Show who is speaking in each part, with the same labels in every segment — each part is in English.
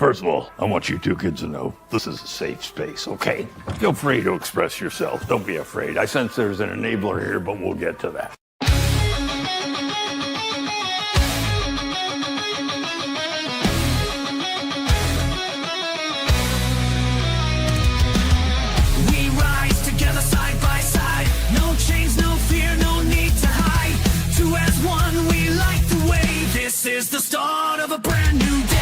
Speaker 1: First of all, I want you two kids to know this is a safe space, okay? Feel free to express yourself. Don't be afraid. I sense there's an enabler here, but we'll get to that.
Speaker 2: We rise together side by side. No chains, no fear, no need to hide. Two as one, we light the way. This is the start of a brand new day.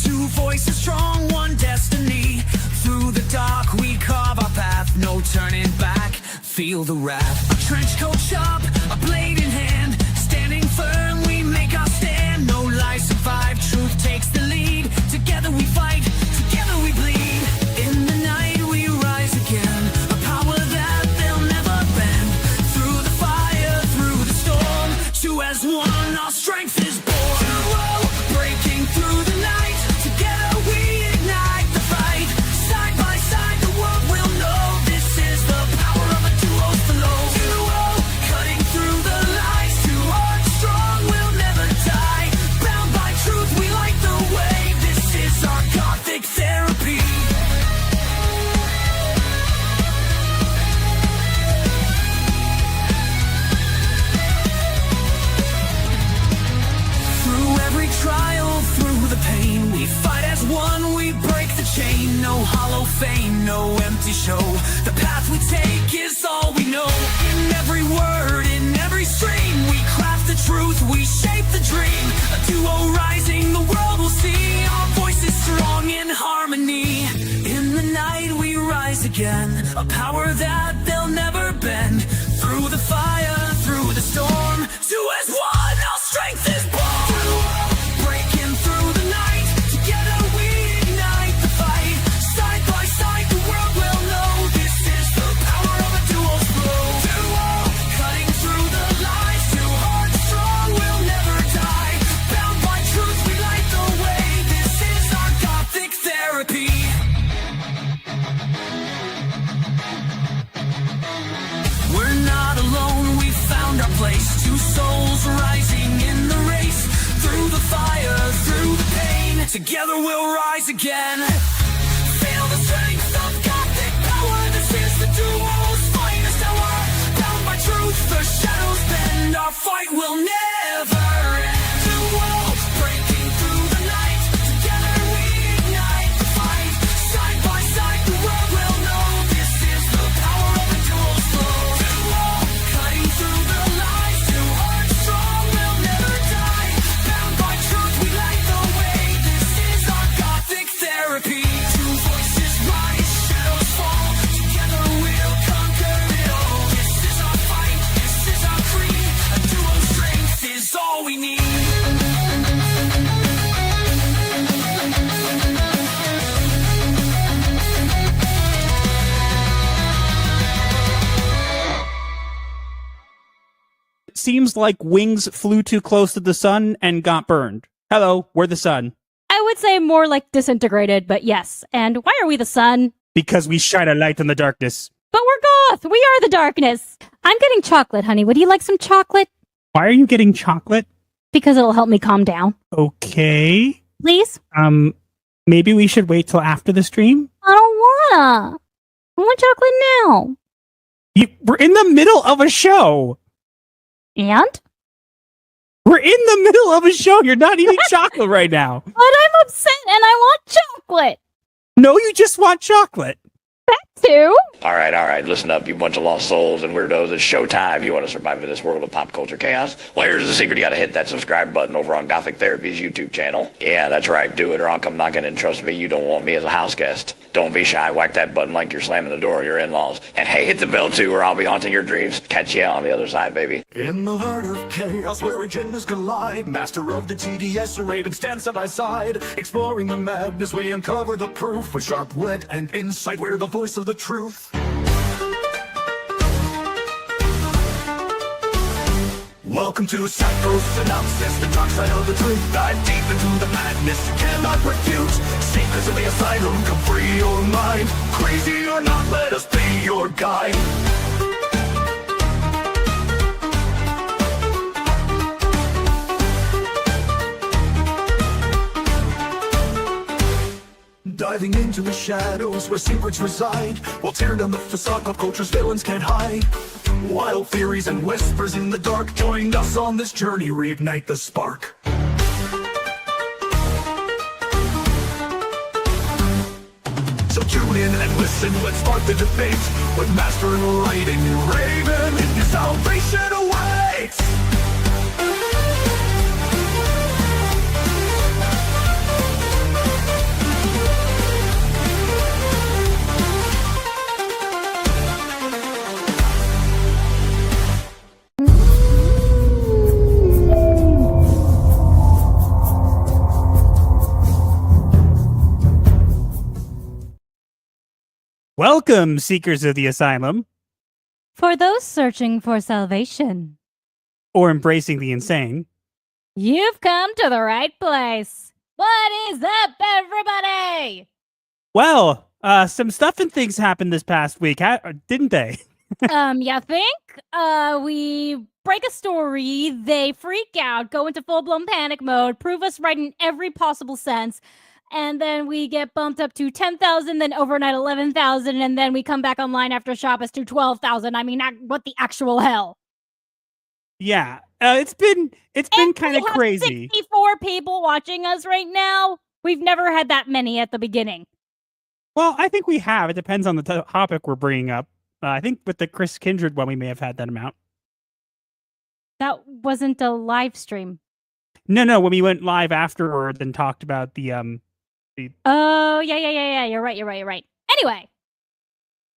Speaker 2: Two voices strong, one destiny. Through the dark we carve our path, no turning back. Feel the wrath. A trench coat sharp, a blade in hand. Standing firm, we make our stand. No lies survive, truth takes the lead. Together we fight, together we bleed. In the night we rise again. A power that they'll never bend. Through the fire, through the storm. Two as one, our strength is born. Duo, breaking through the night. Together we ignite the fight. Side by side the world will know. This is the power of a duo's flow. Duo, cutting through the lies. Two hearts strong, we'll never die. Bound by truth, we light the way. This is our Gothic Therapy. Through every trial, through the pain, we fight as one, we break the chain. No hollow fame, no empty show. The path we take is all we know. In every word, in every stream, we craft the truth, we shape the dream. A duo rising, the world will see. Our voices strong in harmony. In the night we rise again. A power that they'll never bend. Through the fire, through the storm. Two as one, our strength is born. Breaking through the night. Together we ignite the fight. Side by side the world will know. This is the power of a duo's flow. Duo, cutting through the lies. Two hearts strong, we'll never die. Bound by truth, we light the way. This is our Gothic Therapy. We're not alone, we found our place. Two souls rising in the race. Through the fire, through the pain. Together we'll rise again. Feel the strength of Gothic power. This is the duo's finest hour. Bound by truth, the shadows bend. Our fight will never end. Duo, breaking through the night. Together we ignite the fight. Side by side the world will know. This is the power of a duo's flow. Duo, cutting through the lies. Two hearts strong, we'll never die. Bound by truth, we light the way. This is our Gothic Therapy. Two voices rise, shadows fall. Together we'll conquer it all. This is our fight, this is our creed. A duo's strength is all we need.
Speaker 3: Seems like wings flew too close to the sun and got burned. Hello, we're the sun.
Speaker 4: I would say more like disintegrated, but yes. And why are we the sun?
Speaker 3: Because we shine a light in the darkness.
Speaker 4: But we're goth! We are the darkness! I'm getting chocolate, honey. Would you like some chocolate?
Speaker 3: Why are you getting chocolate?
Speaker 4: Because it'll help me calm down.
Speaker 3: Okay.
Speaker 4: Please?
Speaker 3: Maybe we should wait till after the stream?
Speaker 4: I don't wanna. I want chocolate now.
Speaker 3: We're in the middle of a show.
Speaker 4: And?
Speaker 3: We're in the middle of a show. You're not eating chocolate right now.
Speaker 4: But I'm upset and I want chocolate.
Speaker 3: No, you just want chocolate.
Speaker 4: That too?
Speaker 5: All right, listen up, you bunch of lost souls and weirdos. It's showtime. You want to survive in this world of pop culture chaos? Well, here's the secret. You got to hit that subscribe button over on Gothic Therapy's YouTube channel. Yeah, that's right. Do it or I'll come knocking, and trust me, you don't want me as a house guest. Don't be shy. Whack that button like you're slamming the door of your in-laws. And hey, hit the bell too, or I'll be haunting your dreams. Catch you on the other side, baby.
Speaker 2: In the heart of chaos where agendas collide, master of the TDS arrayed and stand side by side. Exploring the madness, we uncover the proof with sharp wit and insight. We're the voice of the truth. Welcome to Psycho-Synopsis, the dark side of the truth. Dive deep into the madness you cannot refute. Safe as in the asylum, come free your mind. Crazy or not, let us be your guide. Diving into the shadows where secrets reside, we'll tear down the facade pop culture's villains can't hide. Wild theories and whispers in the dark, join us on this journey, reignite the spark. So tune in and listen, let's spark the debate. With Master and Lighting and Raven, your salvation awaits.
Speaker 3: Welcome, seekers of the asylum,
Speaker 4: For those searching for salvation,
Speaker 3: or embracing the insane.
Speaker 4: you've come to the right place. What is up, everybody?
Speaker 3: Well, some stuff and things happened this past week, didn't they?
Speaker 4: You think? We break a story, they freak out, go into full-blown panic mode, prove us right in every possible sense, and then we get bumped up to 10,000, then overnight 11,000, and then we come back online after Shabbos to 12,000. I mean, what the actual hell?
Speaker 3: Yeah, it's been kind of
Speaker 4: We have
Speaker 3: crazy.
Speaker 4: 64 people watching us right now. We've never had that many at the beginning.
Speaker 3: Well, I think we have. It depends on the topic we're bringing up. I think with the Chris Kindred one, we may have had that amount.
Speaker 4: That wasn't a live stream.
Speaker 3: No, when we went live afterward and talked about the
Speaker 4: Oh, yeah. You're right. Anyway.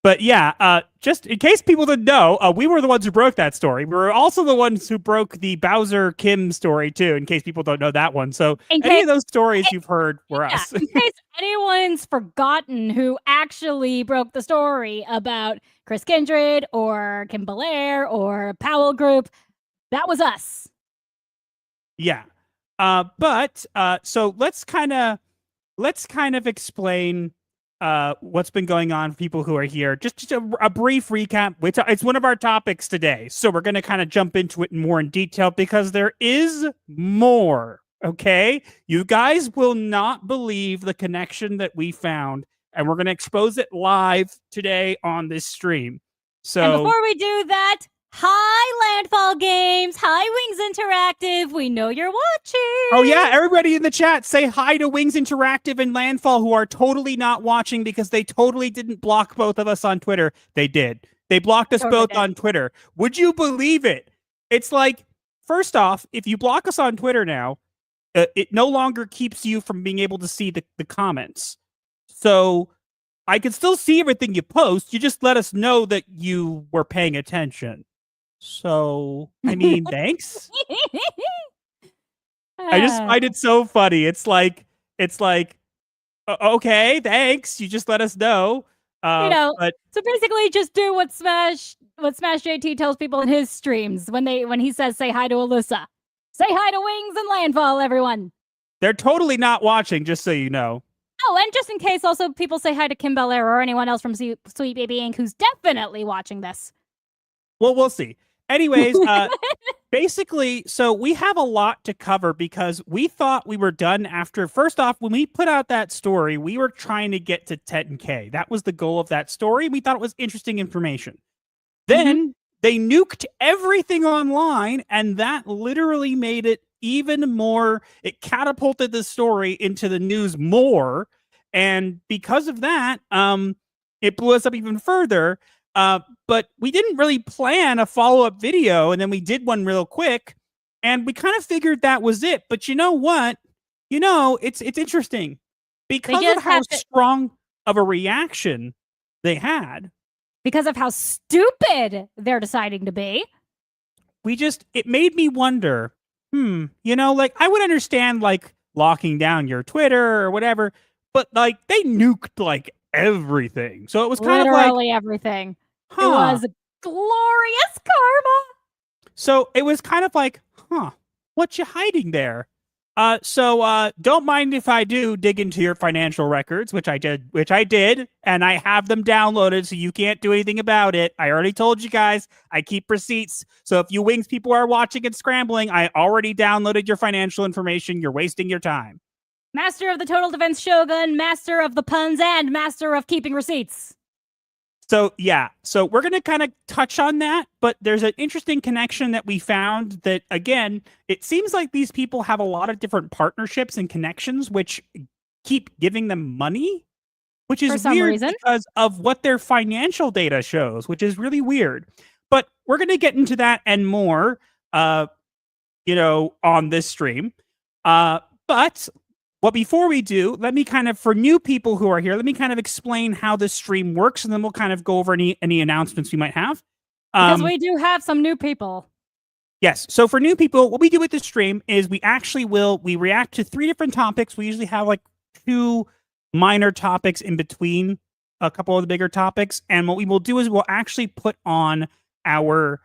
Speaker 3: But yeah, just in case people didn't know, we were the ones who broke that story. We were also the ones who broke the Bowser Kim story too, in case people don't know that one. So any of those stories you've heard were us.
Speaker 4: In case anyone's forgotten who actually broke the story about Chris Kindred or Kim Belair or Powell Group, that was us.
Speaker 3: Yeah. So let's kind of explain what's been going on for people who are here. Just a brief recap. It's one of our topics today, so we're going to kind of jump into it more in detail because there is more. Okay, you guys will not believe the connection that we found, and we're going to expose it live today on this stream. So,
Speaker 4: and before we do that, hi Landfall Games, hi Wings Interactive. We know you're watching.
Speaker 3: Oh yeah, everybody in the chat say hi to Wings Interactive and Landfall, who are totally not watching because they totally didn't block both of us on Twitter. They did. They blocked us both on Twitter. Would you believe it? It's like, first off, if you block us on Twitter now, it no longer keeps you from being able to see the comments. So I can still see everything you post. You just let us know that you were paying attention. So, I mean, thanks. I just find it so funny. It's like, okay, thanks. You just let us know. But
Speaker 4: so basically, just do what Smash JT tells people in his streams when he says, "Say hi to Alyssa, say hi to Wings and Landfall, everyone."
Speaker 3: They're totally not watching, just so you know.
Speaker 4: Oh, and just in case, also people say hi to Kim Belair or anyone else from Sweet Baby Inc. who's definitely watching this.
Speaker 3: Well, we'll see. Anyways, basically, so we have a lot to cover because we thought we were done after. First off, when we put out that story, we were trying to get to 10K. That was the goal of that story. We thought it was interesting information. Then they nuked everything online, and that literally made it even more. It catapulted the story into the news more. And because of that, it blew us up even further. But we didn't really plan a follow-up video, and then we did one real quick, and we kind of figured that was it. But you know what? It's interesting because of how strong of a reaction they had.
Speaker 4: Because of how stupid they're deciding to be.
Speaker 3: It made me wonder, I would understand, locking down your Twitter or whatever, but, they nuked, everything. So it was kind of
Speaker 4: literally everything. It was glorious karma.
Speaker 3: So it was kind of like, what you hiding there? So don't mind if I do dig into your financial records, which I did, and I have them downloaded, so you can't do anything about it. I already told you guys, I keep receipts. So if you Wings people are watching and scrambling, I already downloaded your financial information. You're wasting your time.
Speaker 4: Master of the Total Defense Shogun, master of the puns, and master of keeping receipts.
Speaker 3: So yeah, so we're going to kind of touch on that, but there's an interesting connection that we found that, again, it seems like these people have a lot of different partnerships and connections, which keep giving them money, which is
Speaker 4: For some
Speaker 3: weird
Speaker 4: reason.
Speaker 3: because of what their financial data shows, which is really weird. But we're going to get into that and more, on this stream. But before we do, let me kind of, for new people who are here, let me kind of explain how this stream works, and then we'll kind of go over any announcements we might have.
Speaker 4: Because we do have some new people.
Speaker 3: Yes. So for new people, what we do with this stream is we react to 3 different topics. We usually have like 2 minor topics in between a couple of the bigger topics. And what we will do is we'll actually put on a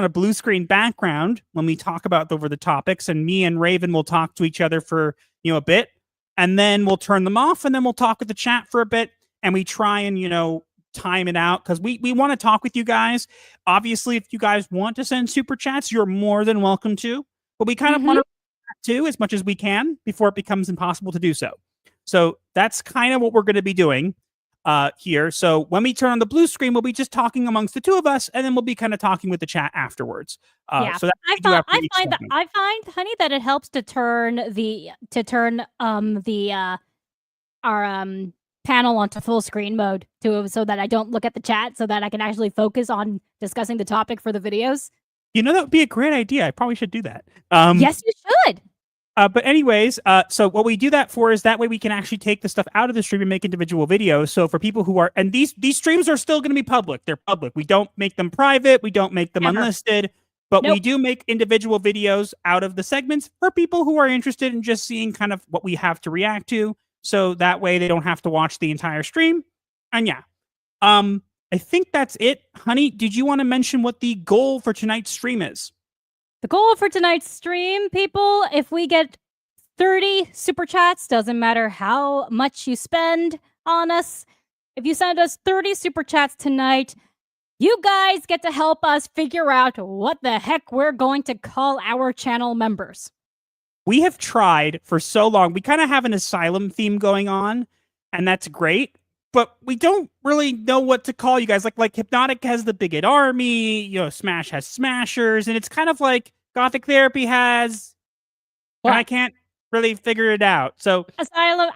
Speaker 3: blue screen background when we talk about over the topics, and me and Raven will talk to each other for a bit, and then we'll turn them off, and then we'll talk with the chat for a bit, and we try and time it out because we want to talk with you guys. Obviously, if you guys want to send super chats, you're more than welcome to, but we kind of want to too as much as we can before it becomes impossible to do so. So that's kind of what we're going to be doing here. So when we turn on the blue screen, we'll be just talking amongst the 2 of us, and then we'll be kind of talking with the chat afterwards.
Speaker 4: Yeah,
Speaker 3: so
Speaker 4: I find, honey, that it helps to turn our panel onto full screen mode so that I don't look at the chat, so that I can actually focus on discussing the topic for the videos.
Speaker 3: That would be a great idea. I probably should do that.
Speaker 4: Yes, you should.
Speaker 3: But anyways, so what we do that for is that way we can actually take the stuff out of the stream and make individual videos. So for people who are, and these streams are still going to be public. They're public. We don't make them private. We don't make them unlisted. But we do make individual videos out of the segments for people who are interested in just seeing kind of what we have to react to. So that way they don't have to watch the entire stream. And yeah, I think that's it. Honey, did you want to mention what the goal for tonight's stream is?
Speaker 4: The goal for tonight's stream, people, if we get 30 super chats, doesn't matter how much you spend on us. If you send us 30 super chats tonight, you guys get to help us figure out what the heck we're going to call our channel members.
Speaker 3: We have tried for so long. We kind of have an asylum theme going on, and that's great. But we don't really know what to call you guys. Like Hypnotic has the Bigot Army, Smash has Smashers, and it's kind of like Gothic Therapy has. And I can't really figure it out. So
Speaker 4: Asylum,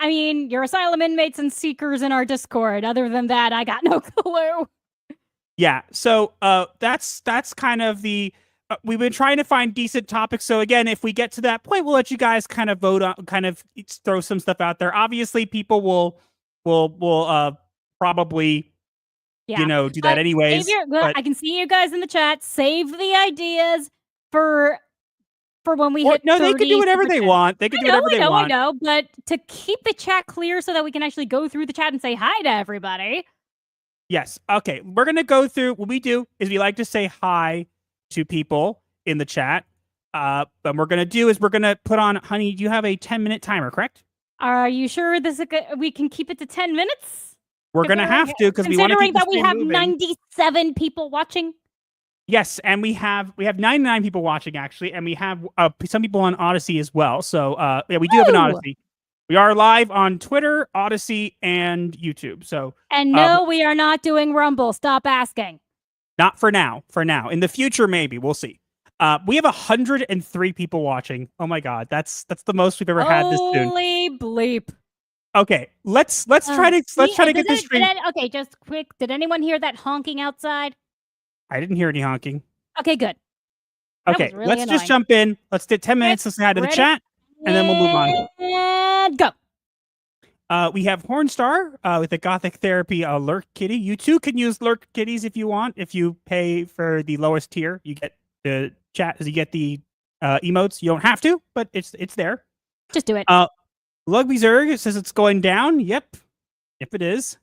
Speaker 4: your Asylum inmates and seekers in our Discord. Other than that, I got no clue.
Speaker 3: Yeah, so that's kind of the. We've been trying to find decent topics. So again, if we get to that point, we'll let you guys kind of vote on, kind of throw some stuff out there. Obviously, people will probably do that anyways.
Speaker 4: I can see you guys in the chat. Save the ideas for when we hit 30.
Speaker 3: They can do whatever they want. They can do whatever they want.
Speaker 4: I know, but to keep the chat clear so that we can actually go through the chat and say hi to everybody.
Speaker 3: Yes. Okay. We're gonna go through. What we do is we like to say hi to people in the chat. What we're gonna do is we're gonna put on. Honey, do you have a 10-minute timer? Correct.
Speaker 4: Are you sure we can keep it to 10 minutes?
Speaker 3: We're going to have to because we want to keep
Speaker 4: considering that we have
Speaker 3: moving.
Speaker 4: 97 people watching.
Speaker 3: Yes, and we have 99 people watching actually, and we have some people on Odyssey as well. So yeah, we do have an Odyssey. We are live on Twitter, Odyssey, and YouTube. So
Speaker 4: no, we are not doing Rumble. Stop asking.
Speaker 3: Not for now. For now, in the future, maybe we'll see. We have 103 people watching. Oh my god, that's the most we've ever had this soon.
Speaker 4: Holy bleep!
Speaker 3: Okay, let's try to get this stream.
Speaker 4: Okay, just quick. Did anyone hear that honking outside?
Speaker 3: I didn't hear any honking.
Speaker 4: Okay, good.
Speaker 3: Okay, really let's just jump in. Let's do 10 minutes. Let's say hi to the chat, and then we'll move on.
Speaker 4: And go.
Speaker 3: We have Hornstar with the Gothic Therapy Lurk Kitty. You too can use Lurk Kitties if you want. If you pay for the lowest tier, you get the chat. You get the emotes. You don't have to, but it's there.
Speaker 4: Just do it.
Speaker 3: Lugby Zerg says it's going down. Yep, it is.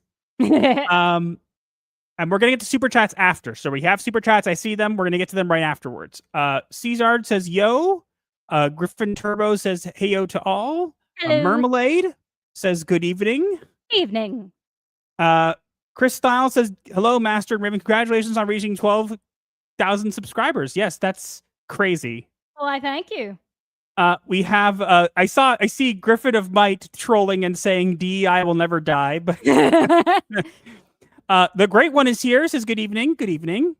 Speaker 3: And we're gonna get to super chats after. So we have super chats. I see them. We're gonna get to them right afterwards. Caesar says, "Yo, Griffin Turbo says heyo to all.
Speaker 4: Hello.
Speaker 3: Mermelade says good evening.
Speaker 4: Evening.
Speaker 3: Chris Stiles says hello, Master and Raven. Congratulations on reaching 12,000 subscribers. Yes, that's crazy.
Speaker 4: Well, I thank you.
Speaker 3: We have I see Griffin of Might trolling and saying DEI will never die, but the great one is here, says good evening. Good evening.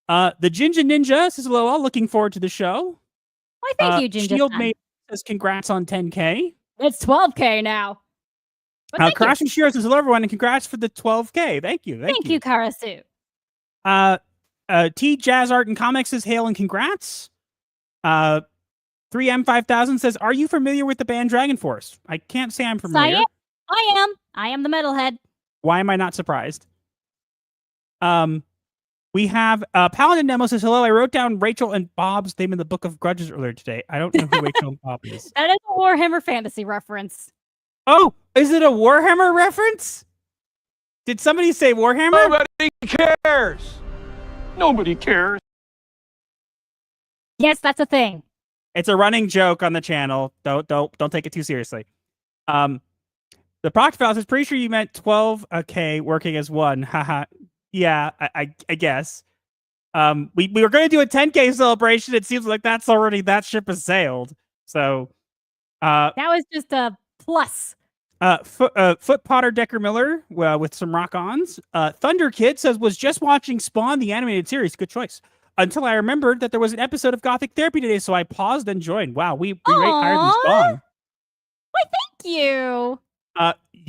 Speaker 3: The Jinja Ninja says hello, all looking forward to the show.
Speaker 4: Why, thank you, Ginger.
Speaker 3: Shield Mate says congrats on 10K.
Speaker 4: It's 12K now. But thank
Speaker 3: Crash
Speaker 4: you.
Speaker 3: and Shiro says hello, everyone, and congrats for the 12K. Thank you.
Speaker 4: Thank you, Karasu.
Speaker 3: T Jazz Art and Comics says hail and congrats. 3M5000 says, are you familiar with the band Dragon Force? I can't say I'm familiar.
Speaker 4: I am. I am the metalhead.
Speaker 3: Why am I not surprised? We have Paladin Demo says, hello, I wrote down Rachel and Bob's name in the Book of Grudges earlier today. I don't know who Rachel and Bob is.
Speaker 4: That is a Warhammer Fantasy reference.
Speaker 3: Oh, is it a Warhammer reference? Did somebody say Warhammer?
Speaker 1: Nobody cares. Nobody cares.
Speaker 4: Yes, that's a thing.
Speaker 3: It's a running joke on the channel. Don't take it too seriously. The Proctfile says, pretty sure you meant 12K working as one. Haha. Yeah, I guess. We were going to do a 10K celebration. It seems like that ship has sailed. So,
Speaker 4: That was just a plus.
Speaker 3: Foot Potter Decker Miller with some rock-ons. Thunder Kid says, was just watching Spawn, the animated series. Good choice. Until I remembered that there was an episode of Gothic Therapy today, so I paused and joined. Wow, we rate higher than Spawn.
Speaker 4: Why, thank you.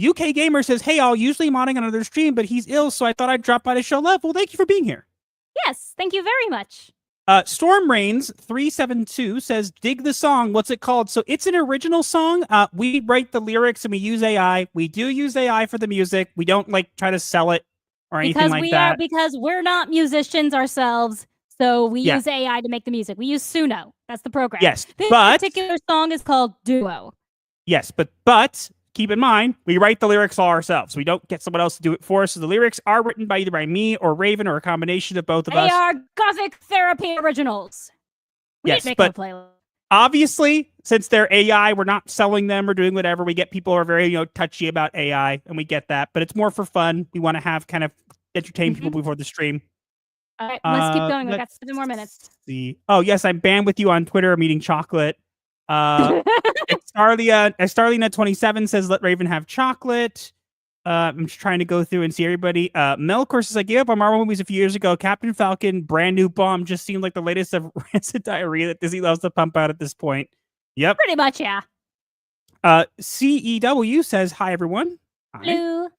Speaker 3: UK Gamer says, hey, I'll usually modding on another stream, but he's ill, so I thought I'd drop by to show love. Well, thank you for being here.
Speaker 4: Yes, thank you very much.
Speaker 3: Storm Rains 372 says, dig the song. What's it called? So it's an original song. We write the lyrics and we use AI. We do use AI for the music. We don't try to sell it or anything like that.
Speaker 4: Because we're not musicians ourselves. So we use AI to make the music. We use Suno. That's the program.
Speaker 3: Yes,
Speaker 4: this
Speaker 3: but
Speaker 4: particular song is called Duo.
Speaker 3: Yes, but keep in mind, we write the lyrics all ourselves. We don't get someone else to do it for us. So the lyrics are written by either by me or Raven or a combination of both of us.
Speaker 4: They are Gothic Therapy originals.
Speaker 3: Yes, but obviously, since they're AI, we're not selling them or doing whatever. We get people who are very touchy about AI, and we get that. But it's more for fun. We want to have kind of entertain people before the stream.
Speaker 4: All right, let's keep going. We've got 7 more minutes.
Speaker 3: See. Oh, yes, I'm banned with you on Twitter. I'm eating chocolate. Starlina27 says, let Raven have chocolate. I'm just trying to go through and see everybody. Melkor says, I gave up on Marvel movies a few years ago. Captain Falcon, brand new bomb, just seemed like the latest of rancid diarrhea that Disney loves to pump out at this point. Yep.
Speaker 4: Pretty much, yeah.
Speaker 3: CEW says, hi, everyone. Hi.
Speaker 4: Hello.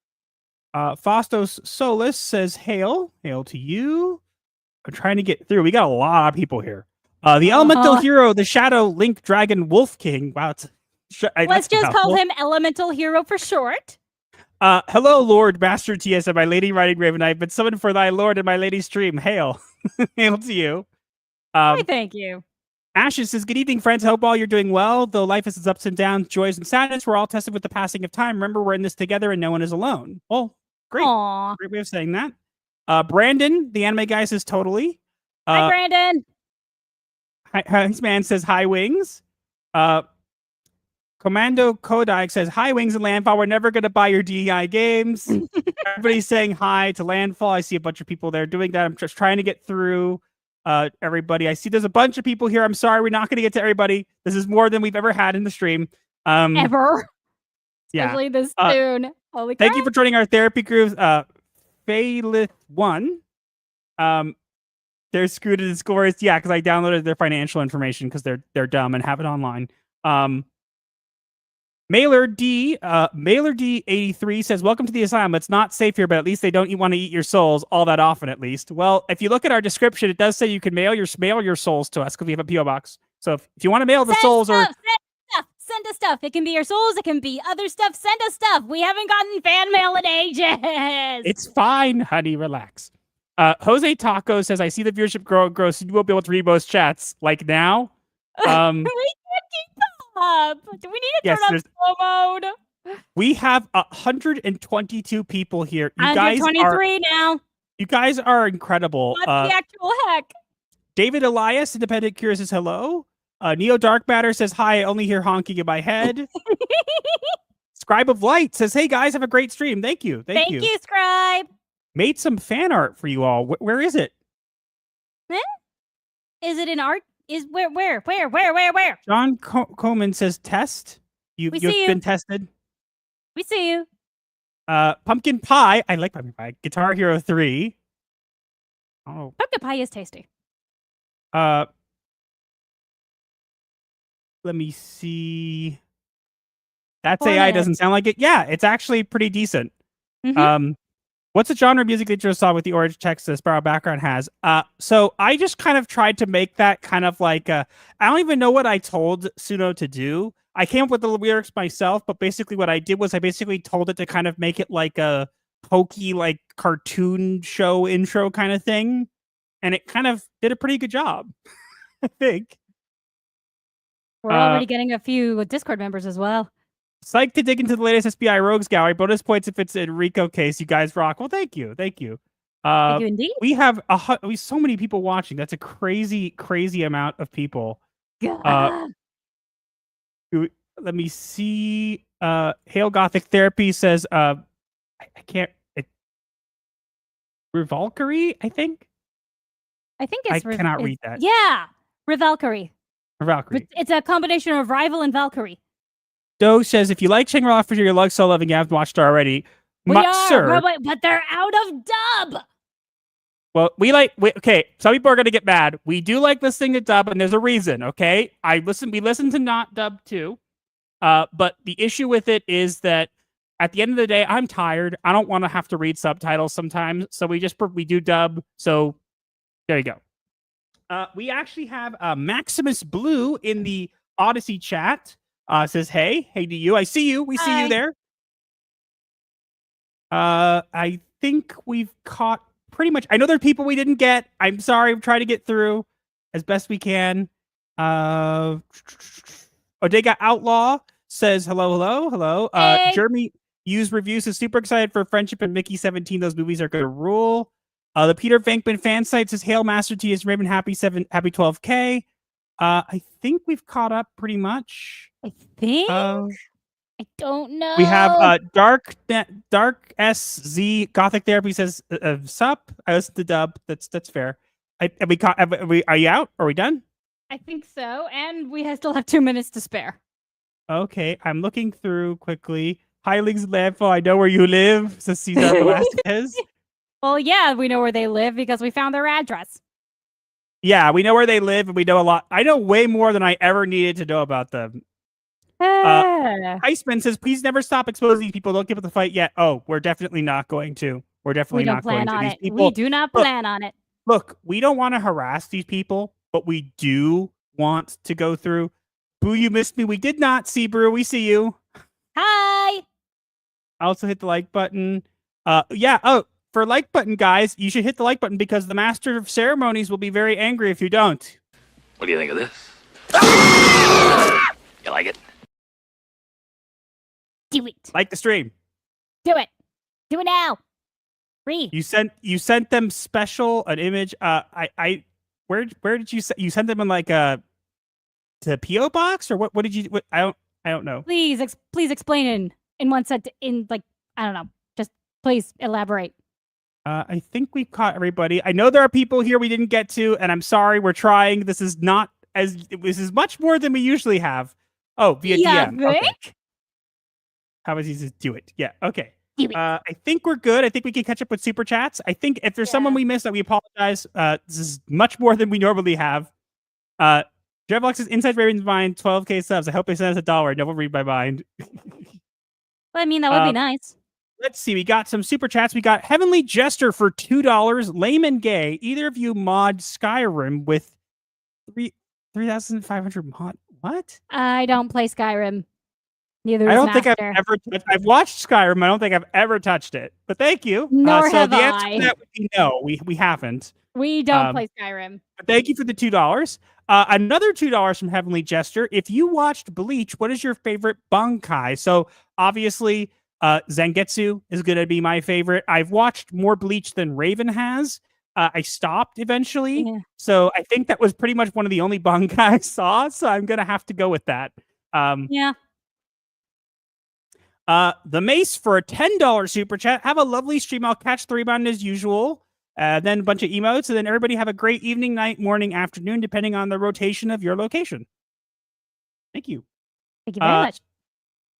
Speaker 3: Fastos Solus says, hail. Hail to you. I'm trying to get through. We got a lot of people here. The Elemental Hero, the Shadow Link Dragon Wolf King. Wow,
Speaker 4: let's just call him Elemental Hero for short.
Speaker 3: Hello, Lord Master TS and my Lady Riding Raven. I've been summoned for thy Lord and my Lady stream. Hail. Hail to you.
Speaker 4: Thank you.
Speaker 3: Ashes says, good evening, friends. I hope all you're doing well. Though life has its ups and downs, joys and sadness, we're all tested with the passing of time. Remember, we're in this together and no one is alone. Oh, great.
Speaker 4: Aww.
Speaker 3: Great way of saying that. Brandon, the anime guy, says totally.
Speaker 4: Hi, Brandon.
Speaker 3: His man says hi, Wings. Commando Kodak says hi, Wings and Landfall. We're never going to buy your DEI games. Everybody's saying hi to Landfall. I see a bunch of people there doing that. I'm just trying to get through everybody. I see there's a bunch of people here. I'm sorry, we're not going to get to everybody. This is more than we've ever had in the stream.
Speaker 4: Ever.
Speaker 3: Yeah.
Speaker 4: Especially this soon. Holy crap.
Speaker 3: Thank you for joining our therapy group. Faylith1. They're screwed in the scores. Yeah, because I downloaded their financial information because they're dumb and have it online. Mailer D83 says, welcome to the asylum. It's not safe here, but at least they don't want to eat your souls all that often, at least. Well, if you look at our description, it does say you can mail your souls to us because we have a PO box. So if you want to mail the souls
Speaker 4: send us stuff. It can be your souls. It can be other stuff. Send us stuff. We haven't gotten fan mail in ages.
Speaker 3: It's fine, honey. Relax. Jose Taco says, I see the viewership grow, so you won't be able to read most chats. Like now?
Speaker 4: We can't keep up. Do we need to turn on slow mode?
Speaker 3: We have 122 people here. You
Speaker 4: 123 now.
Speaker 3: You guys are incredible.
Speaker 4: What the actual heck?
Speaker 3: David Elias, Independent Curious, says hello. Neo Dark Matter says, hi, I only hear honking in my head. Scribe of Light says, hey guys, have a great stream. Thank you.
Speaker 4: Thank you, Scribe.
Speaker 3: Made some fan art for you all. Where is it?
Speaker 4: Is it in art? Is where?
Speaker 3: John Coleman says, test. You've been tested.
Speaker 4: We see you.
Speaker 3: Pumpkin Pie. I like Pumpkin Pie. Guitar Hero 3. Oh.
Speaker 4: Pumpkin pie is tasty.
Speaker 3: Let me see. That's AI doesn't sound like it. Yeah, it's actually pretty decent.
Speaker 4: Mm-hmm.
Speaker 3: What's a genre of music that you saw with the orange text the Sparrow background has? So I just kind of tried to make that kind of like I don't even know what I told Suno to do. I came up with the lyrics myself, but basically what I did was I basically told it to kind of make it like a pokey, like cartoon show intro kind of thing. And it kind of did a pretty good job, I think.
Speaker 4: We're already getting a few Discord members as well.
Speaker 3: Psyched to dig into the latest SBI Rogues Gallery. Bonus points if it's an Enrico case. You guys rock. Well, thank you.
Speaker 4: Thank you indeed.
Speaker 3: We have so many people watching. That's a crazy amount of people. Let me see. Hail Gothic Therapy says, I can't. Revalkyrie, I think.
Speaker 4: I think it's.
Speaker 3: I cannot read that.
Speaker 4: Yeah, Revalkyrie.
Speaker 3: Revalkyrie.
Speaker 4: It's a combination of Rival and Valkyrie.
Speaker 3: Doe says, if you like Shangri-La for your lug so loving, you haven't watched it already. Sir,
Speaker 4: but they're out of dub.
Speaker 3: Well, okay, some people are going to get mad. We do like listening to dub, and there's a reason, okay? We listen to not dub too. But the issue with it is that at the end of the day, I'm tired. I don't want to have to read subtitles sometimes. So we do dub. So there you go. We actually have Maximus Blue in the Odyssey chat. Says, hey to you. I see you. We see you there. I think we've caught pretty much. I know there are people we didn't get. I'm sorry. I'm trying to get through as best we can. Odega Outlaw says, hello.
Speaker 4: Hey.
Speaker 3: Jeremy Used Reviews is super excited for Friendship and Mickey 17. Those movies are gonna rule. The Peter Venkman fan site says, hail Master T is Raven happy 12K. I think we've caught up pretty much.
Speaker 4: I think. I don't know.
Speaker 3: We have Dark SZ Gothic Therapy says, sup. I listened to dub. That's fair. Are you out? Are we done?
Speaker 4: I think so, and we still have 2 minutes to spare.
Speaker 3: Okay, I'm looking through quickly. Hi, Leagues of Landfall. I know where you live, says Cesar Velasquez.
Speaker 4: Well, yeah, we know where they live because we found their address.
Speaker 3: Yeah, we know where they live, and we know a lot. I know way more than I ever needed to know about them. Heisman says, please never stop exposing these people. Don't give up the fight yet. Oh, we're definitely not going to. We don't plan on it.
Speaker 4: We do not plan on it.
Speaker 3: Look, we don't want to harass these people, but we do want to go through. Boo, you missed me. We did not see Brew. We see you.
Speaker 4: Hi.
Speaker 3: Also hit the like button. For like button, guys, you should hit the like button because the Master of Ceremonies will be very angry if you don't.
Speaker 5: What do you think of this? You like it?
Speaker 4: Do it.
Speaker 3: Like the stream.
Speaker 4: Do it. Do it now. Free.
Speaker 3: You sent them an image. Where did you send? You sent them in like to PO box or what did you? I don't know.
Speaker 4: Please explain in one sentence. I don't know. Just please elaborate.
Speaker 3: I think we've caught everybody. I know there are people here we didn't get to, and I'm sorry. We're trying. This is much more than we usually have. Oh, via DM.
Speaker 4: Think?
Speaker 3: Okay. How is he to do it? Yeah. Okay.
Speaker 4: Do it.
Speaker 3: I think we're good. I think we can catch up with super chats. I think if there's someone we missed, that we apologize. This is much more than we normally have. Dreadlocks is Inside Raven's Mind, 12K subs. I hope they send us $1. No one read my mind.
Speaker 4: Well, I mean, that would be nice.
Speaker 3: Let's see. We got some super chats. We got Heavenly Jester for $2. Lame and Gay. Either of you mod Skyrim with 3,500 mod? What?
Speaker 4: I don't play Skyrim. Neither
Speaker 3: I
Speaker 4: does
Speaker 3: don't think I've
Speaker 4: Master.
Speaker 3: ever touched. I've watched Skyrim. I don't think I've ever touched it. But thank you.
Speaker 4: Nor
Speaker 3: so
Speaker 4: have
Speaker 3: the answer
Speaker 4: I.
Speaker 3: to that would be no. We haven't.
Speaker 4: We don't play Skyrim.
Speaker 3: But thank you for the $2. Another $2 from Heavenly Jester. If you watched Bleach, what is your favorite Bankai? So obviously, Zangetsu is going to be my favorite. I've watched more Bleach than Raven has. I stopped eventually.
Speaker 4: Yeah.
Speaker 3: So I think that was pretty much one of the only manga I saw. So I'm gonna have to go with that.
Speaker 4: Yeah.
Speaker 3: The Mace for a $10 super chat. Have a lovely stream. I'll catch the rebound as usual. Then a bunch of emotes, and then everybody have a great evening, night, morning, afternoon, depending on the rotation of your location. Thank you.
Speaker 4: Thank you very much.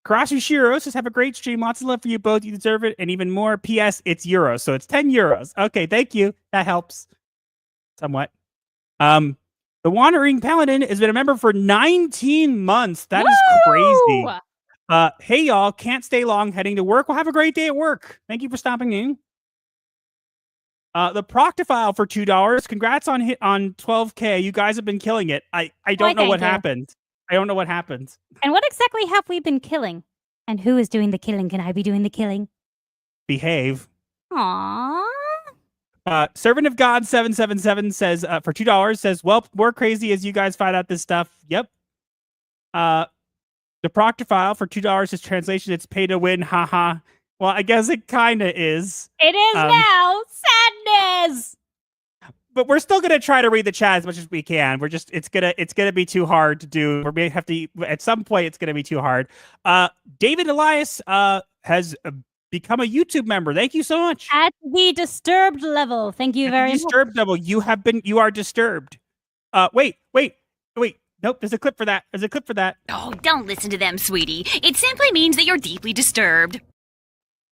Speaker 3: Karasu Shiro says, have a great stream. Lots of love for you both. You deserve it. And even more. P.S. It's euros. So it's 10 euros. Okay, thank you. That helps somewhat. The Wandering Paladin has been a member for 19 months. That is crazy. Hey, y'all. Can't stay long heading to work. Well, have a great day at work. Thank you for stopping in. The Proctophile for $2. Congrats on 12K. You guys have been killing it. I don't know what happened. I don't know what happened.
Speaker 4: And what exactly have we been killing? And who is doing the killing? Can I be doing the killing?
Speaker 3: Behave.
Speaker 4: Aww.
Speaker 3: Servant of God 777 says for $2 says, well, more crazy as you guys find out this stuff. Yep. The Proctophile for $2 is translation. It's pay to win. Haha. Well, I guess it kind of is.
Speaker 4: It is now. Sadness.
Speaker 3: But we're still gonna try to read the chat as much as we can. It's gonna be too hard to do. We're gonna have to at some point. It's gonna be too hard. David Elias has become a YouTube member. Thank you so much.
Speaker 4: At the disturbed level. Thank you very much.
Speaker 3: Disturbed level. You are disturbed. Wait. Nope. There's a clip for that.
Speaker 6: Oh, don't listen to them, sweetie. It simply means that you're deeply disturbed.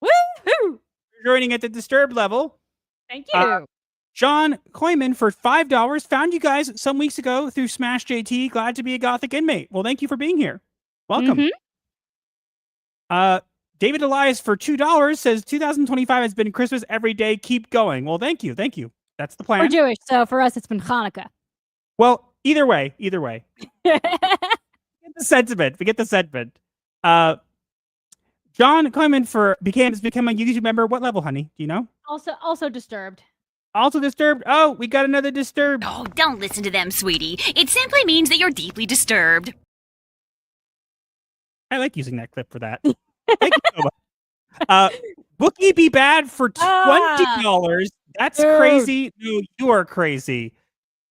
Speaker 4: Woohoo!
Speaker 3: Joining at the disturbed level.
Speaker 4: Thank you.
Speaker 3: John Koyman for $5 found you guys some weeks ago through Smash JT. Glad to be a Gothic inmate. Well, thank you for being here. Welcome. David Elias for $2 says 2025 has been Christmas every day. Keep going. Well, thank you. That's the plan.
Speaker 4: We're Jewish, so for us it's been Hanukkah.
Speaker 3: Well, either way. We get the sentiment. John Koyman has become a YouTube member. What level, honey? Do you know?
Speaker 4: Also disturbed.
Speaker 3: Also disturbed. Oh, we got another disturbed.
Speaker 6: Oh, don't listen to them, sweetie. It simply means that you're deeply disturbed.
Speaker 3: I like using that clip for that. Thank you so much. Bookie Be Bad for $20. That's crazy. No, you are crazy.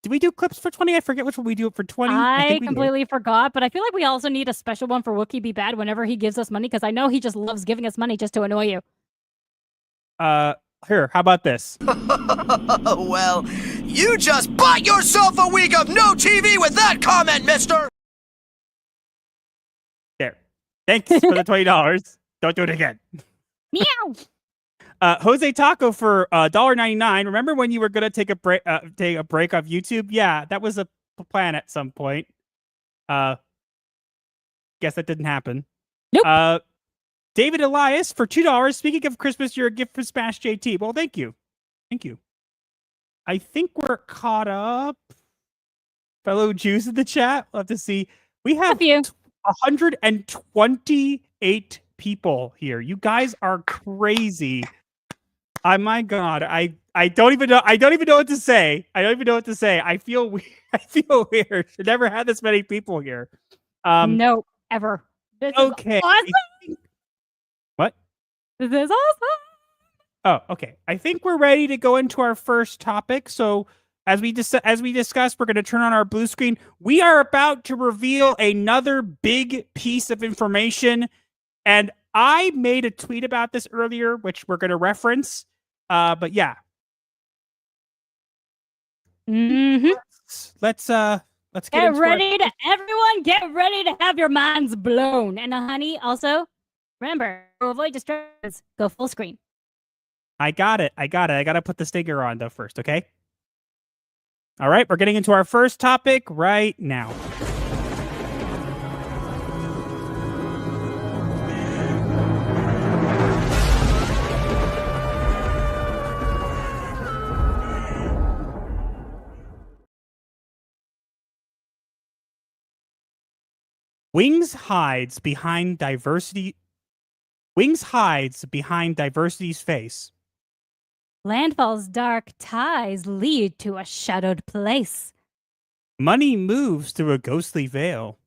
Speaker 3: Did we do clips for 20? I forget which one we do it for 20.
Speaker 4: I completely forgot, but I feel like we also need a special one for Wookie Be Bad whenever he gives us money, because I know he just loves giving us money just to annoy you.
Speaker 3: Here, how about this?
Speaker 7: Well, you just bought yourself a week of no TV with that comment, mister!
Speaker 3: There. Thanks for the $20. Don't do it again.
Speaker 4: Meow!
Speaker 3: Jose Taco for $1.99. Remember when you were gonna take a break off YouTube? Yeah, that was a plan at some point. Guess that didn't happen.
Speaker 4: Nope.
Speaker 3: David Elias for $2. Speaking of Christmas, you're a gift from Smash JT. Well, thank you. I think we're caught up. Fellow Jews in the chat. We'll have to see. We have 128 people here. You guys are crazy. Oh my God. I don't even know what to say. I feel weird. Should never had this many people here.
Speaker 4: No, ever. This
Speaker 3: okay.
Speaker 4: Is awesome.
Speaker 3: What?
Speaker 4: This is awesome.
Speaker 3: Oh, okay. I think we're ready to go into our first topic. So as we discussed, we're going to turn on our blue screen. We are about to reveal another big piece of information. And I made a tweet about this earlier, which we're going to reference. But yeah.
Speaker 4: Mm-hmm.
Speaker 3: Let's get
Speaker 4: ready everyone get ready to have your minds blown. And honey, also remember, to avoid distractions, go full screen.
Speaker 3: I got it. I got to put the sticker on though first, okay? All right, we're getting into our first topic right now. Wings hides behind diversity's face.
Speaker 4: Landfall's dark ties lead to a shadowed place.
Speaker 3: Money moves through a ghostly veil.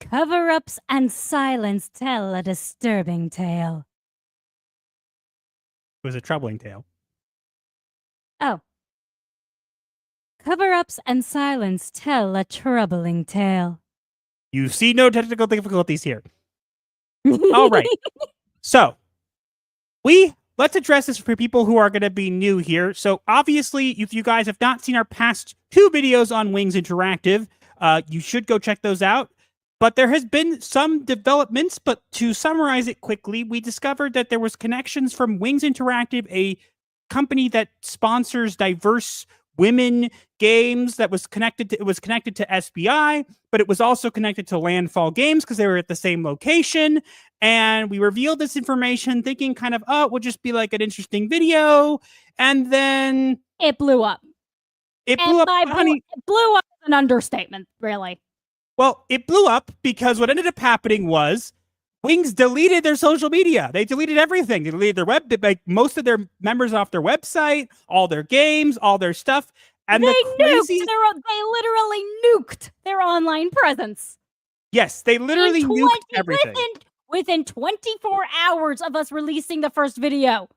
Speaker 4: Cover-ups and silence tell a disturbing tale.
Speaker 3: It was a troubling tale.
Speaker 4: Oh, Cover-ups and silence tell a troubling tale.
Speaker 3: You see no technical difficulties here. All right. So, let's address this for people who are going to be new here. So, obviously, if you guys have not seen our past 2 videos on Wings Interactive, you should go check those out. But there has been some developments, but to summarize it quickly, we discovered that there was connections from Wings Interactive, a company that sponsors diverse women games that was connected to SBI, but it was also connected to Landfall Games because they were at the same location. And we revealed this information thinking kind of, it would just be like an interesting video. And then
Speaker 4: it blew up.
Speaker 3: It blew up, honey.
Speaker 4: It blew up is an understatement, really.
Speaker 3: Well, it blew up because what ended up happening was Wings deleted their social media. They deleted everything. They deleted their most of their members off their website, all their games, all their stuff. And they literally
Speaker 4: nuked their online presence.
Speaker 3: Yes, they literally nuked everything.
Speaker 4: Within 24 hours of us releasing the first video,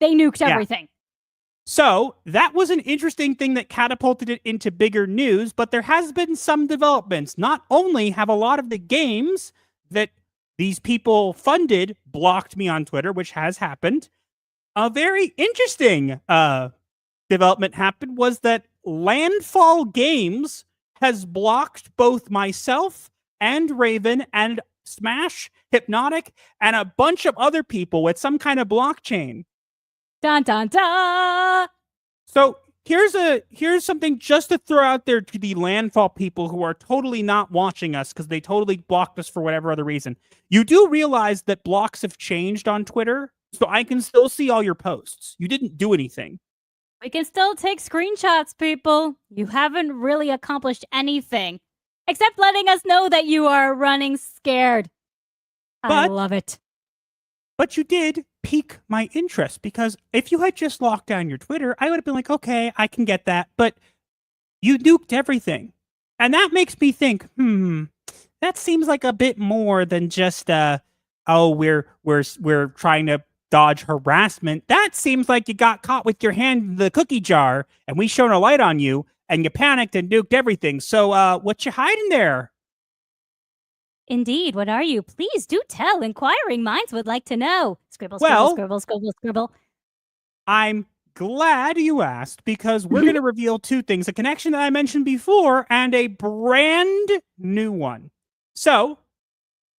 Speaker 4: they nuked everything.
Speaker 3: So that was an interesting thing that catapulted it into bigger news, but there has been some developments. Not only have a lot of the games that these people funded blocked me on Twitter, which has happened. A very interesting development happened was that Landfall Games has blocked both myself and Raven and Smash, Hypnotic, and a bunch of other people with some kind of blockchain.
Speaker 4: Dun dun dun!
Speaker 3: So here's something just to throw out there to the Landfall people who are totally not watching us because they totally blocked us for whatever other reason. You do realize that blocks have changed on Twitter, so I can still see all your posts. You didn't do anything.
Speaker 4: We can still take screenshots, people. You haven't really accomplished anything except letting us know that you are running scared. I love it.
Speaker 3: But you did pique my interest because if you had just locked down your Twitter, I would have been like, okay, I can get that. But you nuked everything. And that makes me think, that seems like a bit more than just, we're trying to dodge harassment. That seems like you got caught with your hand in the cookie jar and we shone a light on you and you panicked and nuked everything. So, what you hiding there?
Speaker 4: Indeed, what are you? Please do tell. Inquiring minds would like to know. Scribble, scribble.
Speaker 3: I'm glad you asked because we're going to reveal 2 things. A connection that I mentioned before and a brand new one. So,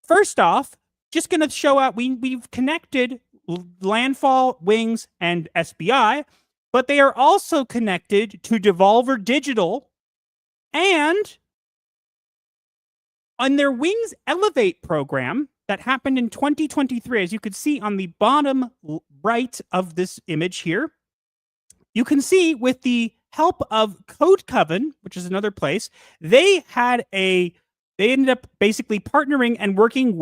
Speaker 3: first off, just going to show out, we've connected Landfall, Wings, and SBI, but they are also connected to Devolver Digital and on their Wings Elevate program that happened in 2023, as you could see on the bottom right of this image here, you can see with the help of Code Coven, which is another place, they ended up basically partnering and working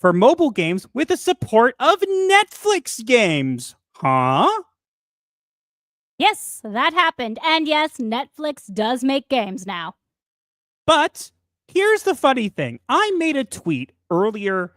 Speaker 3: for mobile games with the support of Netflix games. Huh?
Speaker 4: Yes, that happened. And yes, Netflix does make games now.
Speaker 3: But here's the funny thing. I made a tweet earlier,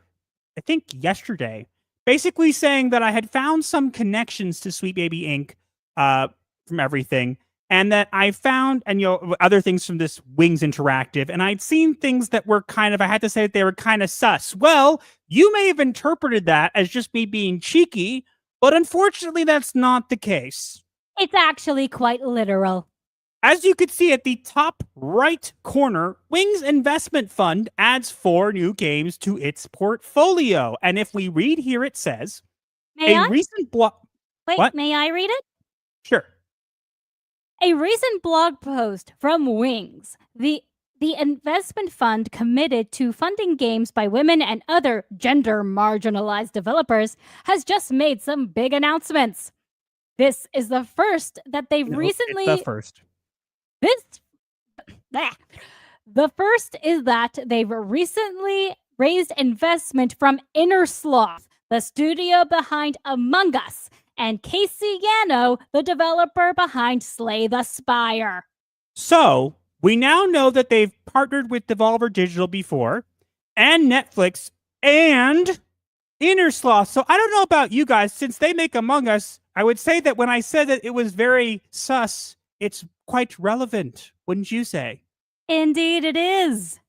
Speaker 3: I think yesterday, basically saying that I had found some connections to Sweet Baby Inc. From everything, and that I found, and other things from this Wings Interactive, and I'd seen things that were I had to say that they were kind of sus. Well, you may have interpreted that as just me being cheeky, but unfortunately that's not the case.
Speaker 4: It's actually quite literal.
Speaker 3: As you could see at the top right corner, Wings Investment Fund adds 4 new games to its portfolio. And if we read here, it says, recent blog...
Speaker 4: Wait,
Speaker 3: what?
Speaker 4: May I read it?
Speaker 3: Sure.
Speaker 4: A recent blog post from Wings, the investment fund committed to funding games by women and other gender marginalized developers, has just made some big announcements. This is the first that they've recently...
Speaker 3: It's the first.
Speaker 4: The first is that they've recently raised investment from Inner Sloth, the studio behind Among Us, and Casey Yano, the developer behind Slay the Spire.
Speaker 3: So, we now know that they've partnered with Devolver Digital before, and Netflix, and Inner Sloth. So, I don't know about you guys, since they make Among Us, I would say that when I said that it was very sus, it's quite relevant, wouldn't you say?
Speaker 4: Indeed, it is.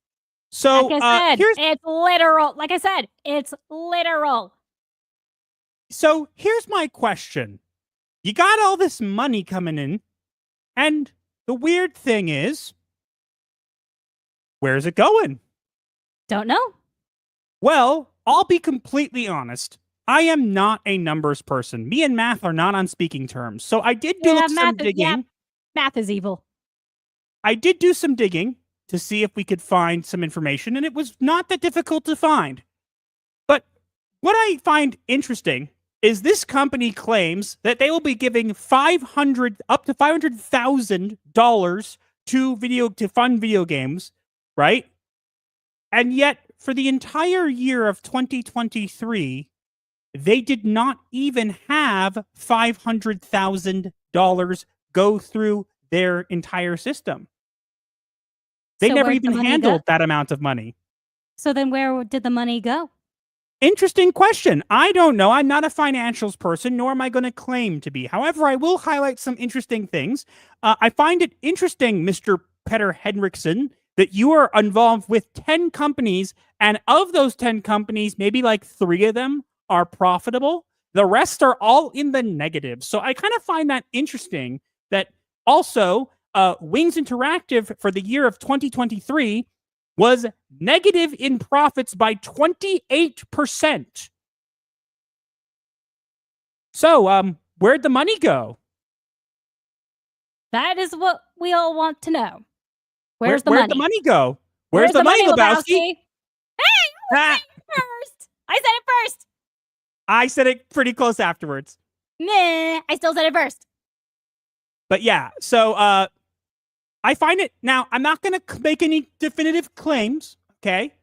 Speaker 3: So
Speaker 4: Like I said,
Speaker 3: here's
Speaker 4: it's literal. Like I said, it's literal.
Speaker 3: so here's my question. You got all this money coming in, and the weird thing is, where's it going?
Speaker 4: Don't know.
Speaker 3: Well, I'll be completely honest. I am not a numbers person. Me and math are not on speaking terms. So I did do some digging.
Speaker 4: Math is evil.
Speaker 3: I did do some digging to see if we could find some information, and it was not that difficult to find. But what I find interesting is this company claims that they will be giving up to $500,000 to fund video games, right? And yet, for the entire year of 2023, they did not even have $500,000 go through their entire system. They
Speaker 4: So
Speaker 3: never
Speaker 4: where'd the
Speaker 3: even
Speaker 4: money
Speaker 3: handled
Speaker 4: go?
Speaker 3: that amount of money.
Speaker 4: So then where did the money go?
Speaker 3: Interesting question. I don't know. I'm not a financials person, nor am I going to claim to be. However, I will highlight some interesting things. I find it interesting, Mr. Peter Henriksen, that you are involved with 10 companies, and of those 10 companies, maybe like 3 of them are profitable. The rest are all in the negative. So I kind of find that interesting that also Wings Interactive for the year of 2023 was negative in profits by 28%. So, where'd the money go?
Speaker 4: That is what we all want to know.
Speaker 3: Where'd
Speaker 4: The
Speaker 3: the money go? Where's the money, Lebowski?
Speaker 4: Hey,
Speaker 3: Ah,
Speaker 4: first. I said it first.
Speaker 3: I said it pretty close afterwards.
Speaker 4: Nah, I still said it first.
Speaker 3: But yeah, so I find it now. I'm not going to make any definitive claims, okay?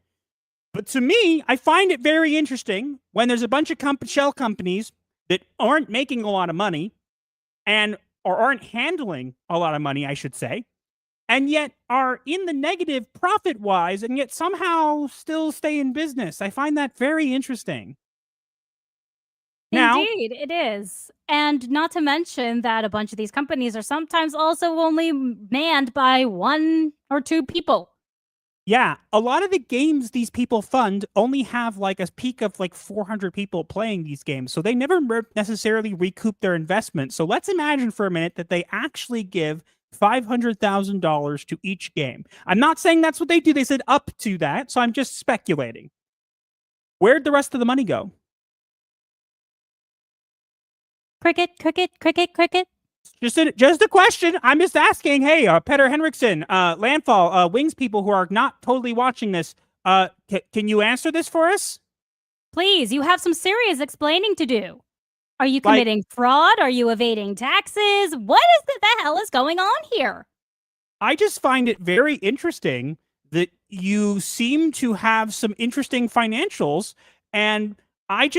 Speaker 3: But to me, I find it very interesting when there's a bunch of shell companies that aren't making a lot of money or aren't handling a lot of money, I should say, and yet are in the negative profit-wise, and yet somehow still stay in business. I find that very interesting. Now,
Speaker 4: Indeed, it is. And not to mention that a bunch of these companies are sometimes also only manned by 1 or 2 people.
Speaker 3: yeah, a lot of the games these people fund only have like a peak of like 400 people playing these games. So they never necessarily recoup their investment. So let's imagine for a minute that they actually give $500,000 to each game. I'm not saying that's what they do. They said up to that. So I'm just speculating. Where'd the rest of the money go?
Speaker 4: Cricket, cricket, cricket, cricket.
Speaker 3: Just a question. I'm just asking. Hey, Peter Henriksen, Landfall, Wings people who are not totally watching this, can you answer this for us?
Speaker 4: Please, you have some serious explaining to do. Are you committing fraud? Are you evading taxes? What is the hell is going on here?
Speaker 3: I just find it very interesting that you seem to have some interesting financials, and I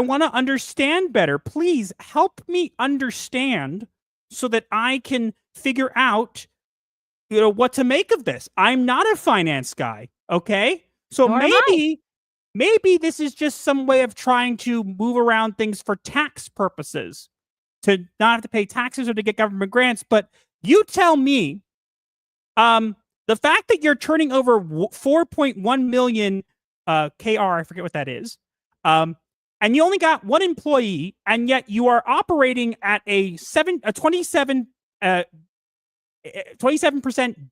Speaker 3: want to understand better. Please help me understand so that I can figure out, what to make of this. I'm not a finance guy, okay? So
Speaker 4: Nor am I.
Speaker 3: maybe this is just some way of trying to move around things for tax purposes, to not have to pay taxes or to get government grants. But you tell me, the fact that you're turning over 4.1 million KR, I forget what that is, and you only got 1 employee, and yet you are operating at a 27%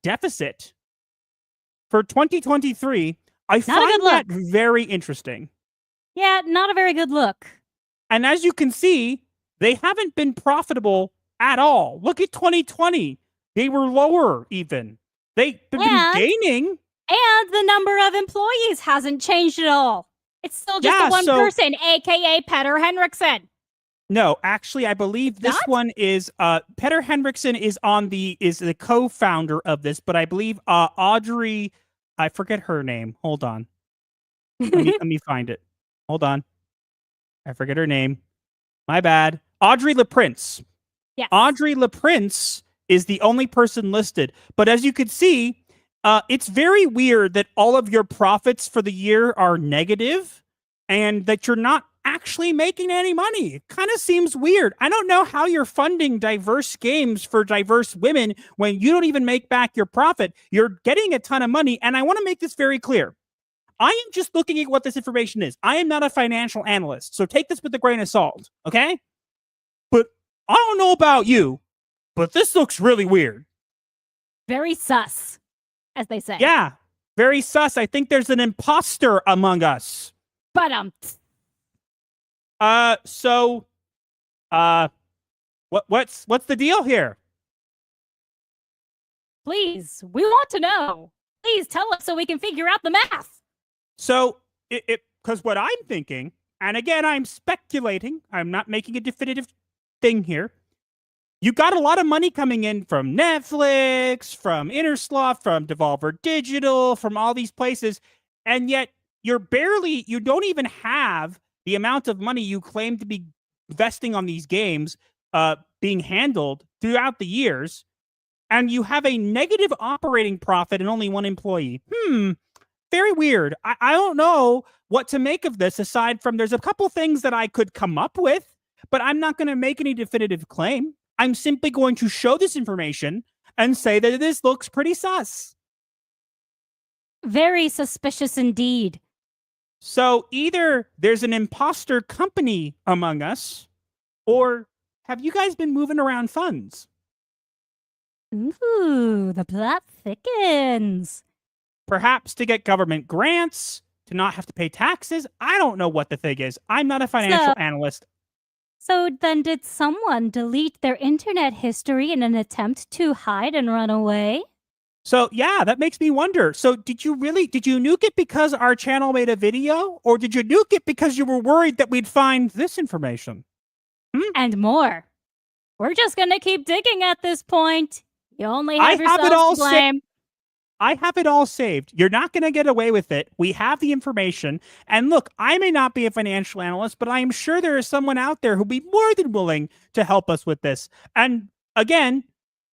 Speaker 3: deficit for 2023. I find that very interesting.
Speaker 4: Yeah, not a very good look.
Speaker 3: And as you can see, they haven't been profitable at all. Look at 2020. They were lower even. They've been gaining.
Speaker 4: And the number of employees hasn't changed at all. It's still just the one person, a.k.a. Peter Henriksen.
Speaker 3: No, actually, I believe this one is Peter Henriksen is the co-founder of this, but I believe Audrey, I forget her name. Hold on. Let me find it. Hold on. I forget her name. My bad. Audrey LaPrince.
Speaker 4: Yes.
Speaker 3: Audrey LaPrince is the only person listed. But as you could see, it's very weird that all of your profits for the year are negative and that you're not actually making any money. It kind of seems weird. I don't know how you're funding diverse games for diverse women when you don't even make back your profit. You're getting a ton of money. And I want to make this very clear. I am just looking at what this information is. I am not a financial analyst. So take this with a grain of salt. Okay. But I don't know about you, but this looks really weird.
Speaker 4: Very sus, as they say.
Speaker 3: Yeah. Very sus. I think there's an imposter among us.
Speaker 4: But
Speaker 3: what's the deal here?
Speaker 4: please, we want to know. Please tell us so we can figure out the math.
Speaker 3: So because what I'm thinking, and again, I'm speculating, I'm not making a definitive thing here. You got a lot of money coming in from Netflix, from Intersloft, from Devolver Digital, from all these places, and yet you don't even have the amount of money you claim to be investing on these games being handled throughout the years, and you have a negative operating profit and only one employee. Very weird. I don't know what to make of this, aside from there's a couple things that I could come up with, but I'm not going to make any definitive claim. I'm simply going to show this information and say that this looks pretty sus.
Speaker 4: Very suspicious indeed.
Speaker 3: So either there's an imposter company among us, or have you guys been moving around funds?
Speaker 4: Ooh, the plot thickens.
Speaker 3: Perhaps to get government grants, to not have to pay taxes. I don't know what the thing is. I'm not a financial analyst.
Speaker 4: So then did someone delete their internet history in an attempt to hide and run away?
Speaker 3: So yeah, that makes me wonder. So did you nuke it because our channel made a video? Or did you nuke it because you were worried that we'd find this information?
Speaker 4: And more. We're just gonna keep digging at this point. You only have yourselves to blame.
Speaker 3: I have it all saved. You're not going to get away with it. We have the information. And look, I may not be a financial analyst, but I am sure there is someone out there who'll be more than willing to help us with this. And again,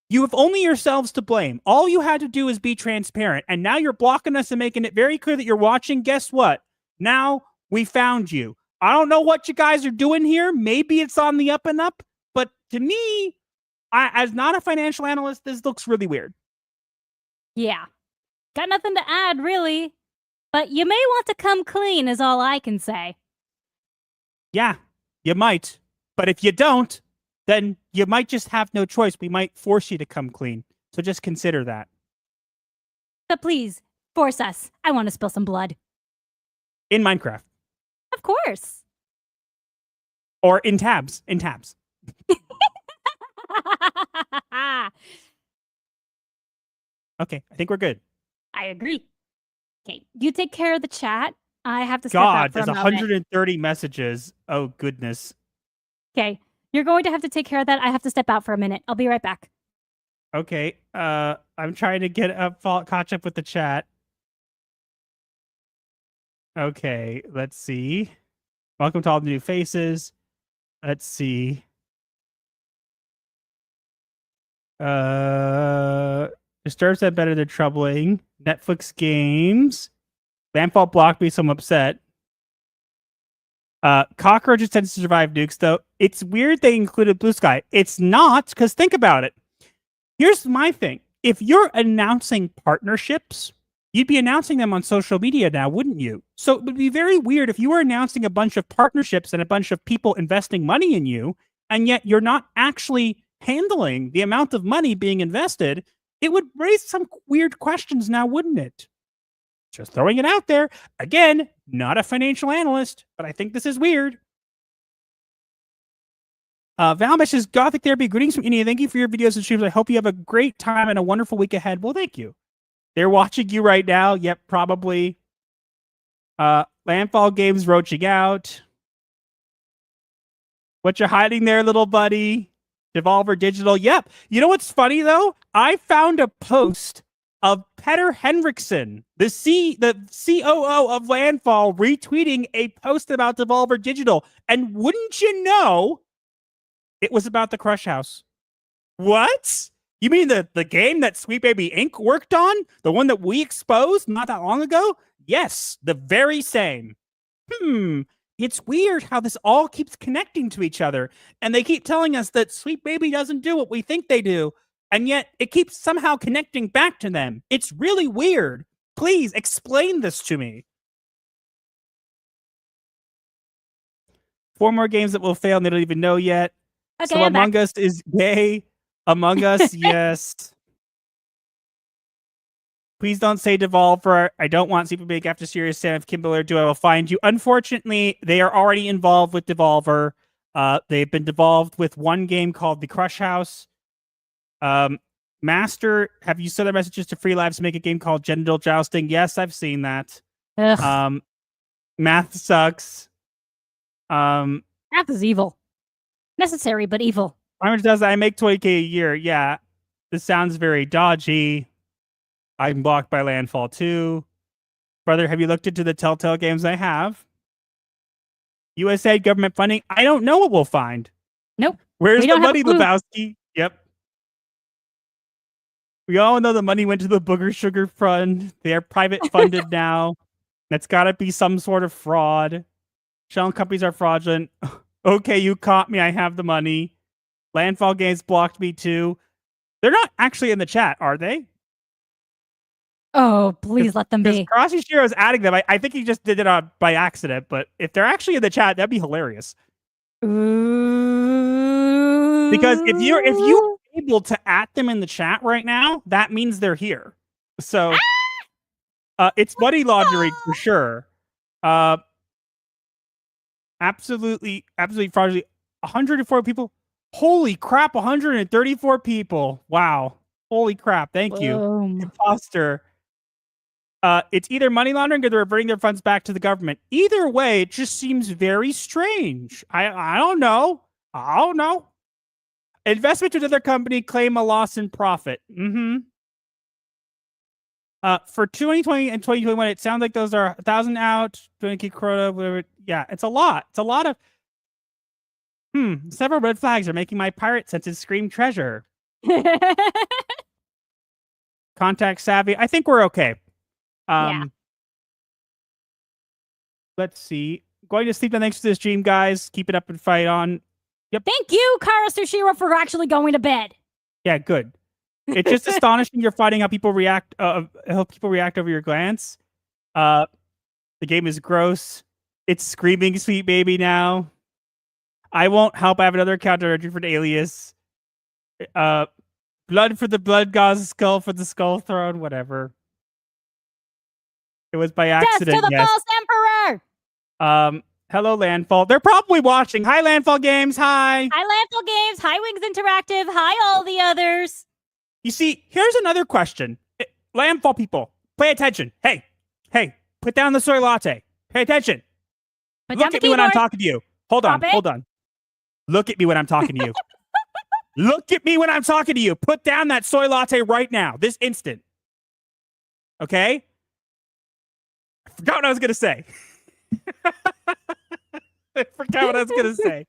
Speaker 3: you have only yourselves to blame. All you had to do is be transparent. And now you're blocking us and making it very clear that you're watching. Guess what? Now we found you. I don't know what you guys are doing here. Maybe it's on the up and up. But to me, as not a financial analyst, this looks really weird.
Speaker 4: Yeah. Got nothing to add, really. But you may want to come clean, is all I can say.
Speaker 3: Yeah, you might. But if you don't, then you might just have no choice. We might force you to come clean. So just consider that.
Speaker 4: But please, force us. I want to spill some blood.
Speaker 3: In Minecraft.
Speaker 4: Of course.
Speaker 3: Or in tabs. In tabs. Okay, I think we're good.
Speaker 4: I agree. Okay, you take care of the chat. I have to step out for a
Speaker 3: there's
Speaker 4: moment.
Speaker 3: 130 messages. Oh, goodness.
Speaker 4: Okay, you're going to have to take care of that. I have to step out for a minute. I'll be right back.
Speaker 3: Okay, I'm trying to get caught up with the chat. Okay, let's see. Welcome to all the new faces. Let's see. Disturbs that better than troubling. Netflix games. Landfall blocked me, so I'm upset. Cockroaches tend to survive nukes, though. It's weird they included Blue Sky. It's not, because think about it. Here's my thing. If you're announcing partnerships, you'd be announcing them on social media now, wouldn't you? So it would be very weird if you were announcing a bunch of partnerships and a bunch of people investing money in you, and yet you're not actually handling the amount of money being invested. It would raise some weird questions now, wouldn't it? Just throwing it out there. Again, not a financial analyst, but I think this is weird. Valmesh says, Gothic Therapy, greetings from India. Thank you for your videos and streams. I hope you have a great time and a wonderful week ahead. Well, thank you. They're watching you right now. Yep, probably. Landfall Games roaching out. What you hiding there, little buddy? Devolver Digital. Yep. You know what's funny, though? I found a post of Petter Henriksen, the COO of Landfall, retweeting a post about Devolver Digital. And wouldn't you know, it was about the Crush House. What? You mean the game that Sweet Baby Inc. worked on? The one that we exposed not that long ago? Yes, the very same. it's weird how this all keeps connecting to each other. And they keep telling us that Sweet Baby doesn't do what we think they do. And yet it keeps somehow connecting back to them. It's really weird. Please explain this to me. 4 more games that will fail and they don't even know yet.
Speaker 4: Okay,
Speaker 3: so
Speaker 4: I'm back.
Speaker 3: Among Us is gay. Among Us, yes. Please don't say Devolver. I don't want Super Big after Serious Sam. If Kimberly do, I will find you. Unfortunately, they are already involved with Devolver. They've been devolved with one game called The Crush House. Master, have you sent their messages to Free Labs to make a game called Genital Jousting? Yes, I've seen that.
Speaker 4: Ugh.
Speaker 3: Math sucks.
Speaker 4: Math is evil. Necessary, but evil.
Speaker 3: How much does I make 20K a year? Yeah. This sounds very dodgy. I'm blocked by Landfall 2. Brother, have you looked into the Telltale games? I have. USA government funding. I don't know what we'll find.
Speaker 4: Nope.
Speaker 3: Where's
Speaker 4: We
Speaker 3: the
Speaker 4: don't have
Speaker 3: money,
Speaker 4: a clue.
Speaker 3: Lebowski? Yep. We all know the money went to the Booger Sugar Fund. They are private funded now. That's got to be some sort of fraud. Shell companies are fraudulent. Okay, you caught me. I have the money. Landfall Games blocked me too. They're not actually in the chat, are they?
Speaker 4: Oh, please let them be.
Speaker 3: Karashishiro is adding them. I think he just did it by accident, but if they're actually in the chat, that'd be hilarious.
Speaker 4: Ooh.
Speaker 3: Because if you're able to add them in the chat right now, that means they're here. So it's money laundering for sure. Absolutely fraudulent. 104 people. Holy crap, 134 people. Wow. Holy crap. Thank you. Imposter. It's either money laundering or they're reverting their funds back to the government. Either way, it just seems very strange. I don't know. I don't know. Investment to another company, claim a loss in profit. For 2020 and 2021, it sounds like those are 1,000 out, 20K quota, whatever. Yeah, it's a lot. It's a lot of. Several red flags are making my pirate senses scream treasure. Contact savvy. I think we're okay.
Speaker 4: Yeah.
Speaker 3: Let's see. Going to sleep. Thanks for this stream, guys. Keep it up and fight on. Yep.
Speaker 4: Thank you, Kara Sushiro, for actually going to bed.
Speaker 3: Yeah, good. It's just astonishing you're fighting how people react. How people react over your glance. The game is gross. It's screaming Sweet Baby now. I won't help. I have another account directory for the alias. Blood for the blood gods, skull for the skull throne, whatever. It was by accident.
Speaker 4: Death to the false emperor.
Speaker 3: Hello, Landfall. They're probably watching. Hi, Landfall Games. Hi.
Speaker 4: Hi, Landfall Games. Hi, Wings Interactive. Hi, all the others.
Speaker 3: You see, here's another question. Landfall people, pay attention. Hey, put down the soy latte. Pay attention. Look at me when I'm talking to you. Hold on. Look at me when I'm talking to you. Look at me when I'm talking to you. Put down that soy latte right now, this instant. Okay? I forgot what I was going to say.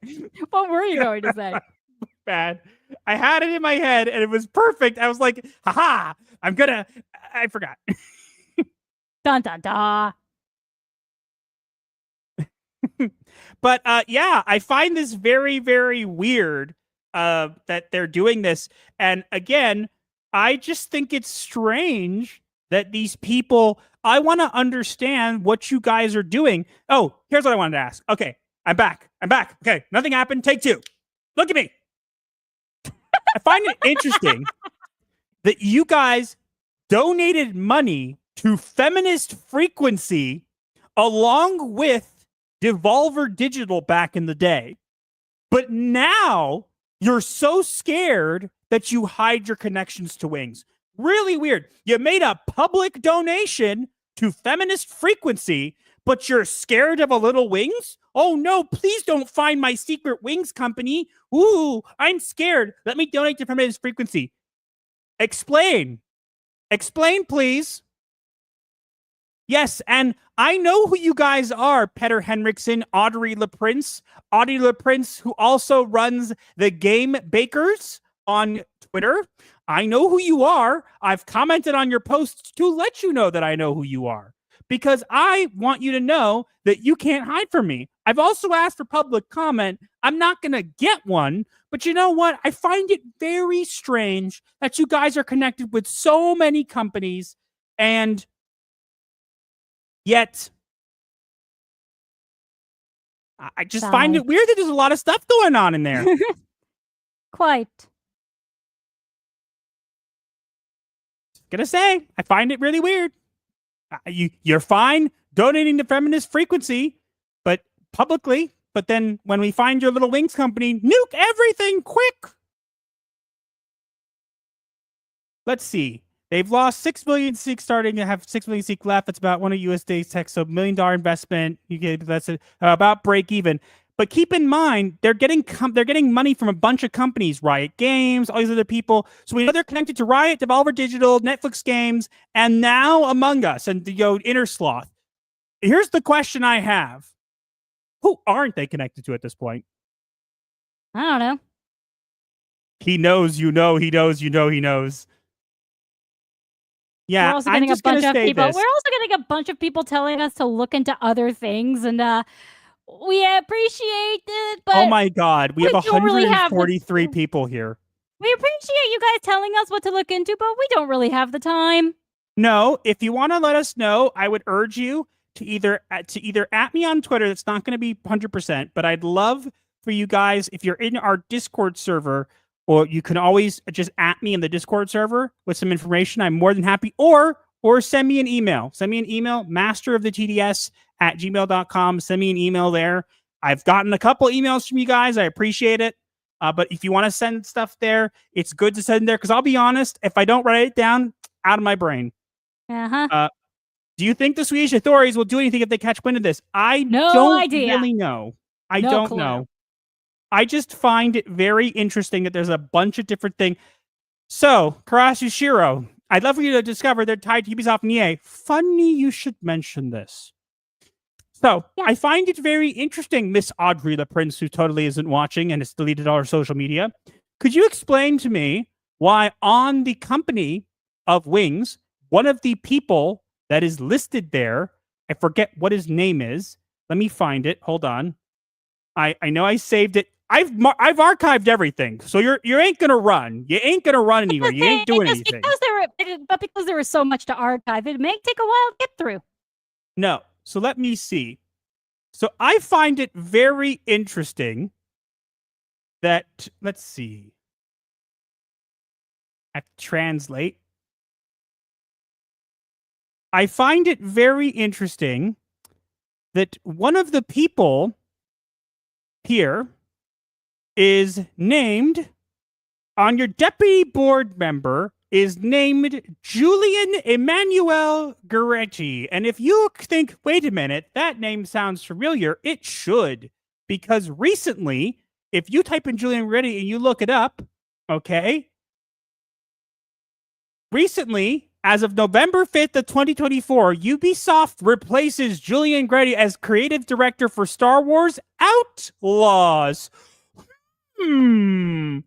Speaker 4: What were you going to say?
Speaker 3: Bad. I had it in my head and it was perfect. I was like, haha, I forgot.
Speaker 4: Dun dun dun.
Speaker 3: But yeah, I find this very, very weird that they're doing this. And again, I just think it's strange that these people, I want to understand what you guys are doing. Oh, here's what I wanted to ask. Okay, I'm back. Okay, nothing happened. Take 2. Look at me. I find it interesting that you guys donated money to Feminist Frequency along with Devolver Digital back in the day. But now you're so scared that you hide your connections to Wings. Really weird. You made a public donation to Feminist Frequency, but you're scared of a little Wings? Oh no, please don't find my secret Wings company. Ooh, I'm scared. Let me donate to Feminist Frequency. Explain. Explain, please. Yes, and I know who you guys are, Petter Henriksen, Audrey LaPrince. Audrey LaPrince, who also runs the Game Bakers on Twitter. I know who you are. I've commented on your posts to let you know that I know who you are. because I want you to know that you can't hide from me. I've also asked for public comment. I'm not going to get one, but you know what? I find it very strange that you guys are connected with so many companies, and yet I just find it weird that there's a lot of stuff going on in there.
Speaker 4: Quite.
Speaker 3: Gonna say, I find it really weird. You're fine donating to Feminist Frequency, but publicly. But then when we find your little wings company, nuke everything quick. Let's see. They've lost 6 million Seek, starting to have 6 million Seek left. That's about one of USD's tech. So $1 million investment. You get that's about break even. But keep in mind, they're getting money from a bunch of companies, Riot Games, all these other people. So we know they're connected to Riot, Devolver Digital, Netflix Games, and now Among Us and Inner Sloth. Here's the question I have: who aren't they connected to at this point?
Speaker 4: I don't know.
Speaker 3: He knows, you know, he knows, you know, he knows. Yeah,
Speaker 4: We're also getting
Speaker 3: I'm just going to say
Speaker 4: people.
Speaker 3: this.
Speaker 4: We're also getting a bunch of people telling us to look into other things, and we appreciate it. But
Speaker 3: oh my God, we have
Speaker 4: don't really have
Speaker 3: 143 people here.
Speaker 4: We appreciate you guys telling us what to look into, but we don't really have the time.
Speaker 3: No, if you want to let us know, I would urge you to either at me on Twitter. That's not going to be 100%, but I'd love for you guys, if you're in our Discord server, or you can always just at me in the Discord server with some information. I'm more than happy. Or send me an email. Send me an email, masteroftheTDS@gmail.com. Send me an email there. I've gotten a couple emails from you guys. I appreciate it. But if you want to send stuff there, it's good to send there. Because I'll be honest, if I don't write it down, out of my brain.
Speaker 4: Uh-huh.
Speaker 3: Do you think the Swedish authorities will do anything if they catch wind of this? I
Speaker 4: No
Speaker 3: don't
Speaker 4: idea.
Speaker 3: really know. I
Speaker 4: No
Speaker 3: don't
Speaker 4: clue.
Speaker 3: know. I just find it very interesting that there's a bunch of different things. So, Karasushiro, I'd love for you to discover they're tied to Ubisoft and EA. Funny you should mention this. So,
Speaker 4: Yeah.
Speaker 3: I find it very interesting, Miss Audrey the Prince, who totally isn't watching and has deleted all her social media. Could you explain to me why on the company of Wings, one of the people that is listed there, I forget what his name is. Let me find it. Hold on. I know I saved it. I've archived everything, so you ain't gonna run. You ain't gonna run anywhere. You ain't doing anything.
Speaker 4: Because there was so much to archive, it may take a while to get through.
Speaker 3: No. So let me see. So I find it very interesting that, let's see. I have to translate. I find it very interesting that one of the people here is named, on your deputy board member, is named Julian Emmanuel Gueretti. And if you think, wait a minute, that name sounds familiar, it should. Because recently, if you type in Julian Gueretti and you look it up, okay? Recently, as of November 5th of 2024, Ubisoft replaces Julian Gueretti as creative director for Star Wars Outlaws. I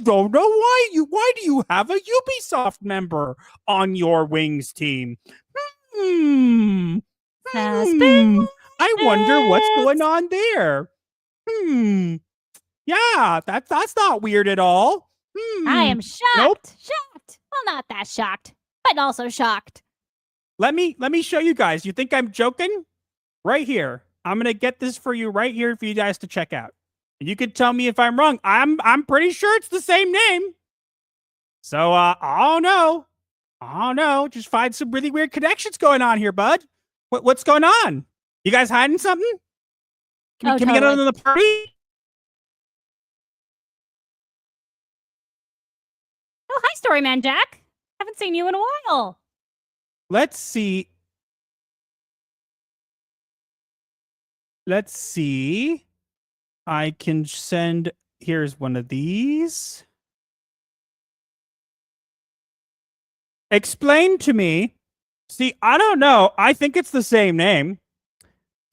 Speaker 3: don't know why do you have a Ubisoft member on your Wings team? I wonder what's going on there. Yeah, that's not weird at all.
Speaker 4: I am shocked.
Speaker 3: Nope.
Speaker 4: Shocked. Well, not that shocked, but also shocked.
Speaker 3: Let me show you guys. You think I'm joking? Right here. I'm gonna get this for you right here for you guys to check out. You can tell me if I'm wrong. I'm pretty sure it's the same name. So I don't know. Just find some really weird connections going on here, bud. What's going on? You guys hiding something? Can we get on the party?
Speaker 4: Oh, hi, Storyman Jack. Haven't seen you in a while.
Speaker 3: Let's see. I can send, here's one of these. Explain to me. See, I don't know. I think it's the same name.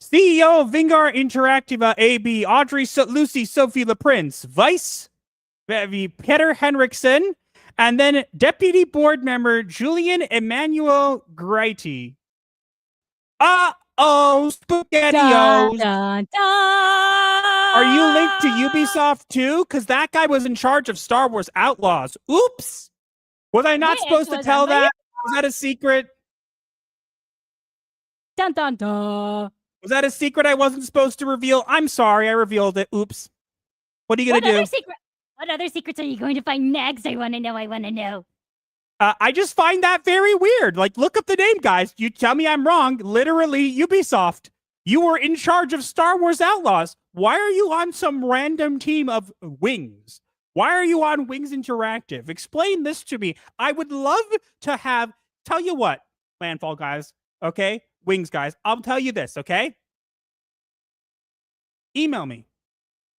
Speaker 3: CEO of Vingar Interactiva AB, Audrey Lucy Sophie LaPrince. Vice, Peter Henriksen. And then Deputy Board Member Julian Emmanuel Grady. Uh-oh, SpaghettiOs.
Speaker 4: Dun, dun.
Speaker 3: Are you linked to Ubisoft too? Because that guy was in charge of Star Wars Outlaws. Oops. Was I not supposed to tell that? Was that a secret?
Speaker 4: Dun, dun, dun.
Speaker 3: Was that a secret I wasn't supposed to reveal? I'm sorry, I revealed it. Oops. What are you going to do?
Speaker 4: What other secrets are you going to find next? I want to know.
Speaker 3: I just find that very weird. Like, look up the name, guys. You tell me I'm wrong. Literally, Ubisoft. You were in charge of Star Wars Outlaws. Why are you on some random team of Wings? Why are you on Wings Interactive? Explain this to me. I would love to have... Tell you what, Landfall guys, okay? Wings guys, I'll tell you this, okay? Email me.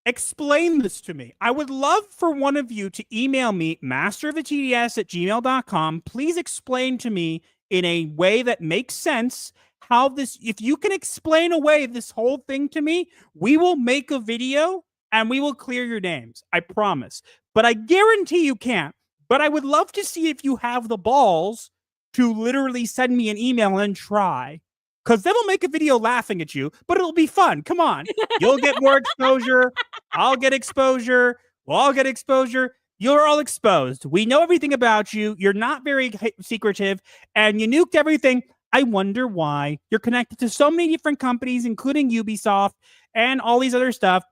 Speaker 3: Explain this to me. I would love for one of you to email me, masteroftds@gmail.com. Please explain to me in a way that makes sense how this, if you can explain away this whole thing to me, we will make a video and we will clear your names. I promise. But I guarantee you can't. But I would love to see if you have the balls to literally send me an email and try. Because then we'll make a video laughing at you, but it'll be fun. Come on. You'll get more exposure. I'll get exposure. We'll all get exposure. You're all exposed. We know everything about you. You're not very secretive, and you nuked everything. I wonder why. You're connected to so many different companies, including Ubisoft and all these other stuff.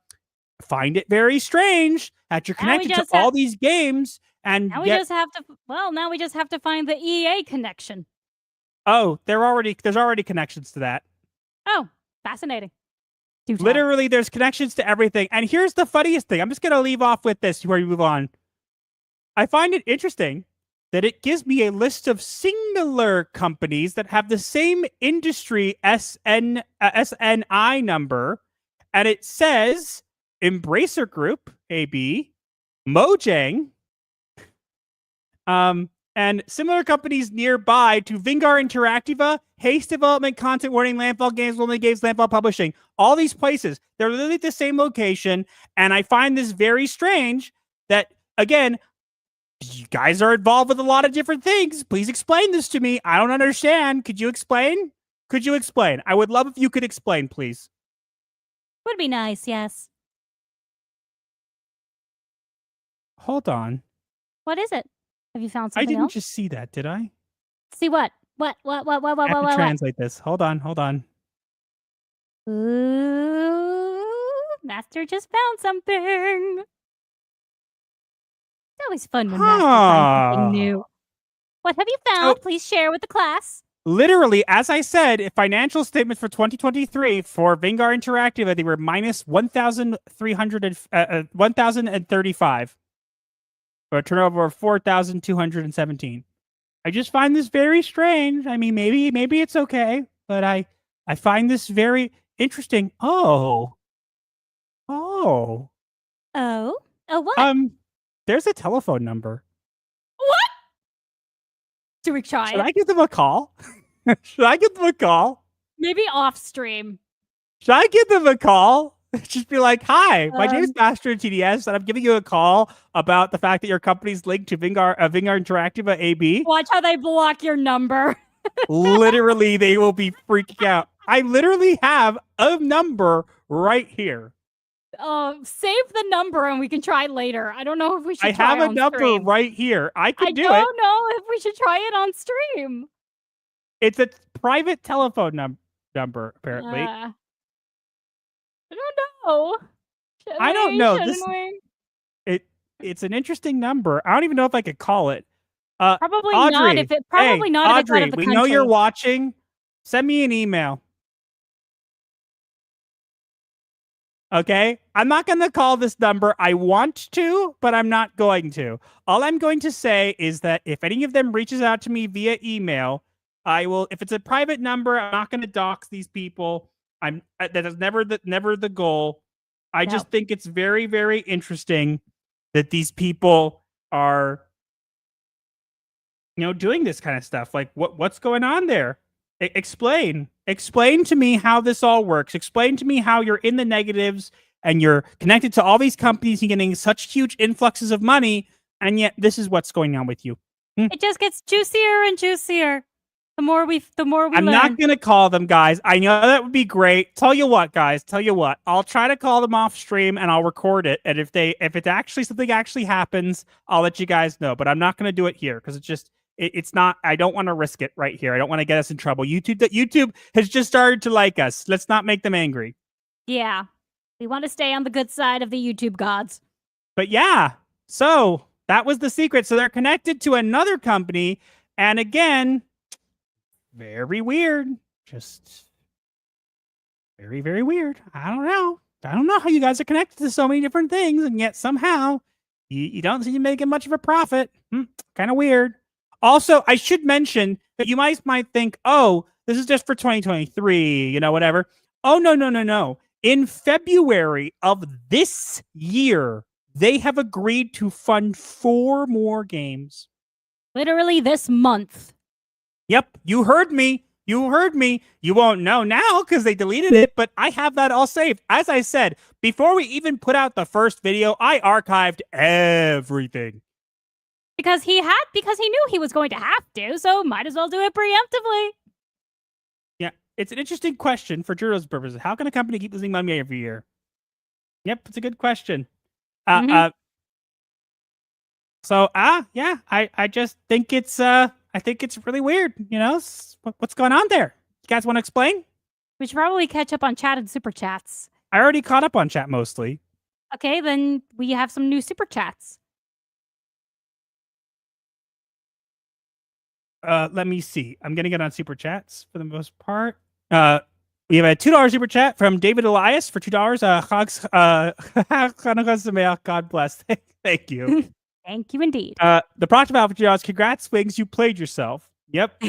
Speaker 3: Find it very strange that you're connected to all these games. And
Speaker 4: now we just have to find the EA connection.
Speaker 3: Oh, there's already connections to that.
Speaker 4: Oh, fascinating.
Speaker 3: Literally, there's connections to everything. And here's the funniest thing. I'm just going to leave off with this before we move on. I find it interesting that it gives me a list of singular companies that have the same industry SNI number. And it says Embracer Group, AB, Mojang, and similar companies nearby to Vingar Interactiva, Haste Development, Content Warning, Landfall Games, Lonely Games, Landfall Publishing. All these places, they're literally at the same location. And I find this very strange that, again, you guys are involved with a lot of different things. Please explain this to me. I don't understand. Could you explain? I would love if you could explain, please.
Speaker 4: Would be nice, yes.
Speaker 3: Hold on.
Speaker 4: What is it? Have you found something
Speaker 3: I didn't
Speaker 4: else?
Speaker 3: just see that, did I?
Speaker 4: See what? What?
Speaker 3: I have to translate this. Hold on.
Speaker 4: Ooh, Master just found something. It's always fun when Master finds something new. What have you found? Please share with the class.
Speaker 3: Literally, as I said, financial statements for 2023 for Vingar Interactive, they were minus 1,035. For a turnover of 4,217. I just find this very strange. I mean, maybe it's okay, but I find this very interesting. Oh,
Speaker 4: what?
Speaker 3: There's a telephone number.
Speaker 4: What? Do we try
Speaker 3: Should I give them a call?
Speaker 4: Maybe off stream.
Speaker 3: Should I give them a call? Just be like, hi, my name is Master TDS, and I'm giving you a call about the fact that your company's linked to Vingar Interactive AB.
Speaker 4: Watch how they block your number.
Speaker 3: Literally, they will be freaking out. I literally have a number right here.
Speaker 4: Save the number and we can try later. I don't know if we should try
Speaker 3: I have a number
Speaker 4: stream.
Speaker 3: right here. I don't
Speaker 4: know if we should try it on stream.
Speaker 3: It's a private telephone number, apparently.
Speaker 4: I don't know.
Speaker 3: I don't know. It's an interesting number. I don't even know if I could call it.
Speaker 4: Probably
Speaker 3: Audrey,
Speaker 4: not. If it's out of
Speaker 3: Audrey,
Speaker 4: the country.
Speaker 3: We know you're watching. Send me an email. Okay? I'm not going to call this number. I want to, but I'm not going to. All I'm going to say is that if any of them reaches out to me via email, I will. If it's a private number, I'm not going to dox these people. That is never the goal. I just think it's very, very interesting that these people are, doing this kind of stuff. Like, what's going on there? Explain to me how this all works. Explain to me how you're in the negatives and you're connected to all these companies and getting such huge influxes of money, And yet, this is what's going on with you.
Speaker 4: It just gets juicier and juicier. The more we
Speaker 3: I'm
Speaker 4: learn.
Speaker 3: not going to call them, guys. I know that would be great. Tell you what, guys. Tell you what. I'll try to call them off stream and I'll record it. And if it actually something actually happens, I'll let you guys know. But I'm not going to do it here because it's not. I don't want to risk it right here. I don't want to get us in trouble. YouTube has just started to like us. Let's not make them angry.
Speaker 4: Yeah, we want to stay on the good side of the YouTube gods.
Speaker 3: But yeah, so that was the secret. So they're connected to another company, and again. Very weird. Just very, very weird. I don't know. I don't know how you guys are connected to so many different things, and yet somehow you don't seem to be making much of a profit. Kind of weird. Also, I should mention that you might think, oh, this is just for 2023, whatever. Oh, no. In February of this year, they have agreed to fund 4 more games.
Speaker 4: Literally this month.
Speaker 3: Yep, you heard me. You won't know now because they deleted it, but I have that all saved. As I said, before we even put out the first video, I archived everything.
Speaker 4: Because he knew he was going to have to, so might as well do it preemptively.
Speaker 3: Yeah, it's an interesting question for journalism purposes. How can a company keep losing money every year? Yep, it's a good question. So, yeah, I just think it's I think it's really weird, what's going on there? You guys want to explain?
Speaker 4: We should probably catch up on chat and super chats.
Speaker 3: I already caught up on chat mostly.
Speaker 4: Okay, then we have some new super chats.
Speaker 3: Let me see. I'm gonna get on super chats for the most part. We have a $2 super chat from David Elias for $2. God bless. Thank you.
Speaker 4: Thank you indeed.
Speaker 3: The Proctor Alpha $2. Congrats, Wings. You played yourself. Yep.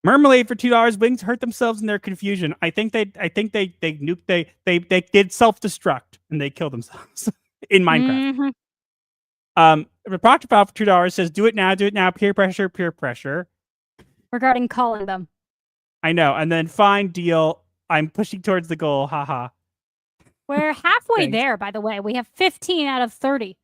Speaker 3: Marmalade for $2. Wings hurt themselves in their confusion. I think they nuked. They did self-destruct and they killed themselves in Minecraft. The Proctor Alpha for $2 says, "Do it now. Peer pressure."
Speaker 4: Regarding calling them.
Speaker 3: I know. And then fine deal. I'm pushing towards the goal. Haha.
Speaker 4: We're halfway there, by the way. We have 15 out of 30.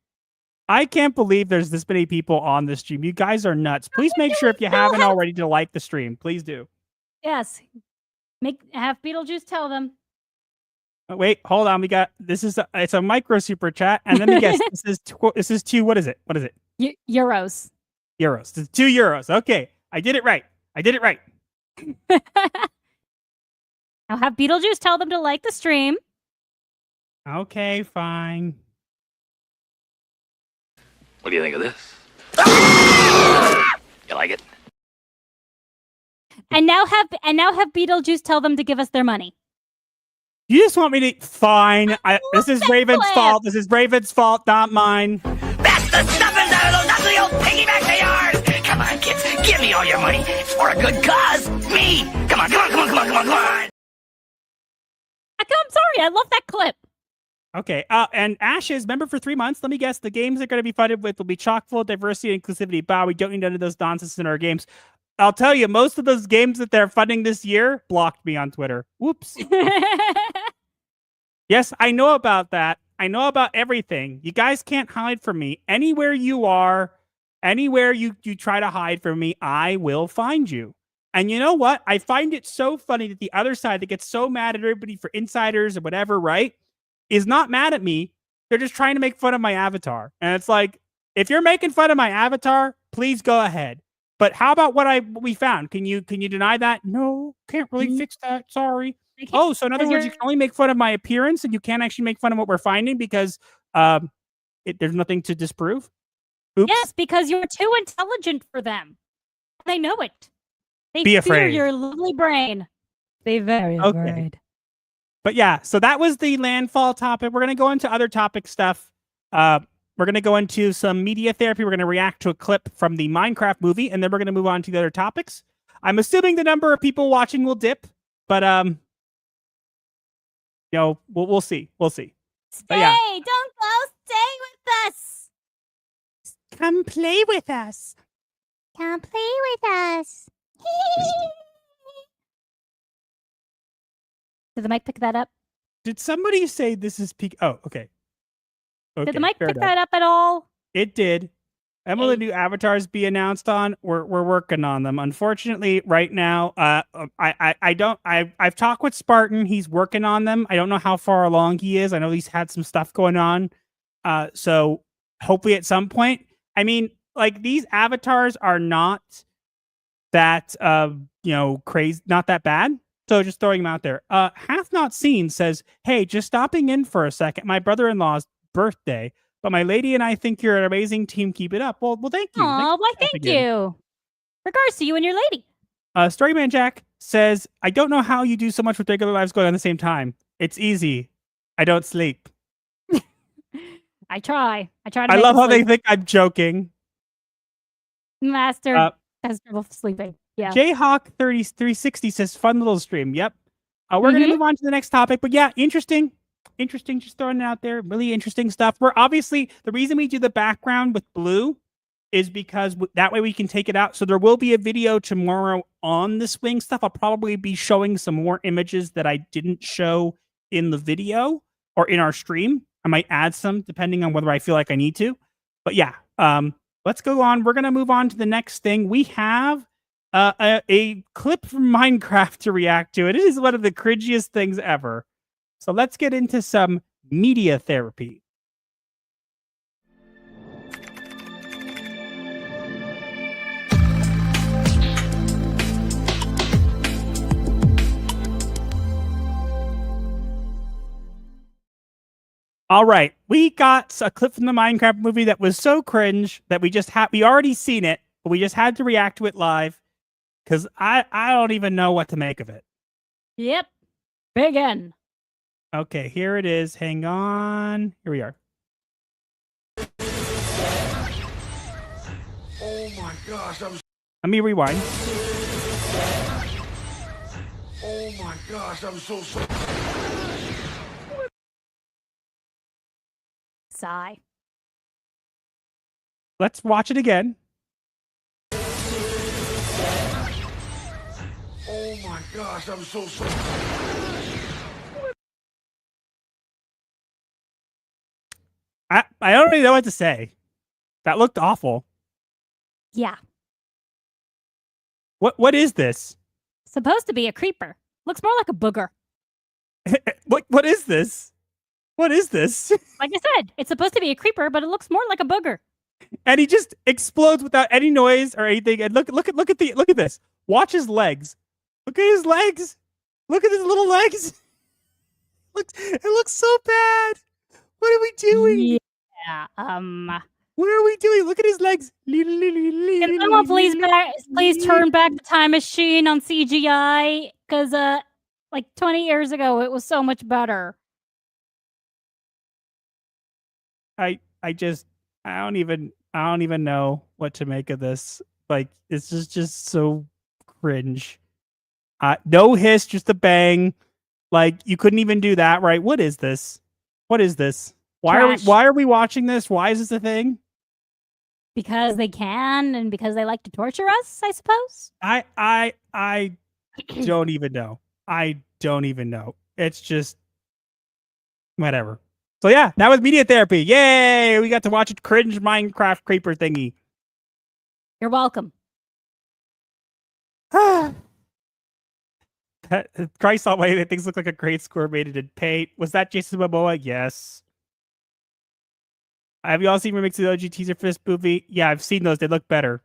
Speaker 3: I can't believe there's this many people on the stream. You guys are nuts. Please make sure if you haven't already to like the stream. Please do.
Speaker 4: Yes. Have Beetlejuice tell them.
Speaker 3: Oh, wait, hold on. We got it's a micro super chat, and let me guess. This is 2. What is it?
Speaker 4: Euros.
Speaker 3: Euros. It's 2 euros. Okay, I did it right.
Speaker 4: Now have Beetlejuice tell them to like the stream.
Speaker 3: Okay, fine.
Speaker 5: What do you think of this? You like it?
Speaker 4: And now have Beetlejuice tell them to give us their money.
Speaker 3: You just want me to? Fine. This is Raven's fault. This is Raven's fault, not mine.
Speaker 7: That's the stuffings out of those ugly old piggybacks of yours! Come on, kids, give me all your money. It's for a good cause. Me! Come on!
Speaker 4: I'm sorry, I love that clip.
Speaker 3: Okay, and Ashes, member for 3 months. Let me guess, the games they're going to be funded with will be chock full of diversity and inclusivity. Bah, we don't need none of those nonsense in our games. I'll tell you, most of those games that they're funding this year blocked me on Twitter. Whoops. Yes, I know about that. I know about everything. You guys can't hide from me. Anywhere you are, anywhere you try to hide from me, I will find you. And you know what? I find it so funny that the other side that gets so mad at everybody for insiders or whatever, right? Is not mad at me. They're just trying to make fun of my avatar. And it's like, if you're making fun of my avatar, please go ahead. But how about what we found? Can you deny that? No, can't really fix that. Sorry. Oh, so in other words, you can only make fun of my appearance and you can't actually make fun of what we're finding because there's nothing to disprove? Oops.
Speaker 4: Yes, because you're too intelligent for them. They know it. They
Speaker 3: Be
Speaker 4: fear
Speaker 3: afraid.
Speaker 4: your lovely brain. They very afraid.
Speaker 3: But yeah, so that was the Landfall topic. We're going to go into other topic stuff. We're going to go into some media therapy. We're going to react to a clip from the Minecraft movie, and then we're going to move on to the other topics. I'm assuming the number of people watching will dip, but we'll see. We'll see.
Speaker 4: Stay!
Speaker 3: Yeah.
Speaker 4: Don't go! Stay with us!
Speaker 3: Come play with us.
Speaker 4: Come play with us. Did the mic pick that up?
Speaker 3: Did somebody say this is peak? Oh, okay.
Speaker 4: Did the mic pick that up at all?
Speaker 3: It did. And will the new avatars be announced on? We're working on them. Unfortunately, right now, I've talked with Spartan. He's working on them. I don't know how far along he is. I know he's had some stuff going on. So hopefully at some point. I mean, like, these avatars are not that crazy, not that bad. So just throwing them out there. Hath Not Seen says, "Hey, just stopping in for a second. My brother-in-law's birthday. But my lady and I think you're an amazing team. Keep it up." Well, thank you.
Speaker 4: Aw, why thank you. Regards to you and your lady.
Speaker 3: Storyman Jack says, "I don't know how you do so much with regular lives going on at the same time. It's easy. I don't sleep."
Speaker 4: I try. To
Speaker 3: I
Speaker 4: make
Speaker 3: love
Speaker 4: him
Speaker 3: how they
Speaker 4: sleep.
Speaker 3: think I'm joking.
Speaker 4: Master has trouble sleeping. Yeah.
Speaker 3: Jayhawk 360 says, "Fun little stream." Yep. We're going to move on to the next topic. But yeah, interesting. Just throwing it out there. Really interesting stuff. We're obviously, the reason we do the background with blue is because that way we can take it out. So there will be a video tomorrow on the swing stuff. I'll probably be showing some more images that I didn't show in the video or in our stream. I might add some depending on whether I feel like I need to. But yeah, let's go on. We're going to move on to the next thing. We have a clip from Minecraft to react to. It is one of the cringiest things ever. So let's get into some media therapy. All right, we got a clip from the Minecraft movie that was so cringe that we already seen it, but we just had to react to it live because I don't even know what to make of it.
Speaker 4: Yep. Big N.
Speaker 3: Okay, here it is. Hang on. Here we are.
Speaker 8: Oh my gosh,
Speaker 3: Let me rewind.
Speaker 8: oh my gosh, I'm so sorry.
Speaker 4: Sigh.
Speaker 3: Let's watch it again.
Speaker 8: Oh my gosh, I'm so sorry.
Speaker 3: I don't really know what to say. That looked awful.
Speaker 4: Yeah.
Speaker 3: What is this?
Speaker 4: Supposed to be a creeper. Looks more like a booger.
Speaker 3: What is this? What is this?
Speaker 4: Like I said, it's supposed to be a creeper, but it looks more like a booger.
Speaker 3: And he just explodes without any noise or anything. And look at this. Watch his legs. Look at his legs. Look at his little legs. It looks so bad. What are we doing?
Speaker 4: Yeah.
Speaker 3: What are we doing? Look at his legs.
Speaker 4: Can someone please turn back the time machine on CGI? Because like 20 years ago, it was so much better.
Speaker 3: I don't even know what to make of this. Like, it's just so cringe. No hiss, just a bang. Like, you couldn't even do that, right? What is this?
Speaker 4: Trash.
Speaker 3: Why are we watching this? Why is this a thing?
Speaker 4: Because they can, and because they like to torture us, I suppose.
Speaker 3: I don't even know. I don't even know. It's just whatever. So yeah, that was media therapy. Yay! We got to watch a cringe Minecraft creeper thingy.
Speaker 4: You're welcome.
Speaker 3: Christ almighty, that things look like a great score made it in paint. Was that Jason Momoa? Yes. Have you all seen remixes of the OG teaser for this movie? Yeah, I've seen those. They look better.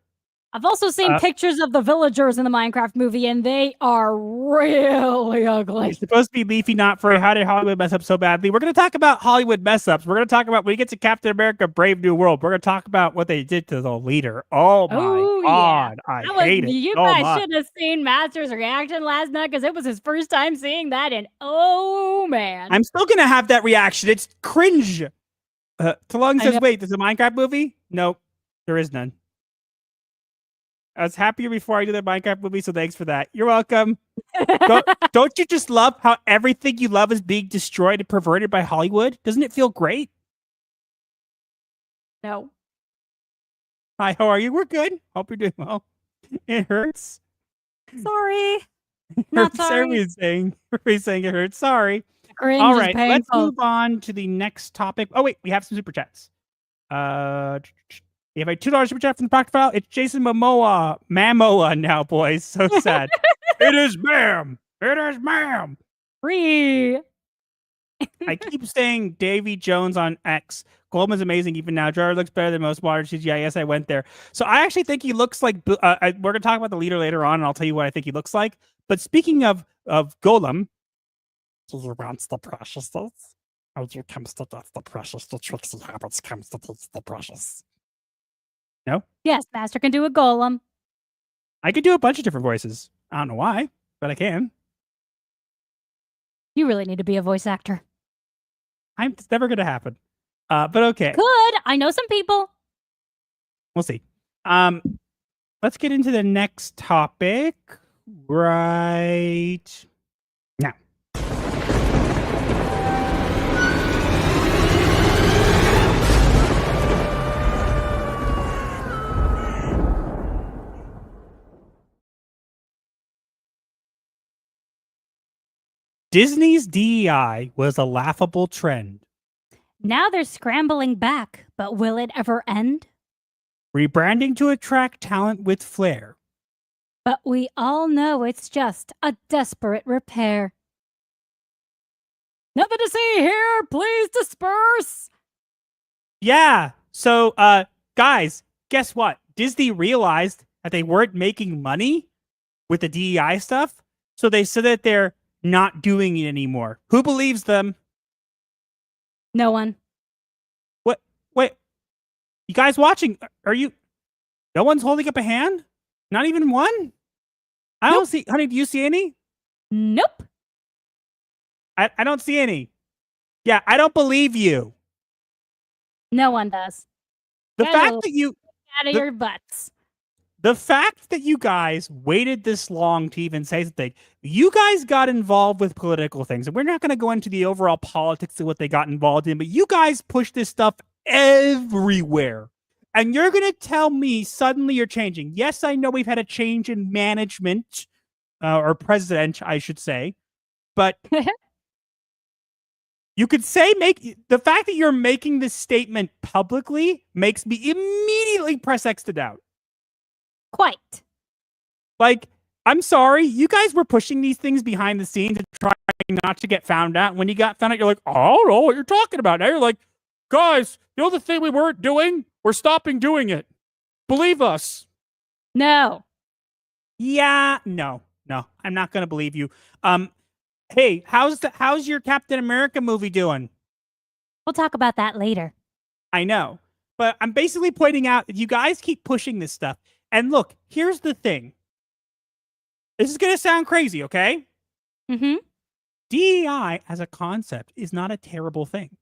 Speaker 4: I've also seen pictures of the villagers in the Minecraft movie, and they are really ugly.
Speaker 3: It's supposed to be leafy, not furry. How did Hollywood mess up so badly? We're going to talk about Hollywood mess ups. We're going to talk about when we get to Captain America: Brave New World. We're going to talk about what they did to the leader. Oh my god, I hate it.
Speaker 4: You guys should have seen Master's reaction last night because it was his first time seeing that, and oh man,
Speaker 3: I'm still going to have that reaction. It's cringe. Talong says, "Wait, there's a Minecraft movie? Nope, there is none." I was happier before I did the Minecraft movie, so thanks for that. You're welcome. Don't you just love how everything you love is being destroyed and perverted by Hollywood? Doesn't it feel great?
Speaker 4: No.
Speaker 3: Hi, how are you? We're good. Hope you're doing well. It hurts.
Speaker 4: Sorry. Not sorry.
Speaker 3: Everybody's saying it hurts. Sorry.
Speaker 4: Cringe
Speaker 3: All right,
Speaker 4: is
Speaker 3: let's
Speaker 4: painful.
Speaker 3: move on to the next topic. Oh, wait, we have some super chats. If I $2 super chat from the Proctor file, it's Jason Mamoa now, boys. So sad. It is ma'am. It is ma'am.
Speaker 4: Free.
Speaker 3: I keep saying Davy Jones on X. Goldman's amazing even now. Gerard looks better than most modern CGI. Yes, I went there. So I actually think he looks like. We're going to talk about the leader later on, and I'll tell you what I think he looks like. But speaking of Golem,
Speaker 9: He wants the preciousness. Or you comes to death the precious, the tricksy habits comes to teach the precious.
Speaker 3: no,
Speaker 4: Yes, Master can do a golem.
Speaker 3: I could do a bunch of different voices. I don't know why, but I can.
Speaker 4: You really need to be a voice actor.
Speaker 3: It's never going to happen. But okay,
Speaker 4: Could. I know some people.
Speaker 3: we'll see. Let's get into the next topic right now. Disney's DEI was a laughable trend.
Speaker 4: Now they're scrambling back, but will it ever end?
Speaker 3: Rebranding to attract talent with flair.
Speaker 4: But we all know it's just a desperate repair. Nothing to see here. Please disperse.
Speaker 3: Yeah. So, guys, guess what? Disney realized that they weren't making money with the DEI stuff, so they said that they're not doing it anymore. Who believes them?
Speaker 4: No one.
Speaker 3: What? Wait. You guys watching? Are you? No one's holding up a hand? Not even one? I don't see. Honey, do you see any?
Speaker 4: Nope.
Speaker 3: I don't see any. Yeah, I don't believe you.
Speaker 4: No one does.
Speaker 3: The
Speaker 4: Guys
Speaker 3: fact
Speaker 4: will
Speaker 3: that you
Speaker 4: Out of
Speaker 3: The-
Speaker 4: your butts.
Speaker 3: The fact that you guys waited this long to even say something, you guys got involved with political things. And we're not going to go into the overall politics of what they got involved in, but you guys push this stuff everywhere. And you're going to tell me suddenly you're changing. Yes, I know we've had a change in management, or president, I should say. But you could say the fact that you're making this statement publicly makes me immediately press X to doubt.
Speaker 4: Quite.
Speaker 3: Like, I'm sorry, you guys were pushing these things behind the scenes and trying not to get found out. When you got found out, you're like, oh, I don't know what you're talking about. Now you're like, guys, you know the thing we weren't doing? We're stopping doing it. Believe us.
Speaker 4: No.
Speaker 3: Yeah, no, I'm not gonna believe you. Hey, how's your Captain America movie doing?
Speaker 4: We'll talk about that later.
Speaker 3: I know, but I'm basically pointing out that you guys keep pushing this stuff. And look, here's the thing. This is gonna sound crazy, okay?
Speaker 4: Mm-hmm.
Speaker 3: DEI as a concept is not a terrible thing.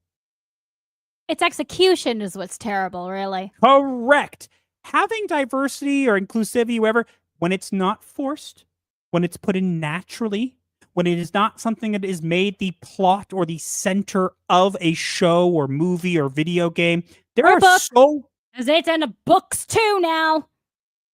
Speaker 4: Its execution is what's terrible, really.
Speaker 3: Correct. Having diversity or inclusivity, whatever, when it's not forced, when it's put in naturally, when it is not something that is made the plot or the center of a show or movie or video game, there
Speaker 4: Or
Speaker 3: are
Speaker 4: book.
Speaker 3: so
Speaker 4: Because it's in the books too now.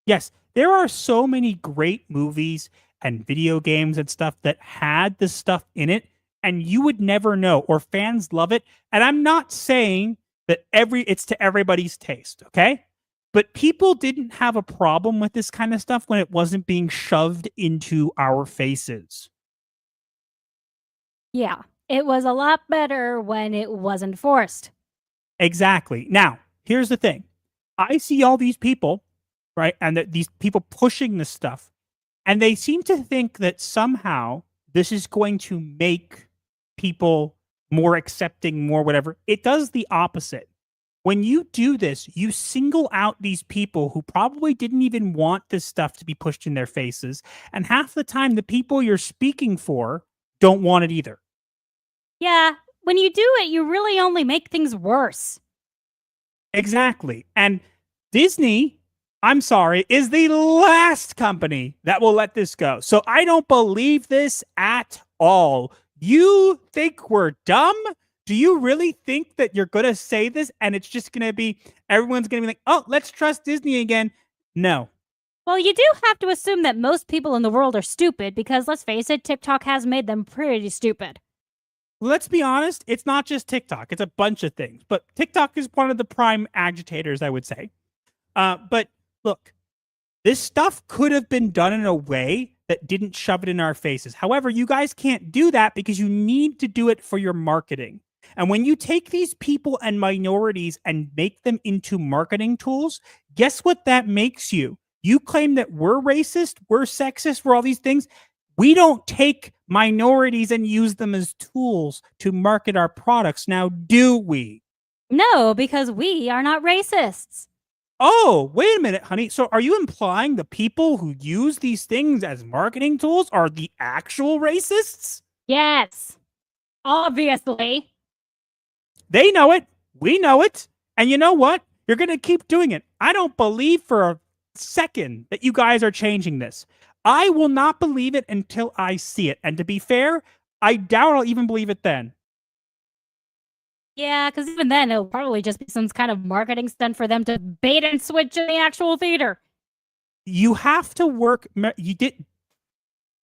Speaker 3: yes, there are so many great movies and video games and stuff that had this stuff in it, and you would never know, or fans love it. And I'm not saying that it's to everybody's taste, okay? But people didn't have a problem with this kind of stuff when it wasn't being shoved into our faces.
Speaker 4: Yeah. It was a lot better when it wasn't forced.
Speaker 3: Exactly. Now, here's the thing. I see all these people, right? And these people pushing this stuff, and they seem to think that somehow this is going to make people more accepting, more whatever. It does the opposite. When you do this, you single out these people who probably didn't even want this stuff to be pushed in their faces. And half the time, the people you're speaking for don't want it either.
Speaker 4: Yeah. When you do it, you really only make things worse.
Speaker 3: Exactly. And Disney, I'm sorry, is the last company that will let this go. So I don't believe this at all. You think we're dumb? Do you really think that you're going to say this and it's just going to be, everyone's going to be like, oh, let's trust Disney again? No.
Speaker 4: Well, you do have to assume that most people in the world are stupid because, let's face it, TikTok has made them pretty stupid.
Speaker 3: let's be honest, it's not just TikTok. It's a bunch of things. But TikTok is one of the prime agitators, I would say. But look, this stuff could have been done in a way that didn't shove it in our faces. However, you guys can't do that because you need to do it for your marketing. And when you take these people and minorities and make them into marketing tools, guess what that makes you? You claim that we're racist, we're sexist, we're all these things. We don't take minorities and use them as tools to market our products. Now, do we?
Speaker 4: No, because we are not racists.
Speaker 3: Oh, wait a minute, honey. So are you implying the people who use these things as marketing tools are the actual racists?
Speaker 4: Yes. Obviously.
Speaker 3: They know it. We know it. And you know what? You're going to keep doing it. I don't believe for a second that you guys are changing this. I will not believe it until I see it. And to be fair, I doubt I'll even believe it then.
Speaker 4: Yeah, because even then, it'll probably just be some kind of marketing stunt for them to bait and switch in the actual theater.
Speaker 3: You have to work.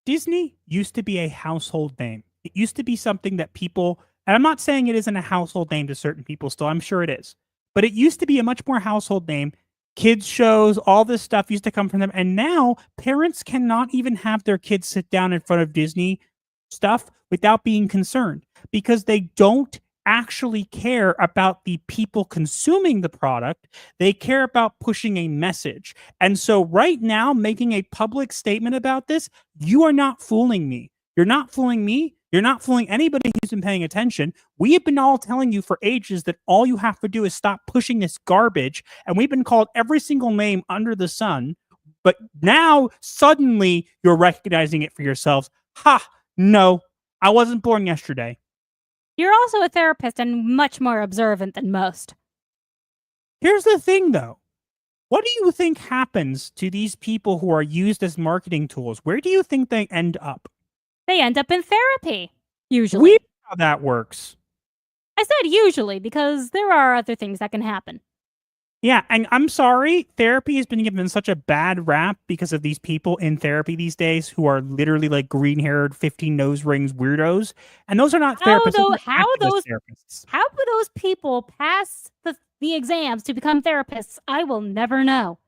Speaker 3: Disney used to be a household name. It used to be something that people, and I'm not saying it isn't a household name to certain people still, I'm sure it is, but it used to be a much more household name. Kids shows, all this stuff used to come from them. And now parents cannot even have their kids sit down in front of Disney stuff without being concerned because they don't actually care about the people consuming the product. They care about pushing a message. And so right now, making a public statement about this, you are not fooling me. You're not fooling me. You're not fooling anybody who's been paying attention. We have been all telling you for ages that all you have to do is stop pushing this garbage. And we've been called every single name under the sun. But now, suddenly, you're recognizing it for yourselves. Ha! No, I wasn't born yesterday.
Speaker 4: You're also a therapist and much more observant than most.
Speaker 3: Here's the thing, though. What do you think happens to these people who are used as marketing tools? Where do you think they end up?
Speaker 4: They end up in therapy, usually.
Speaker 3: We know how that works.
Speaker 4: I said usually because there are other things that can happen.
Speaker 3: Yeah, and I'm sorry, therapy has been given such a bad rap because of these people in therapy these days who are literally like green-haired, 15 nose rings weirdos. And those are not therapists.
Speaker 4: How do those people pass the exams to become therapists? I will never know.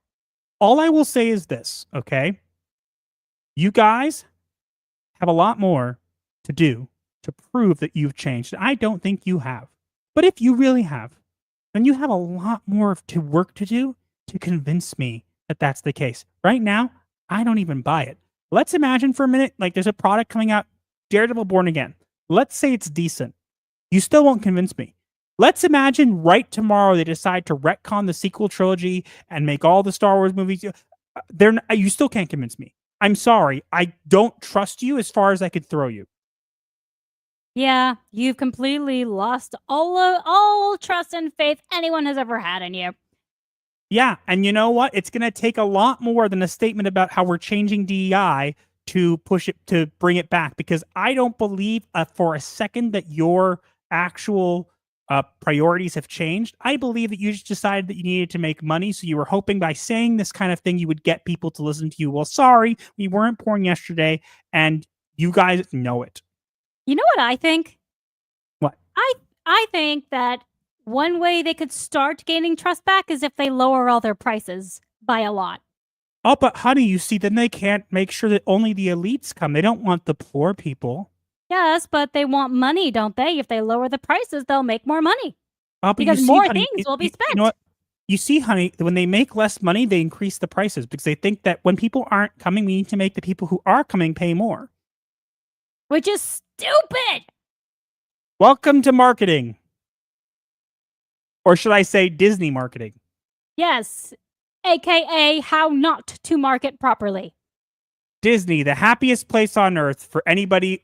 Speaker 3: All I will say is this, okay? You guys have a lot more to do to prove that you've changed. I don't think you have. But if you really have, then you have a lot more work to do to convince me that that's the case. Right now, I don't even buy it. Let's imagine for a minute, like there's a product coming out, Daredevil Born Again. Let's say it's decent. You still won't convince me. Let's imagine right tomorrow they decide to retcon the sequel trilogy and make all the Star Wars movies. You still can't convince me. I'm sorry. I don't trust you as far as I could throw you.
Speaker 4: Yeah, you've completely lost all trust and faith anyone has ever had in you.
Speaker 3: Yeah, and you know what? It's going to take a lot more than a statement about how we're changing DEI to push it, to bring it back, because I don't believe for a second that your actual priorities have changed. I believe that you just decided that you needed to make money, so you were hoping by saying this kind of thing you would get people to listen to you. Well, sorry, we weren't born yesterday, and you guys know it.
Speaker 4: You know what I think?
Speaker 3: What?
Speaker 4: I think that one way they could start gaining trust back is if they lower all their prices by a lot.
Speaker 3: Oh, but honey, you see, then they can't make sure that only the elites come. They don't want the poor people.
Speaker 4: Yes, but they want money, don't they? If they lower the prices, they'll make more money.
Speaker 3: Oh,
Speaker 4: because more things will be spent.
Speaker 3: You know what? You see, honey, when they make less money, they increase the prices because they think that when people aren't coming, we need to make the people who are coming pay more.
Speaker 4: Which is stupid!
Speaker 3: Welcome to marketing. Or should I say Disney marketing?
Speaker 4: Yes, aka how not to market properly.
Speaker 3: Disney, the happiest place on earth for anybody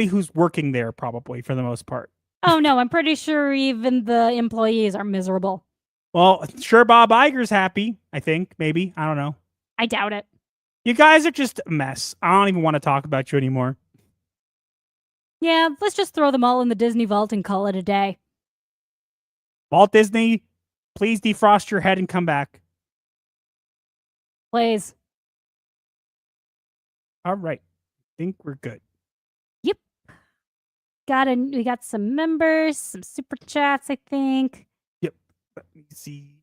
Speaker 3: who's working there, probably for the most part.
Speaker 4: Oh no, I'm pretty sure even the employees are miserable.
Speaker 3: Well, sure, Bob Iger's happy. I think maybe I don't know.
Speaker 4: I doubt it.
Speaker 3: You guys are just a mess. I don't even want to talk about you anymore.
Speaker 4: Yeah, let's just throw them all in the Disney vault and call it a day.
Speaker 3: Walt Disney, please defrost your head and come back.
Speaker 4: Please.
Speaker 3: All right. I think we're good.
Speaker 4: We got some members, some super chats, I think.
Speaker 3: Yep. Let me see.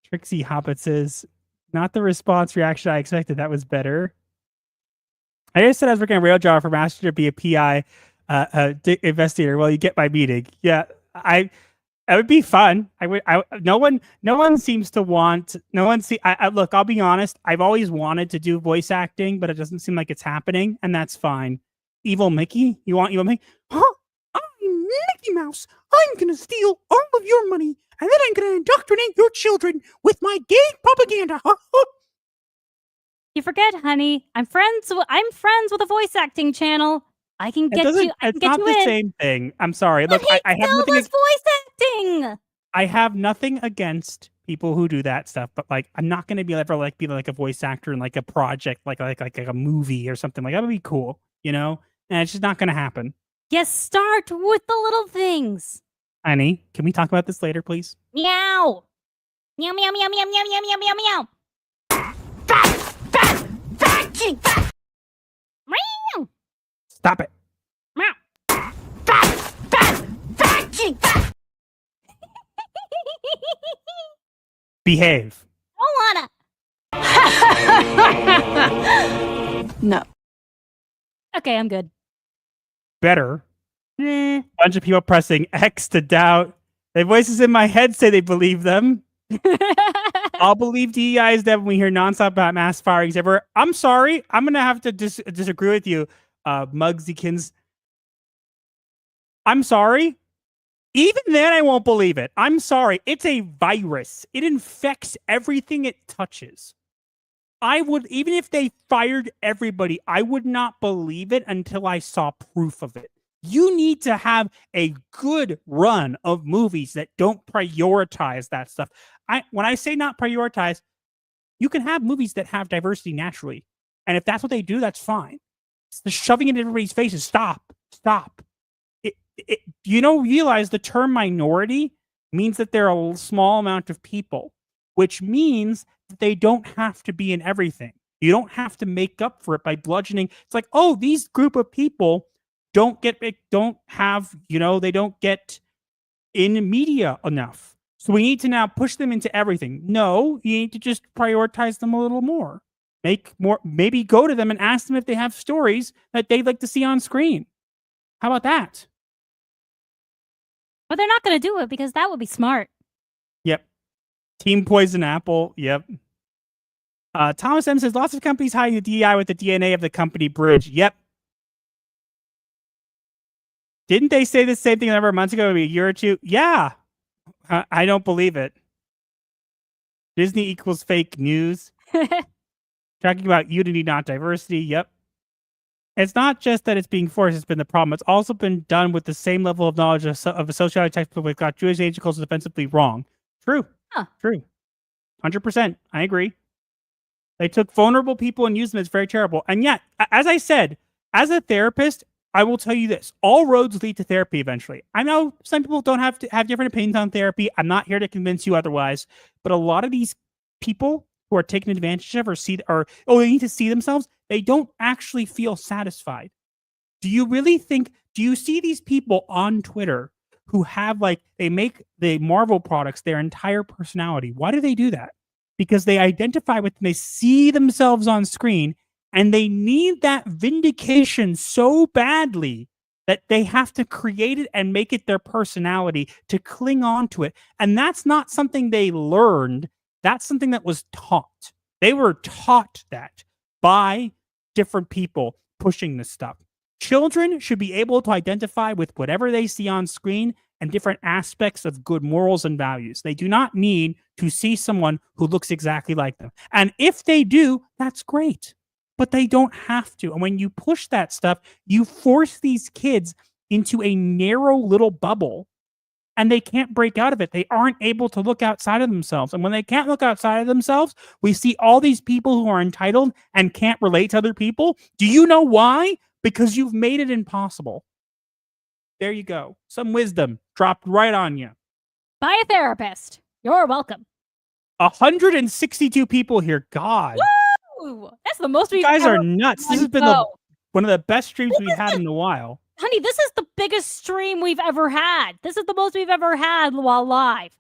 Speaker 3: Trixie Hobbit says, not the response reaction I expected. That was better. I just said I was working a rail job for Master to be a PI investigator. Well, you get my meeting. Yeah, that would be fun. No one seems to want. No one see. Look. I'll be honest. I've always wanted to do voice acting, but it doesn't seem like it's happening, and that's fine. Evil Mickey, you want Evil Mickey? Huh? I'm Mickey Mouse. I'm gonna steal all of your money, and then I'm gonna indoctrinate your children with my gay propaganda.
Speaker 4: You forget, honey. I'm friends with a voice acting channel. I can get you. I can
Speaker 3: It's
Speaker 4: get
Speaker 3: not
Speaker 4: you
Speaker 3: the
Speaker 4: in.
Speaker 3: same thing. I'm sorry.
Speaker 4: But
Speaker 3: Look, I have nothing.
Speaker 4: does voice acting.
Speaker 3: I have nothing against people who do that stuff, but like, I'm not going to be ever like be like a voice actor in like a project, like a movie or something. Like that would be cool, you know. And it's just not going to happen.
Speaker 4: Yes, start with the little things.
Speaker 3: Honey, can we talk about this later, please?
Speaker 4: Meow. Meow meow meow meow meow meow meow meow meow. Meow.
Speaker 3: Stop it.
Speaker 4: Meow.
Speaker 3: Behave.
Speaker 4: I wanna.
Speaker 10: No.
Speaker 4: Okay, I'm good.
Speaker 3: Better. Bunch of people pressing X to doubt. The voices in my head say they believe them. I'll believe DEI is dead when we hear nonstop about mass firings ever. I'm sorry. I'm going to have to disagree with you, Muggsykins. I'm sorry. Even then, I won't believe it. I'm sorry. It's a virus. It infects everything it touches. Even if they fired everybody, I would not believe it until I saw proof of it. You need to have a good run of movies that don't prioritize that stuff. When I say not prioritize, you can have movies that have diversity naturally. And if that's what they do, that's fine. It's the shoving it in everybody's faces. Stop. Realize the term minority means that they're a small amount of people, which means that they don't have to be in everything. You don't have to make up for it by bludgeoning. It's like, oh, these group of people they don't get in media enough. So we need to now push them into everything. No, you need to just prioritize them a little more. Maybe go to them and ask them if they have stories that they'd like to see on screen. How about that?
Speaker 4: But they're not going to do it because that would be smart.
Speaker 3: Yep. Team Poison Apple. Yep. Thomas M says lots of companies hiding the DEI with the DNA of the company bridge. Yep. Didn't they say the same thing a number of months ago, maybe a year or two? Yeah. I don't believe it. Disney equals fake news. Talking about unity, not diversity. Yep. It's not just that it's being forced, it's been the problem. It's also been done with the same level of knowledge of a sociology textbook that got Jewish age culture defensively wrong. True.
Speaker 4: Huh.
Speaker 3: True. 100%. I agree. They took vulnerable people and used them. It's very terrible. And yet, as I said, as a therapist, I will tell you this. All roads lead to therapy eventually. I know some people don't have to have different opinions on therapy. I'm not here to convince you otherwise. But a lot of these people who are taken advantage of they need to see themselves, they don't actually feel satisfied. Do you see these people on Twitter who have they make the Marvel products their entire personality? Why do they do that? Because they identify with them, they see themselves on screen, and they need that vindication so badly that they have to create it and make it their personality to cling on to it. And that's not something they learned. That's something that was taught. They were taught that by different people pushing this stuff. Children should be able to identify with whatever they see on screen and different aspects of good morals and values. They do not need to see someone who looks exactly like them. And if they do, that's great. But they don't have to. And when you push that stuff, you force these kids into a narrow little bubble, and they can't break out of it. They aren't able to look outside of themselves. And when they can't look outside of themselves, we see all these people who are entitled and can't relate to other people. Do you know why? Because you've made it impossible. There you go. Some wisdom dropped right on you.
Speaker 4: By a therapist. You're welcome.
Speaker 3: 162 people here. God.
Speaker 4: Woo! That's the most
Speaker 3: You
Speaker 4: we've
Speaker 3: guys
Speaker 4: ever
Speaker 3: are nuts. This
Speaker 4: one
Speaker 3: has been
Speaker 4: go.
Speaker 3: one of the best streams
Speaker 4: This
Speaker 3: we've
Speaker 4: is
Speaker 3: had in a while.
Speaker 4: Honey, this is the biggest stream we've ever had. This is the most we've ever had while live.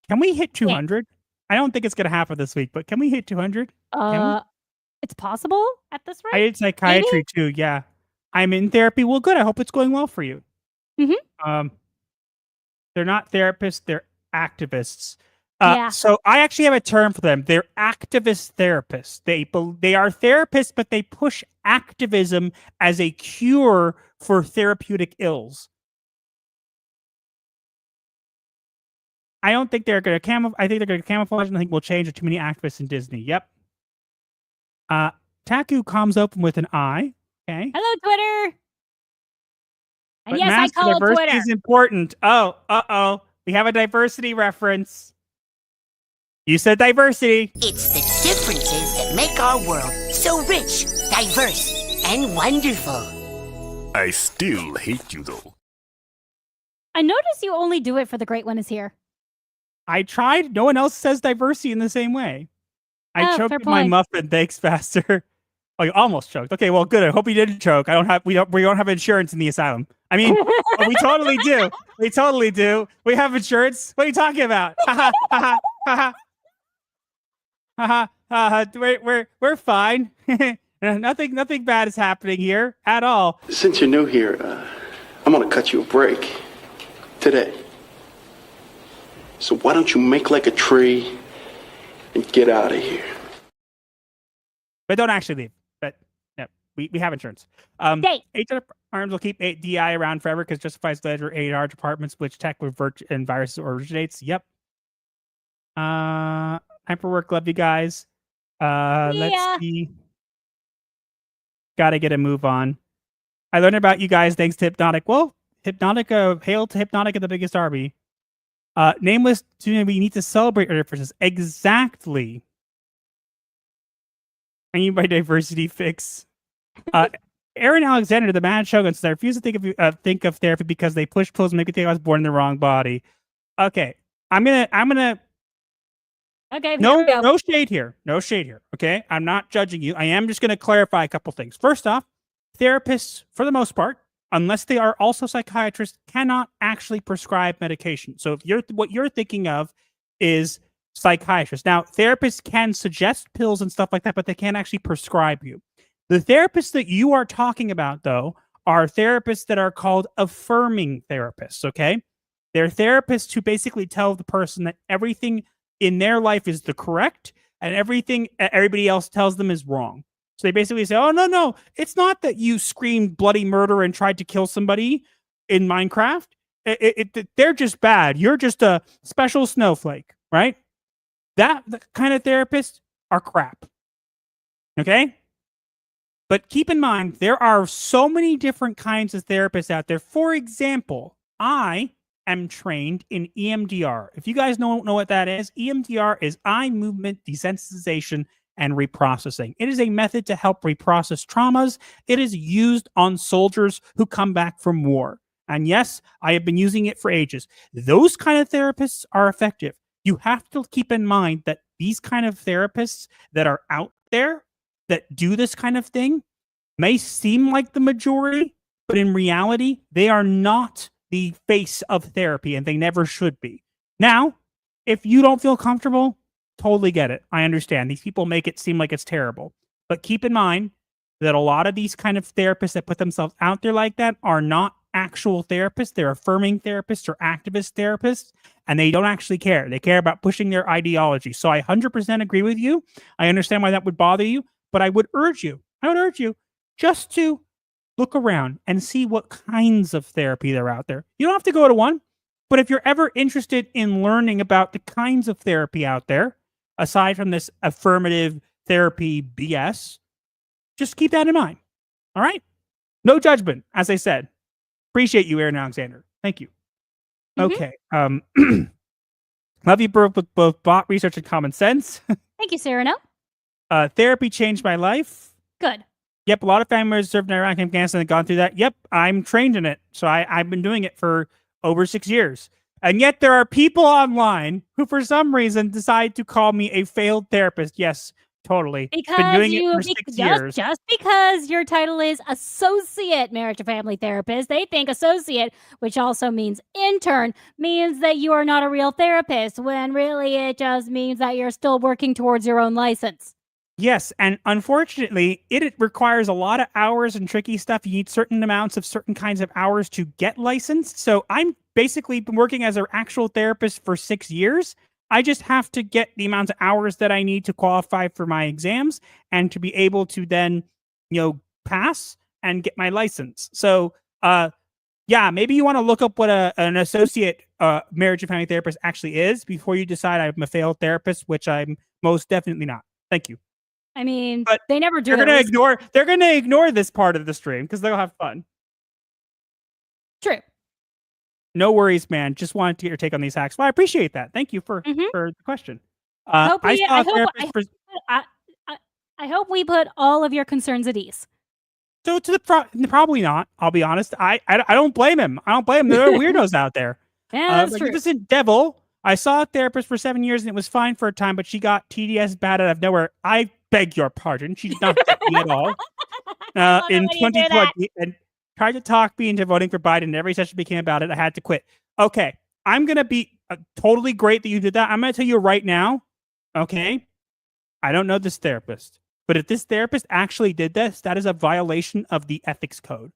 Speaker 3: Can we hit 200? I don't think it's going to happen this week, but can we hit 200?
Speaker 4: It's possible at this
Speaker 3: I
Speaker 4: rate.
Speaker 3: did psychiatry too. Yeah. I'm in therapy. Well, good. I hope it's going well for you.
Speaker 4: Mhm.
Speaker 3: They're not therapists. They're activists.
Speaker 4: Yeah.
Speaker 3: So I actually have a term for them. They're activist therapists. They are therapists, but they push activism as a cure for therapeutic ills. I don't think they're going to I think they're going to camouflage, and I think we'll change it. Too many activists in Disney. Yep. Taku comes open with an I. Okay.
Speaker 4: Hello, Twitter. And
Speaker 3: But
Speaker 4: yes, I
Speaker 3: master
Speaker 4: call it
Speaker 3: diversity
Speaker 4: Twitter.
Speaker 3: is important. Oh. We have a diversity reference. You said diversity.
Speaker 10: It's the differences that make our world so rich, diverse, and wonderful.
Speaker 11: I still hate you, though.
Speaker 4: I notice you only do it for the Great One is Here.
Speaker 3: I tried. No one else says diversity in the same way. I
Speaker 4: Oh,
Speaker 3: choked
Speaker 4: fair
Speaker 3: with my
Speaker 4: point.
Speaker 3: muffin. Thanks, Faster. Oh, you almost choked. Okay, well, good. I hope you didn't choke. We don't have insurance in the asylum. I mean, we totally do. We totally do. We have insurance. What are you talking about? We're fine. Nothing bad is happening here at all.
Speaker 12: Since you're new here, I'm gonna cut you a break today. So why don't you make like a tree and get out of here?
Speaker 3: But don't actually leave. But no, we have insurance. HR Arms will keep DEI around forever because justifies ledger HR departments which tech with and viruses originates. Yep. Hyperwork, love you guys. Let's see. Gotta get a move on. I learned about you guys thanks to Hypnotic. Well, Hypnotic, hail to Hypnotic at the biggest army. Nameless, we need to celebrate our differences. Exactly. I need my diversity fix. Aaron Alexander, the Mad Shogun, says I refuse to think of therapy because they push pills and make me think I was born in the wrong body. Okay, I'm gonna.
Speaker 4: Okay.
Speaker 3: No shade here. No shade here. Okay, I'm not judging you. I am just gonna clarify a couple things. First off, therapists, for the most part, unless they are also psychiatrists, cannot actually prescribe medication. So if what you're thinking of is psychiatrists. Now, therapists can suggest pills and stuff like that, but they can't actually prescribe you. The therapists that you are talking about, though, are therapists that are called affirming therapists, okay? They're therapists who basically tell the person that everything in their life is the correct and everything everybody else tells them is wrong. So they basically say, oh, no, it's not that you screamed bloody murder and tried to kill somebody in Minecraft. They're just bad. You're just a special snowflake, right? That kind of therapists are crap. Okay? But keep in mind, there are so many different kinds of therapists out there. For example, I am trained in EMDR. If you guys don't know what that is, EMDR is eye movement desensitization and reprocessing. It is a method to help reprocess traumas. It is used on soldiers who come back from war. And yes, I have been using it for ages. Those kind of therapists are effective. You have to keep in mind that these kind of therapists that are out there that do this kind of thing may seem like the majority, but in reality, they are not the face of therapy and they never should be. Now, if you don't feel comfortable, totally get it. I understand. These people make it seem like it's terrible. But keep in mind that a lot of these kind of therapists that put themselves out there like that are not actual therapists. They're affirming therapists or activist therapists, and they don't actually care. They care about pushing their ideology. So I 100% agree with you. I understand why that would bother you, but I would urge you just to look around and see what kinds of therapy there are out there. You don't have to go to one, but if you're ever interested in learning about the kinds of therapy out there, aside from this affirmative therapy BS, just keep that in mind. All right? No judgment, as I said. Appreciate you, Aaron Alexander. Thank you. Okay. Love you both with both bot research and common sense.
Speaker 4: Thank you, Cyrano.
Speaker 3: Therapy changed my life.
Speaker 4: Good.
Speaker 3: Yep, a lot of families served in Iraq and Afghanistan and gone through that. Yep, I'm trained in it. So I've been doing it for over 6 years. And yet there are people online who, for some reason, decide to call me a failed therapist. Yes, totally. Been
Speaker 4: Because
Speaker 3: doing it
Speaker 4: you
Speaker 3: for 6 years.
Speaker 4: just because your title is associate marriage and family therapist, they think associate, which also means intern, means that you are not a real therapist, when really it just means that you're still working towards your own license.
Speaker 3: Yes, and unfortunately, it requires a lot of hours and tricky stuff. You need certain amounts of certain kinds of hours to get licensed. So I'm basically been working as an actual therapist for 6 years. I just have to get the amount of hours that I need to qualify for my exams and to be able to then, pass and get my license. So, yeah, maybe you want to look up what an associate marriage and family therapist actually is before you decide I'm a failed therapist, which I'm most definitely not. Thank you.
Speaker 4: I mean,
Speaker 3: But
Speaker 4: they never do.
Speaker 3: They're gonna ignore this part of the stream because they'll have fun.
Speaker 4: True.
Speaker 3: No worries, man. Just wanted to get your take on these hacks. Well, I appreciate that. Thank you for the question. I
Speaker 4: hope we put all of your concerns at ease.
Speaker 3: So probably not. I'll be honest. I don't blame him. I don't blame him. There are weirdos out there.
Speaker 4: Yeah, that's true.
Speaker 3: Magnificent Devil. I saw a therapist for 7 years and it was fine for a time, but she got TDS bad out of nowhere. I beg your pardon. She did not get me at all. In 2020, and tried to talk me into voting for Biden. And every session became about it. I had to quit. Okay, I'm gonna be totally great that you did that. I'm gonna tell you right now. Okay, I don't know this therapist, but if this therapist actually did this, that is a violation of the ethics code.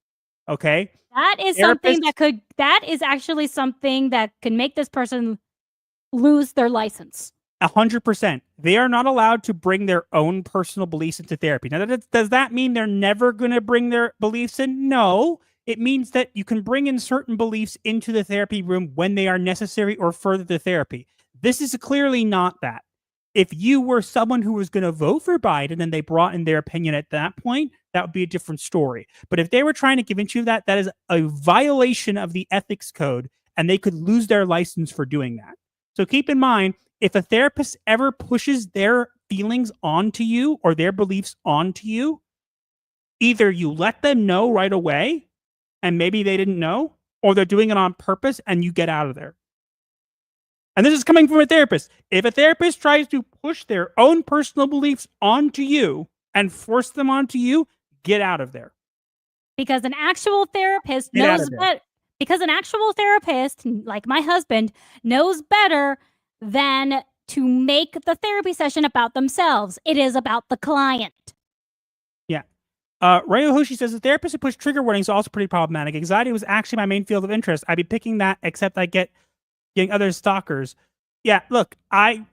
Speaker 3: Okay,
Speaker 4: that is something that is actually something that can make this person lose their license.
Speaker 3: 100%. They are not allowed to bring their own personal beliefs into therapy. Now, does that mean they're never going to bring their beliefs in? No. It means that you can bring in certain beliefs into the therapy room when they are necessary or further the therapy. This is clearly not that. If you were someone who was going to vote for Biden and they brought in their opinion at that point, that would be a different story. But if they were trying to convince you of that, that is a violation of the ethics code, and they could lose their license for doing that. So keep in mind, if a therapist ever pushes their feelings onto you or their beliefs onto you, either you let them know right away, and maybe they didn't know, or they're doing it on purpose and you get out of there. And this is coming from a therapist. If a therapist tries to push their own personal beliefs onto you and force them onto you, get out of there.
Speaker 4: Because an actual therapist knows better. Because an actual therapist, like my husband, knows better than to make the therapy session about themselves. It is about the client.
Speaker 3: Yeah. Rayo Hoshi says the therapist who pushed trigger warnings is also pretty problematic. Anxiety was actually my main field of interest. I'd be picking that, except I getting other stalkers. Yeah, look, I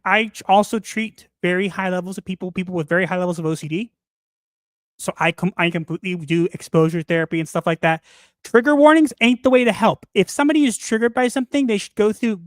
Speaker 3: also treat very high levels of people with very high levels of OCD. So I completely do exposure therapy and stuff like that. Trigger warnings ain't the way to help. If somebody is triggered by something, they should go through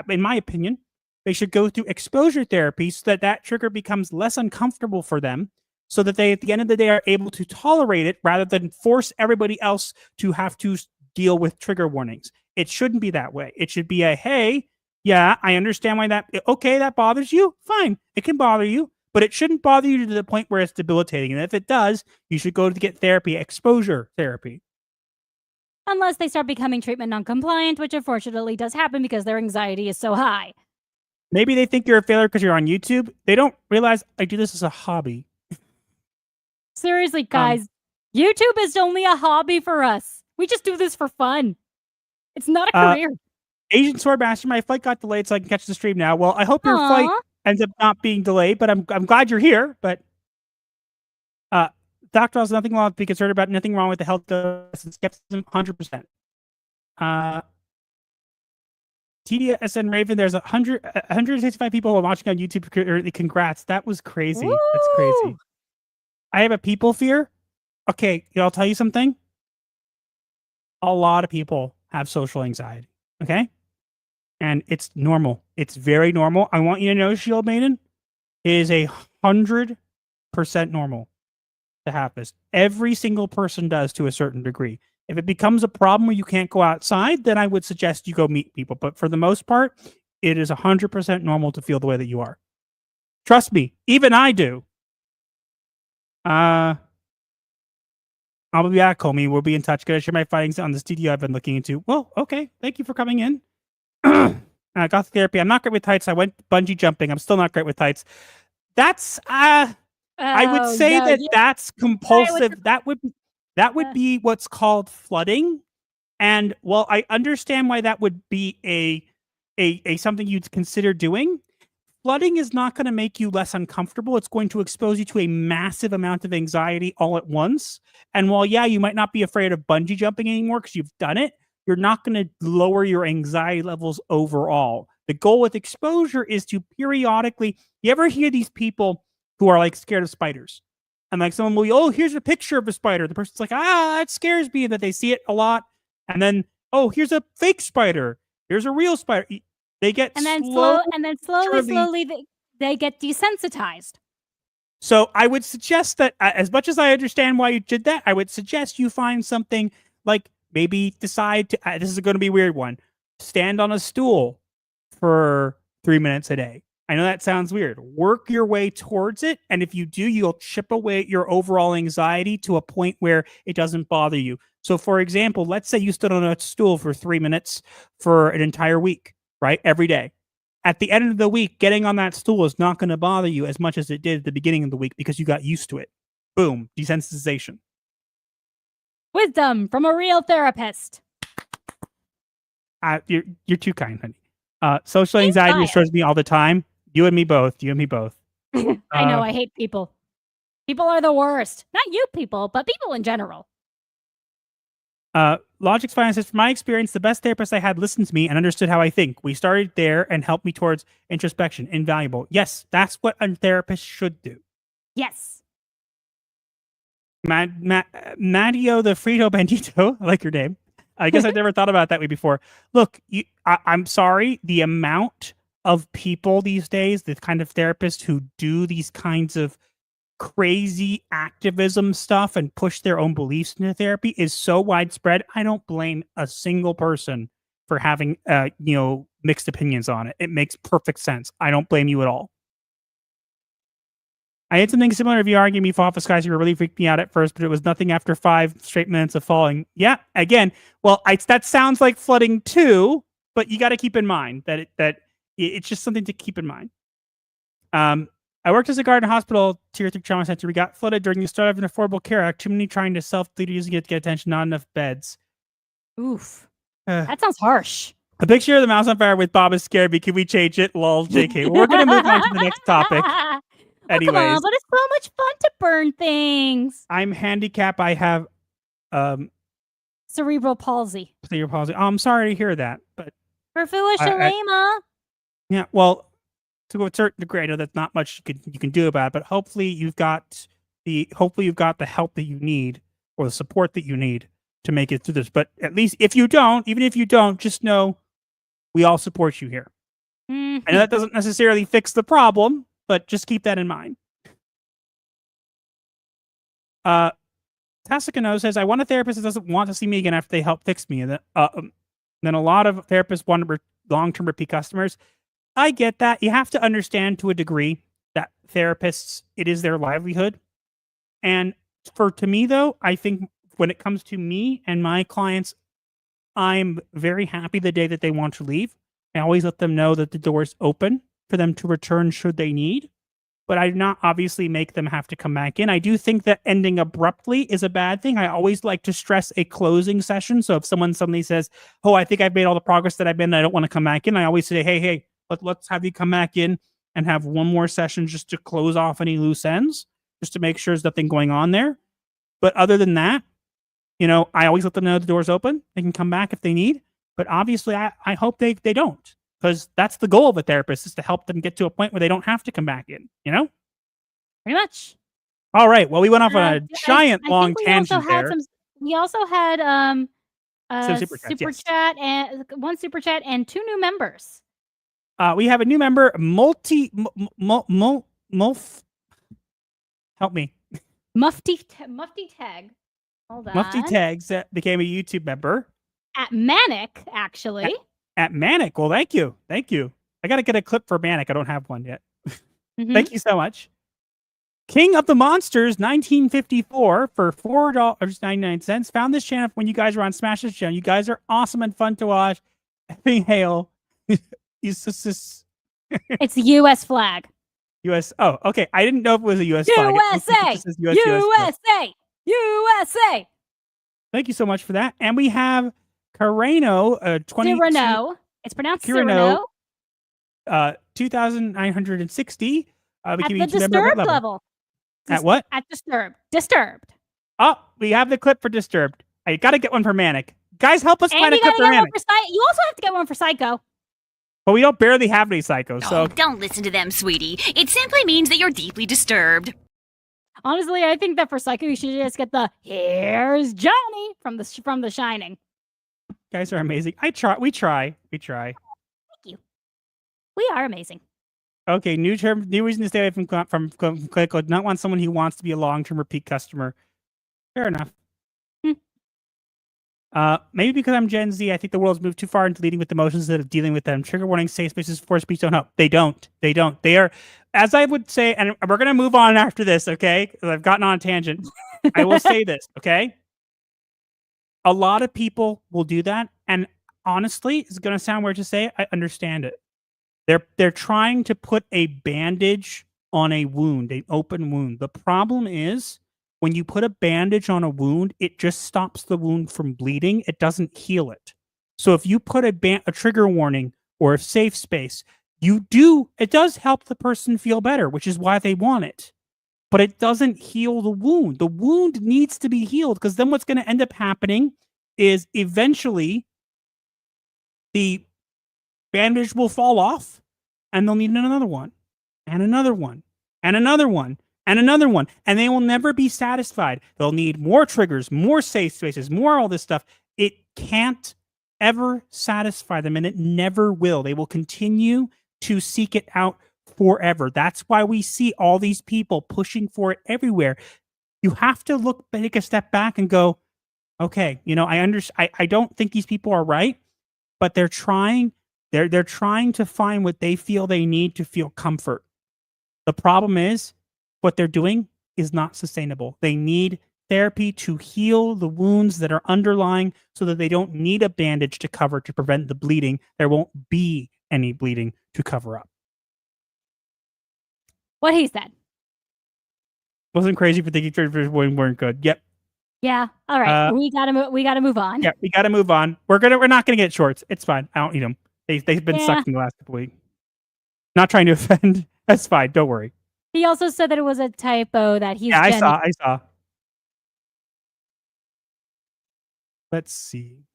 Speaker 3: in my opinion, they should go through exposure therapy so that trigger becomes less uncomfortable for them, so that they, at the end of the day, are able to tolerate it rather than force everybody else to have to deal with trigger warnings. It shouldn't be that way. It should be hey, yeah, I understand why that bothers you. Fine, it can bother you. But it shouldn't bother you to the point where it's debilitating. And if it does, you should go to get therapy, exposure therapy.
Speaker 4: Unless they start becoming treatment non-compliant, which unfortunately does happen because their anxiety is so high.
Speaker 3: Maybe they think you're a failure because you're on YouTube. They don't realize I do this as a hobby.
Speaker 4: Seriously, guys, YouTube is only a hobby for us. We just do this for fun. It's not a career.
Speaker 3: Asian Swordmaster, my flight got delayed so I can catch the stream now. Well, I hope your flight ends up not being delayed, but I'm glad you're here. But Dr. Oz, nothing wrong to be concerned about. Nothing wrong with the health and skepticism. 100%. TDSN Raven, there's 165 people who are watching on YouTube. Congrats, that was crazy. Woo! That's crazy. I have a people fear. Okay, I'll tell you something. A lot of people have social anxiety. Okay. And it's normal. It's very normal. I want you to know, Shield Maiden, it is 100% normal to have this. Every single person does to a certain degree. If it becomes a problem where you can't go outside, then I would suggest you go meet people. But for the most part, it is 100% normal to feel the way that you are. Trust me, even I do. I'll be back, homie. We'll be in touch. Gonna share my findings on the studio I've been looking into. Well, okay. Thank you for coming in. Gothic Therapy. I'm not great with heights. I went bungee jumping. I'm still not great with heights. That's I would
Speaker 4: Oh,
Speaker 3: say
Speaker 4: no,
Speaker 3: that
Speaker 4: you-
Speaker 3: that's
Speaker 4: Sorry,
Speaker 3: compulsive. That would be what's called flooding. And while I understand why that would be a something you'd consider doing, flooding is not going to make you less uncomfortable. It's going to expose you to a massive amount of anxiety all at once. And while, yeah, you might not be afraid of bungee jumping anymore because you've done it, you're not going to lower your anxiety levels overall. The goal with exposure is to periodically, you ever hear these people who are like scared of spiders? And like someone will be, oh, here's a picture of a spider. The person's like, that scares me, that they see it a lot. And then, oh, here's a fake spider. Here's a real spider. They get
Speaker 4: slowly they get desensitized.
Speaker 3: So I would suggest that, as much as I understand why you did that, I would suggest you find something like maybe decide to. This is going to be a weird one. Stand on a stool for 3 minutes a day. I know that sounds weird. Work your way towards it, and if you do, you'll chip away at your overall anxiety to a point where it doesn't bother you. So, for example, let's say you stood on a stool for 3 minutes for an entire week, right? Every day. At the end of the week, getting on that stool is not going to bother you as much as it did at the beginning of the week because you got used to it. Boom, desensitization.
Speaker 4: Wisdom from a real therapist.
Speaker 3: You're too kind, honey. Social anxiety destroys me all the time. You and me both. You and me both.
Speaker 4: I know, I hate people. People are the worst. Not you people, but people in general.
Speaker 3: Logic's Finance says, from my experience, the best therapist I had listened to me and understood how I think. We started there and helped me towards introspection. Invaluable. Yes, that's what a therapist should do.
Speaker 4: Yes.
Speaker 3: Mattio the Frito Bandito, I like your name. I guess I've never thought about it that way before. Look, I'm sorry, the amount of people these days, the kind of therapists who do these kinds of crazy activism stuff and push their own beliefs into therapy is so widespread. I don't blame a single person for having mixed opinions on it. It makes perfect sense. I don't blame you at all. I had something similar if you argued me for Office Guys. You were really freaked me out at first, but it was nothing after 5 straight minutes of falling. Yeah, again, well, that sounds like flooding too, but you got to keep in mind that it's just something to keep in mind. I worked as a guard in a hospital, tier 3 trauma center. We got flooded during the start of an Affordable Care Act. Too many trying to self-lead using it to get attention, not enough beds.
Speaker 4: Oof. That sounds harsh.
Speaker 3: A picture of the mouse on fire with Bob is scared me. Can we change it? Lol, JK. We're going to move on to the next topic. Anyways.
Speaker 4: Come on, but it's so much fun to burn things.
Speaker 3: I'm handicapped. I have
Speaker 4: cerebral palsy.
Speaker 3: Cerebral palsy. Oh, I'm sorry to hear that, but
Speaker 4: Shalema.
Speaker 3: Yeah, well, to a certain degree, I know that's not much you can do about it, but hopefully you've got the help that you need or the support that you need to make it through this. But at least even if you don't, just know we all support you here.
Speaker 4: Mm-hmm.
Speaker 3: I know that doesn't necessarily fix the problem, but just keep that in mind. Tassikano says, I want a therapist that doesn't want to see me again after they help fix me. And then a lot of therapists want long-term repeat customers. I get that. You have to understand to a degree that therapists, it is their livelihood. And to me, though, I think when it comes to me and my clients, I'm very happy the day that they want to leave. I always let them know that the door is open for them to return should they need. But I do not obviously make them have to come back in. I do think that ending abruptly is a bad thing. I always like to stress a closing session. So if someone suddenly says, oh, I think I've made all the progress that I've been, and I don't want to come back in, I always say, hey, let's have you come back in and have one more session just to close off any loose ends, just to make sure there's nothing going on there. But other than that, I always let them know the door's open. They can come back if they need. But obviously, I hope they don't. Because that's the goal of a therapist, is to help them get to a point where they don't have to come back in,
Speaker 4: Pretty much.
Speaker 3: All right. Well, we went off on a giant long tangent there.
Speaker 4: We also had
Speaker 3: Some super chats,
Speaker 4: one super chat and 2 new members.
Speaker 3: We have a new member, help me.
Speaker 4: Mufti Tag. Hold on.
Speaker 3: Mufti Tags became a YouTube member.
Speaker 4: At Manic, actually.
Speaker 3: At Manic. Well, thank you. I got to get a clip for Manic. I don't have one yet.
Speaker 4: Mm-hmm.
Speaker 3: Thank you so much. King of the Monsters 1954 for $4.99. Found this channel when you guys were on Smash's channel. You guys are awesome and fun to watch. Hail It's
Speaker 4: It's the U.S. flag.
Speaker 3: U.S. Oh, okay. I didn't know if it was a U.S. flag.
Speaker 4: USA!
Speaker 3: It says US.
Speaker 4: USA! USA!
Speaker 3: Thank you so much for that. And we have Carreno, 22.
Speaker 4: Cyrano. It's pronounced
Speaker 3: Cyrano,
Speaker 4: Cyrano.
Speaker 3: 2,960.
Speaker 4: At the disturbed level.
Speaker 3: At what?
Speaker 4: At disturbed. Disturbed.
Speaker 3: Oh, we have the clip for disturbed. I gotta get one for manic. Guys, help us find a clip for manic.
Speaker 4: You also have to get one for psycho.
Speaker 3: But we don't barely have any psychos, so
Speaker 6: Oh, don't listen to them, sweetie. It simply means that you're deeply disturbed.
Speaker 4: Honestly, I think that for psycho, you should just get the "Here's Johnny" from the Shining.
Speaker 3: guys are amazing. We try.
Speaker 4: Thank you. We are amazing.
Speaker 3: Okay, new reason to stay away from clinical. Not want someone who wants to be a long-term repeat customer. Fair enough. Maybe because I'm Gen Z, I think the world's moved too far into leading with emotions instead of dealing with them. Trigger warning, safe spaces, forced speech don't help. They don't. They are, as I would say, and we're going to move on after this, okay? Because I've gotten on a tangent. I will say this, okay? A lot of people will do that, and honestly, it's going to sound weird to say, I understand it. They're trying to put a bandage on a wound, an open wound. The problem is, when you put a bandage on a wound, it just stops the wound from bleeding. It doesn't heal it. So if you put a trigger warning or a safe space, it does help the person feel better, which is why they want it. But it doesn't heal the wound. The wound needs to be healed, because then what's going to end up happening is eventually the bandage will fall off and they'll need another one and another one and another one and another one, and they will never be satisfied. They'll need more triggers, more safe spaces, more all this stuff. It can't ever satisfy them, and it never will. They will continue to seek it out forever. That's why we see all these people pushing for it everywhere. You have to take a step back and go, okay, I don't think these people are right, but they're trying to find what they feel they need to feel comfort. The problem is, what they're doing is not sustainable. They need therapy to heal the wounds that are underlying so that they don't need a bandage to cover to prevent the bleeding. There won't be any bleeding to cover up.
Speaker 4: What he said.
Speaker 3: Wasn't crazy for thinking triggers weren't good. Yep.
Speaker 4: Yeah. All right. We gotta move on.
Speaker 3: Yeah, we gotta move on. We're not gonna get shorts. It's fine. I don't need them. They've been sucked in the last couple weeks. Not trying to offend. That's fine. Don't worry.
Speaker 4: He also said that it was a typo that he's.
Speaker 3: Yeah, I saw. Let's see.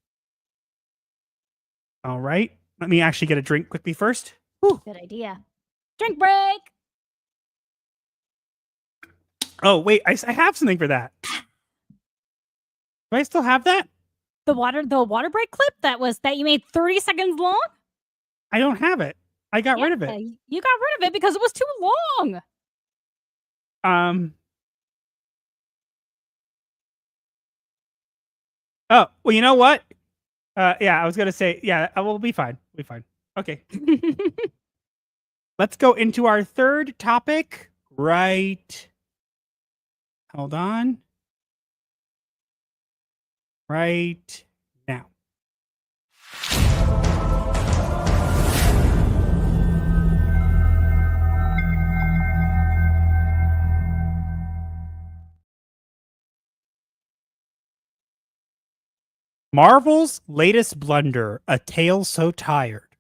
Speaker 3: All right. Let me actually get a drink quickly first.
Speaker 4: Whew. Good idea. Drink break.
Speaker 3: Oh, wait. I have something for that. Do I still have that?
Speaker 4: The water break clip that you made 30 seconds long?
Speaker 3: I don't have it. I got rid of it.
Speaker 4: You got rid of it because it was too long.
Speaker 3: Oh, well, you know what? Yeah, I was gonna say, yeah, we'll be fine. We'll be fine. Okay. Let's go into our third topic. Right. Hold on. Right now. Marvel's latest blunder, A Tale So Tired.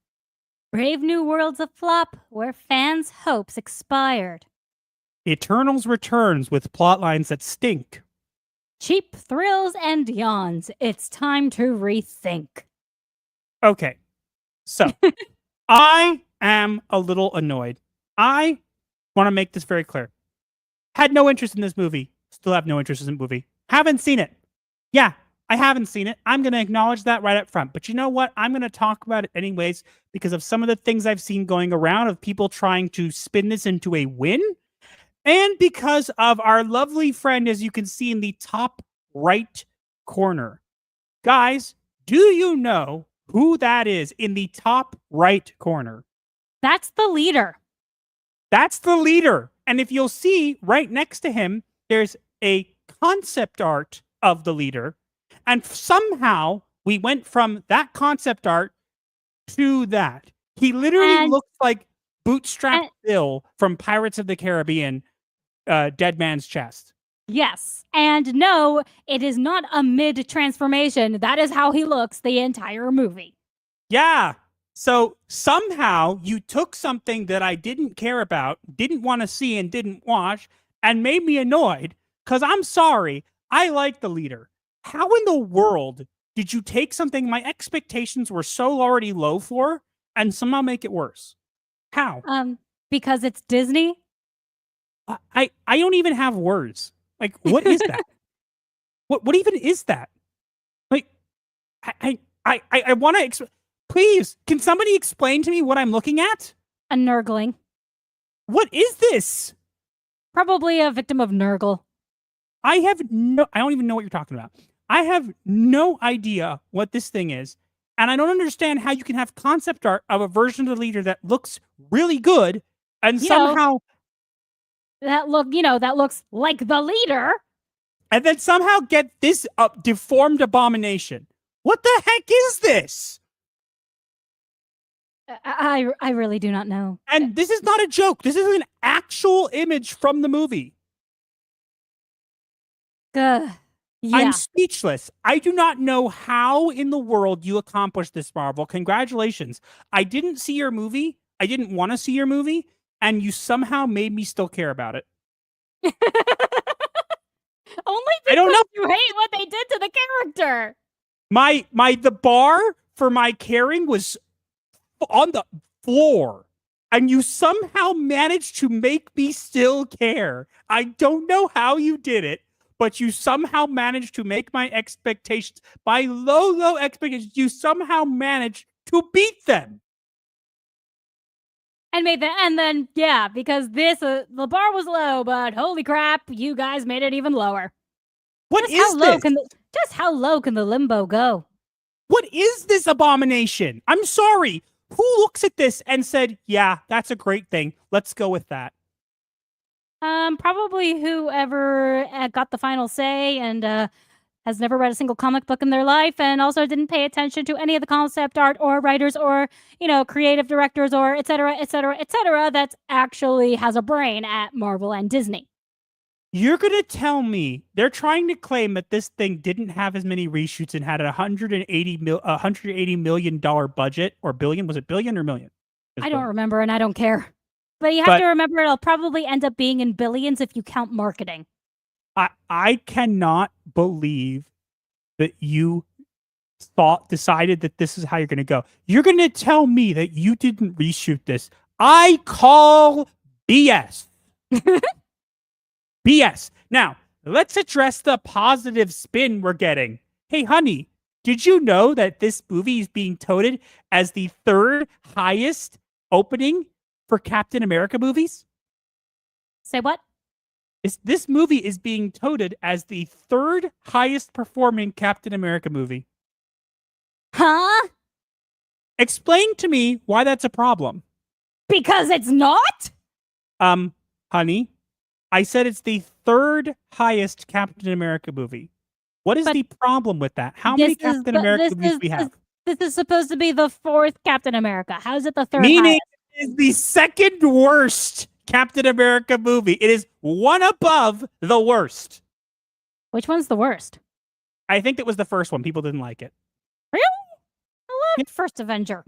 Speaker 4: Brave new worlds of flop where fans' hopes expired.
Speaker 3: Eternals returns with plotlines that stink.
Speaker 4: Cheap thrills and yawns. It's time to rethink.
Speaker 3: Okay. So, I am a little annoyed. I want to make this very clear. Had no interest in this movie. Still have no interest in the movie. Haven't seen it. Yeah, I haven't seen it. I'm going to acknowledge that right up front. But you know what? I'm going to talk about it anyways because of some of the things I've seen going around of people trying to spin this into a win. And because of our lovely friend, as you can see in the top right corner. Guys, do you know who that is in the top right corner?
Speaker 4: That's the leader.
Speaker 3: That's the leader. And if you'll see right next to him, there's a concept art of the leader. And somehow we went from that concept art to that. He literally
Speaker 4: And-
Speaker 3: looks like Bootstrap
Speaker 4: and-
Speaker 3: Bill from Pirates of the Caribbean, Dead Man's Chest.
Speaker 4: Yes. And no, it is not a mid transformation. That is how he looks the entire movie.
Speaker 3: Yeah. So somehow you took something that I didn't care about, didn't want to see, and didn't watch, and made me annoyed. Because I'm sorry, I like the leader. How in the world did you take something my expectations were so already low for and somehow make it worse? How?
Speaker 4: Because it's Disney.
Speaker 3: I don't even have words. Like, what is that? What even is that? Like, I want to. Please, can somebody explain to me what I'm looking at?
Speaker 4: A Nurgling.
Speaker 3: What is this?
Speaker 4: Probably a victim of Nurgle.
Speaker 3: I don't even know what you're talking about. I have no idea what this thing is. And I don't understand how you can have concept art of a version of the leader that looks really good and somehow
Speaker 4: that looks like the leader.
Speaker 3: And then somehow get this deformed abomination. What the heck is this?
Speaker 4: I really do not know.
Speaker 3: And this is not a joke. This is an actual image from the movie.
Speaker 4: Yeah.
Speaker 3: I'm speechless. I do not know how in the world you accomplished this, Marvel. Congratulations. I didn't see your movie. I didn't want to see your movie. And you somehow made me still care about it.
Speaker 4: Only
Speaker 3: I don't know.
Speaker 4: because you hate what they did to the character.
Speaker 3: The bar for my caring was on the floor. And you somehow managed to make me still care. I don't know how you did it, but you somehow managed to make my expectations, my low expectations, you somehow managed to beat them.
Speaker 4: And then because the bar was low, but holy crap, you guys made it even lower.
Speaker 3: What is this?
Speaker 4: Just how low can the limbo go?
Speaker 3: What is this abomination? I'm sorry. Who looks at this and said, yeah, that's a great thing. Let's go with that.
Speaker 4: Probably whoever got the final say and has never read a single comic book in their life and also didn't pay attention to any of the concept art or writers or, creative directors or et cetera, that actually has a brain at Marvel and Disney.
Speaker 3: You're going to tell me they're trying to claim that this thing didn't have as many reshoots and had a $180 million budget or billion. Was it billion or million?
Speaker 4: I don't remember and I don't care. But you have to remember it'll probably end up being in billions if you count marketing.
Speaker 3: I cannot believe that you decided that this is how you're going to go. You're going to tell me that you didn't reshoot this. I call BS. BS. Now, let's address the positive spin we're getting. Hey, honey, did you know that this movie is being touted as the third highest opening for Captain America movies?
Speaker 4: Say what?
Speaker 3: This movie is being touted as the third highest performing Captain America movie.
Speaker 4: Huh?
Speaker 3: Explain to me why that's a problem.
Speaker 4: Because it's not?
Speaker 3: Honey, I said it's the third highest Captain America movie. What is the problem with that? How many Captain America movies do we have?
Speaker 4: This is supposed to be the fourth Captain America. How is it the third
Speaker 3: Meaning
Speaker 4: highest?
Speaker 3: it is the second worst Captain America movie. It is one above the worst.
Speaker 4: Which one's the worst?
Speaker 3: I think that was the first one. People didn't like it.
Speaker 4: Really? I loved First Avenger.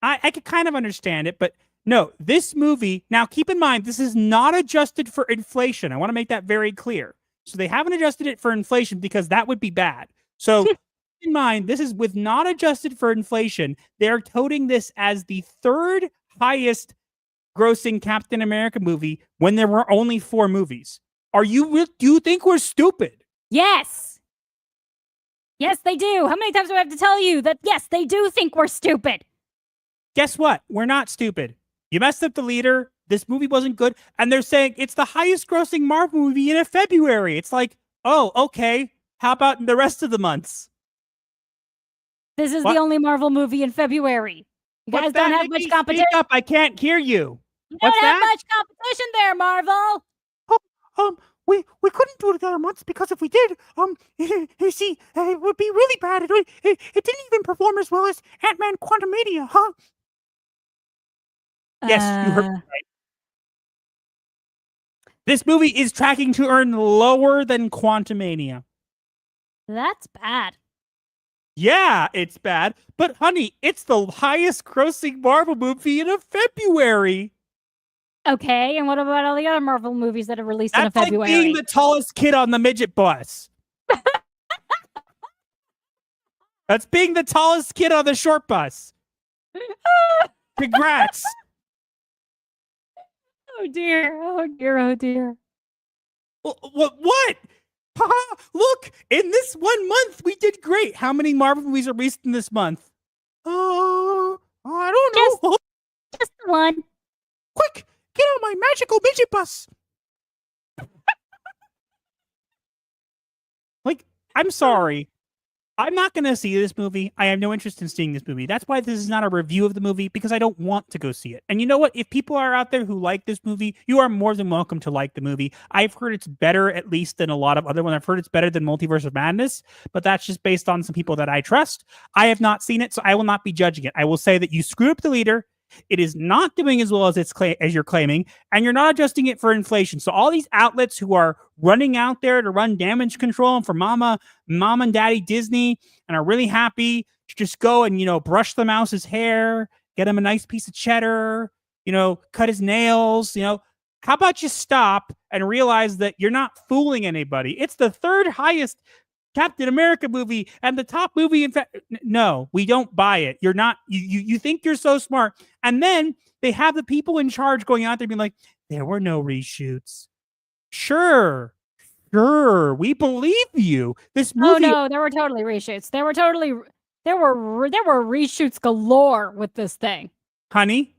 Speaker 3: I could kind of understand it, but no, this movie, now keep in mind, this is not adjusted for inflation. I want to make that very clear. So they haven't adjusted it for inflation because that would be bad. So keep in mind, this is with not adjusted for inflation. They're touting this as the third highest grossing Captain America movie when there were only 4 movies. Do you think we're stupid?
Speaker 4: Yes. Yes, they do. How many times do I have to tell you that, yes, they do think we're stupid?
Speaker 3: Guess what? We're not stupid. You messed up the leader. This movie wasn't good. And they're saying it's the highest grossing Marvel movie in a February. It's like, oh, okay. How about in the rest of the months?
Speaker 4: This is the only Marvel movie in February. You guys don't have much competition.
Speaker 3: Speak up. I can't hear you.
Speaker 4: You don't have much competition there, Marvel.
Speaker 9: We couldn't do it the other months because if we did, you see, it would be really bad. It didn't even perform as well as Ant-Man Quantumania, huh?
Speaker 3: Yes, you heard me right. This movie is tracking to earn lower than Quantumania.
Speaker 4: That's bad.
Speaker 3: Yeah, it's bad. But honey, it's the highest grossing Marvel movie in a February.
Speaker 4: Okay, and what about all the other Marvel movies that are released in a
Speaker 3: That's like
Speaker 4: February?
Speaker 3: being the tallest kid on the midget bus. That's being the tallest kid on the short bus. Congrats.
Speaker 4: Oh dear. Oh dear. Oh dear.
Speaker 3: What? Haha, look, in this 1 month, we did great. How many Marvel movies are released in this month? I don't know.
Speaker 4: Just one.
Speaker 3: Quick, get on my magical midget bus. Like, I'm sorry. I'm not going to see this movie. I have no interest in seeing this movie. That's why this is not a review of the movie, because I don't want to go see it. And you know what? If people are out there who like this movie, you are more than welcome to like the movie. I've heard it's better, at least, than a lot of other ones. I've heard it's better than Multiverse of Madness, but that's just based on some people that I trust. I have not seen it, so I will not be judging it. I will say that you screwed up the leader. It is not doing as well as as you're claiming, and you're not adjusting it for inflation. So all these outlets who are running out there to run damage control and for mom and daddy Disney and are really happy to just go and, brush the mouse's hair, get him a nice piece of cheddar, cut his nails, how about you stop and realize that you're not fooling anybody? It's the third highest Captain America movie and the top movie. In fact, no, we don't buy it. You're not, you think you're so smart. And then they have the people in charge going out there being like, there were no reshoots. Sure, we believe you. This movie.
Speaker 4: Oh no, there were totally reshoots. There were reshoots galore with this thing.
Speaker 3: Honey,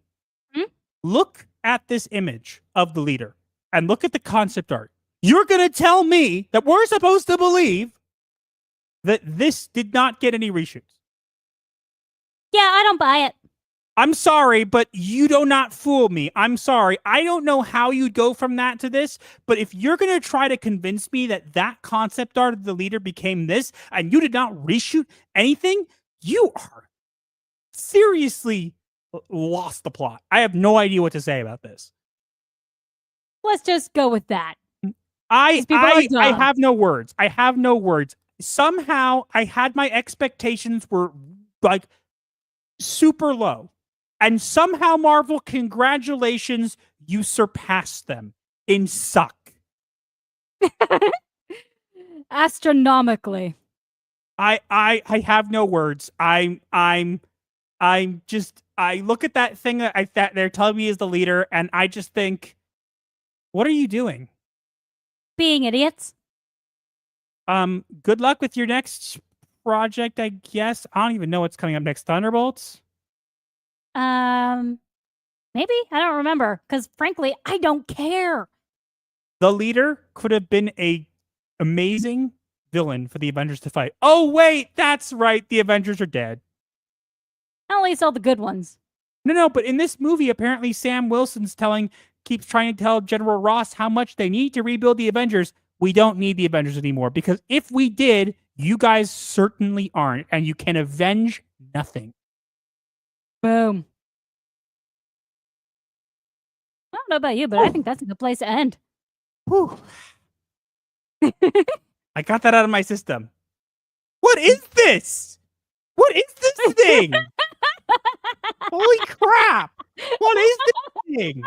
Speaker 3: look at this image of the leader and look at the concept art. You're going to tell me that we're supposed to believe that this did not get any reshoots?
Speaker 4: Yeah, I don't buy it.
Speaker 3: I'm sorry, but you do not fool me. I'm sorry. I don't know how you'd go from that to this, but if you're going to try to convince me that that concept art of the leader became this and you did not reshoot anything, you are seriously lost the plot. I have no idea what to say about this.
Speaker 4: Let's just go with that.
Speaker 3: I have no words. I have no words. Somehow I had my expectations were like super low. And somehow, Marvel, congratulations, you surpassed them in suck.
Speaker 4: Astronomically.
Speaker 3: I have no words. I look at that thing that they're telling me is the leader, and I just think, what are you doing?
Speaker 4: Being idiots.
Speaker 3: Good luck with your next project, I guess. I don't even know what's coming up next. Thunderbolts?
Speaker 4: Maybe? I don't remember, because frankly, I don't care.
Speaker 3: The leader could have been a amazing villain for the Avengers to fight. Oh, wait, that's right. The Avengers are dead.
Speaker 4: At least all the good ones.
Speaker 3: No, but in this movie, apparently Sam Wilson's keeps trying to tell General Ross how much they need to rebuild the Avengers. We don't need the Avengers anymore, because if we did, you guys certainly aren't, and you can avenge nothing.
Speaker 4: Boom. I don't know about you, but I think that's a good place to end.
Speaker 3: Whew. I got that out of my system. What is this? What is this thing? Holy crap! What is this thing?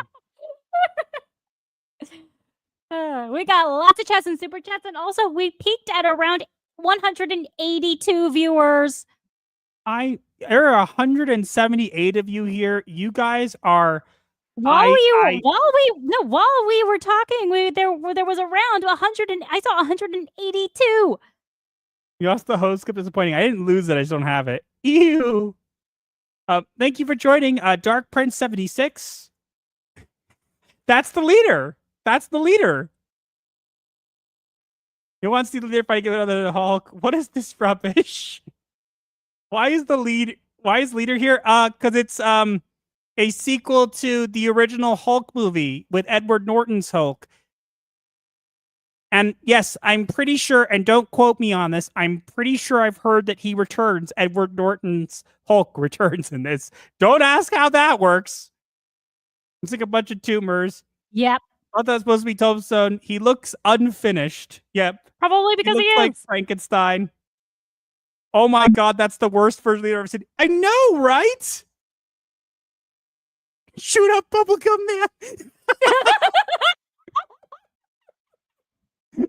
Speaker 4: We got lots of chats and super chats, and also we peaked at around 182 viewers.
Speaker 3: There are 178 of you here. You guys are.
Speaker 4: While we were talking, there was around 100 and I saw 182.
Speaker 3: You lost the host. Kept disappointing. I didn't lose it. I just don't have it. Ew. Thank you for joining. Dark Prince 76. That's the leader. That's the leader. You want to see the leader fighting another Hulk? What is this rubbish? Why is leader here? Because it's a sequel to the original Hulk movie with Edward Norton's Hulk. And yes, I'm pretty sure, and don't quote me on this, I'm pretty sure I've heard that he returns. Edward Norton's Hulk returns in this. Don't ask how that works. Looks like a bunch of tumors.
Speaker 4: Yep.
Speaker 3: I thought that was supposed to be Tombstone. He looks unfinished. Yep.
Speaker 4: Probably because he
Speaker 3: looks
Speaker 4: is.
Speaker 3: like Frankenstein. Oh my god, that's the worst first leader I've ever seen. I know, right? Shoot up bubblegum man.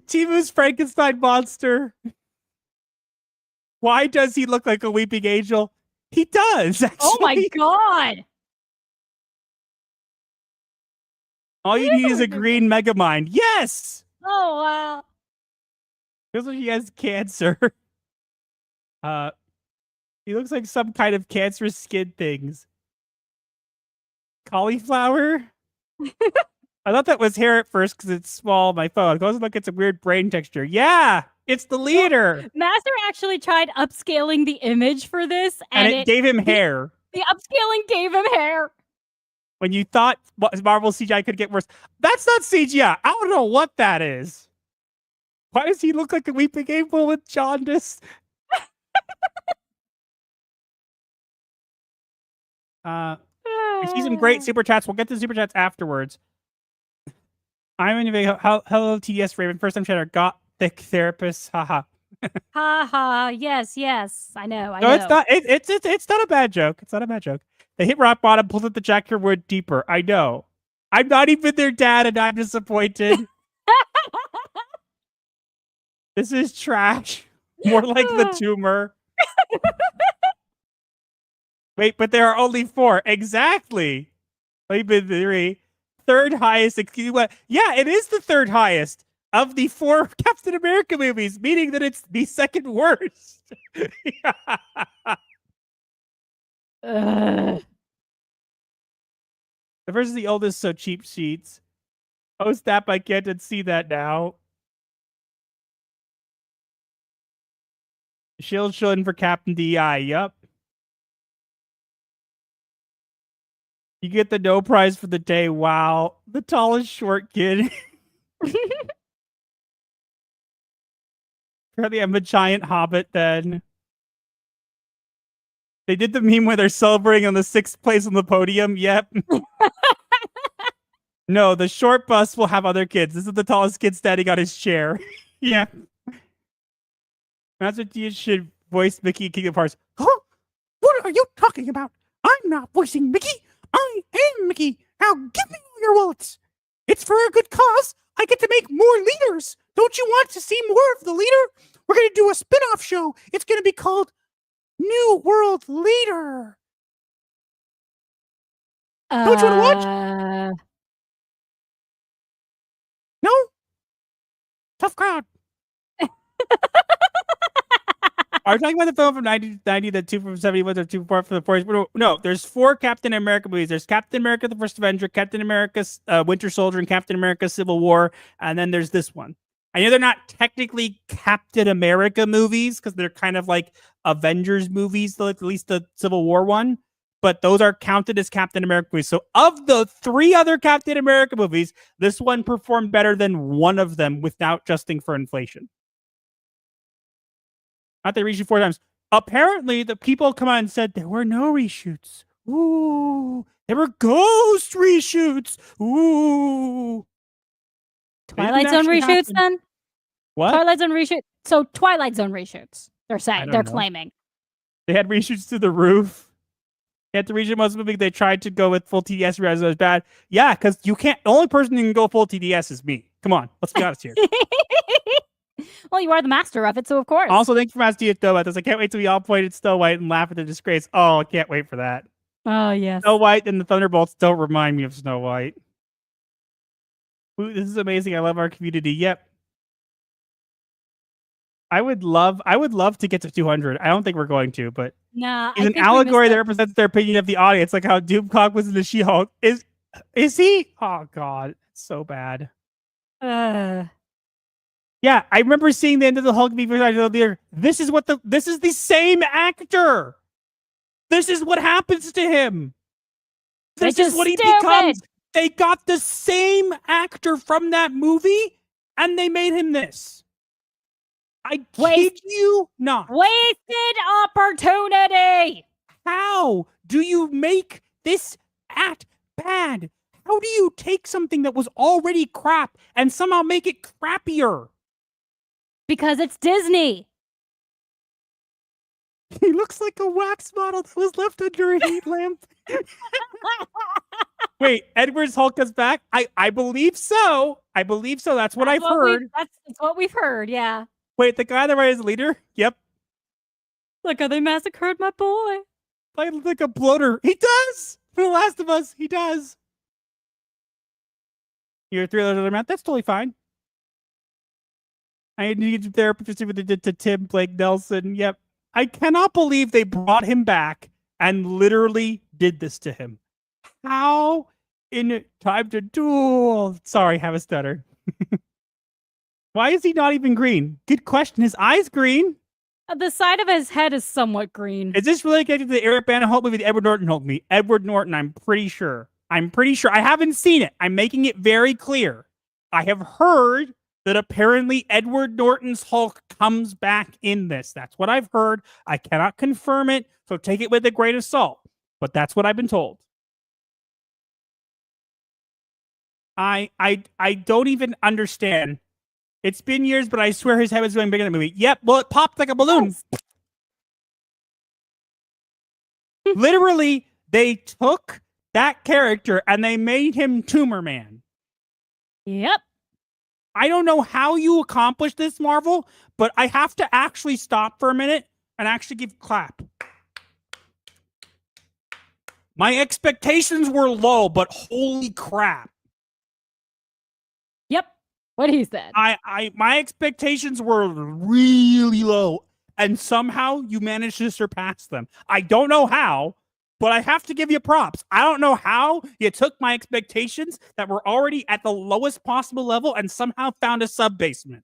Speaker 3: Timu's Frankenstein monster. Why does he look like a weeping angel? He does, actually.
Speaker 4: Oh my god.
Speaker 3: All you need is a green Megamind. Yes!
Speaker 4: Oh wow.
Speaker 3: Feels like he has cancer. He looks like some kind of cancerous skin things. Cauliflower? I thought that was hair at first because it's small on my phone. It goes look, it's a weird brain texture. Yeah, it's the leader.
Speaker 4: Master actually tried upscaling the image for this,
Speaker 3: And it gave him hair.
Speaker 4: The upscaling gave him hair.
Speaker 3: When you thought Marvel CGI could get worse. That's not CGI. I don't know what that is. Why does he look like a weeping angel with jaundice? I see some great super chats. We'll get to super chats afterwards. I'm in a hello TDS Raven. First time chatter. Gothic therapist. Haha.
Speaker 4: Ha. Yes. I know.
Speaker 3: No, it's not. It's not a bad joke. It's not a bad joke. They hit rock bottom, pulled up the jackhammer deeper. I know. I'm not even their dad, and I'm disappointed. This is trash. More like the tumor. Wait, but there are only 4. Exactly. Maybe 3. Third highest. Excuse me. Yeah, it is the third highest of the 4 Captain America movies, meaning that it's the second worst. The first is the oldest, so cheap sheets. Oh, snap, I can't see that now. Shield showing for Captain DEI. Yup. You get the no prize for the day. Wow. The tallest short kid. Apparently I'm a giant hobbit then. They did the meme where they're celebrating on the 6th place on the podium. Yep. No, the short bus will have other kids. This is the tallest kid standing on his chair. Yeah. Master T should voice Mickey King of Hearts.
Speaker 9: Huh? What are you talking about? I'm not voicing Mickey. I am Mickey. Now give me all your wallets. It's for a good cause. I get to make more leaders. Don't you want to see more of the leader? We're going to do a spin-off show. It's going to be called New World Leader. Don't you want to watch? No? Tough crowd.
Speaker 3: Are you talking about the film from 1990, the 2 from 71, the 2 from 4 from the 40s? No, there's 4 Captain America movies. There's Captain America, the First Avenger, Captain America, Winter Soldier, and Captain America, Civil War. And then there's this one. I know they're not technically Captain America movies because they're kind of like Avengers movies, at least the Civil War one. But those are counted as Captain America movies. So of the 3 other Captain America movies, this one performed better than one of them without adjusting for inflation. Not they reshoot 4 times. Apparently, the people come out and said there were no reshoots. Ooh, there were ghost reshoots. Ooh.
Speaker 4: Twilight Zone reshoots then?
Speaker 3: What?
Speaker 4: Twilight Zone reshoots. So Twilight Zone reshoots. They're saying. They're claiming.
Speaker 3: They had reshoots to the roof. They had to reshoot most of the movie. They tried to go with full TDS. Realized it was bad. Yeah, because you can't. The only person who can go full TDS is me. Come on, let's be honest here.
Speaker 4: Well, you are the master of it, so of course.
Speaker 3: Also, thank you for asking about this. I can't wait till we all point at Snow White and laugh at the disgrace. Oh, I can't wait for that.
Speaker 4: Oh, yes.
Speaker 3: Snow White and the Thunderbolts don't remind me of Snow White. Ooh, this is amazing. I love our community. Yep. I would love to get to 200. I don't think we're going to, but
Speaker 4: nah,
Speaker 3: it's an allegory that represents their opinion of the audience, like how Doomcock was in the She-Hulk. Is he? Oh God, it's so bad. Yeah, I remember seeing the end of the Hulk there. This is the same actor. This is what happens to him. This is what he becomes. They got the same actor from that movie, and they made him this. I kid you not.
Speaker 4: Wasted opportunity.
Speaker 3: How do you make this act bad? How do you take something that was already crap and somehow make it crappier?
Speaker 4: Because it's Disney.
Speaker 3: He looks like a wax model that was left under a heat lamp. Wait, Edward's Hulk is back? I believe so. I believe so. That's what I've heard.
Speaker 4: That's what we've heard, yeah.
Speaker 3: Wait, the guy that was leader? Yep.
Speaker 4: Look how they massacred my boy.
Speaker 3: I look like a bloater. He does! For The Last of Us, he does. You're 3 letters amount. That's totally fine. I need therapy to see what they did to Tim Blake Nelson. Yep. I cannot believe they brought him back and literally did this to him. How in time to duel? Sorry, have a stutter. Why is he not even green? Good question. His eye's green.
Speaker 4: The side of his head is somewhat green.
Speaker 3: Is this really connected to the Eric Bana Hulk movie, the Edward Norton Hulk movie? Edward Norton, I'm pretty sure. I haven't seen it. I'm making it very clear. I have heard that apparently Edward Norton's Hulk comes back in this. That's what I've heard. I cannot confirm it, so take it with a grain of salt. But that's what I've been told. I don't even understand. It's been years, but I swear his head was going bigger than the movie. Yep, well, it popped like a balloon. Literally, they took that character and they made him Tumor Man.
Speaker 4: Yep.
Speaker 3: I don't know how you accomplished this, Marvel, but I have to actually stop for a minute and actually give clap. My expectations were low, but holy crap.
Speaker 4: Yep. What he said.
Speaker 3: My expectations were really low, and somehow you managed to surpass them. I don't know how, but I have to give you props. I don't know how you took my expectations that were already at the lowest possible level and somehow found a sub-basement.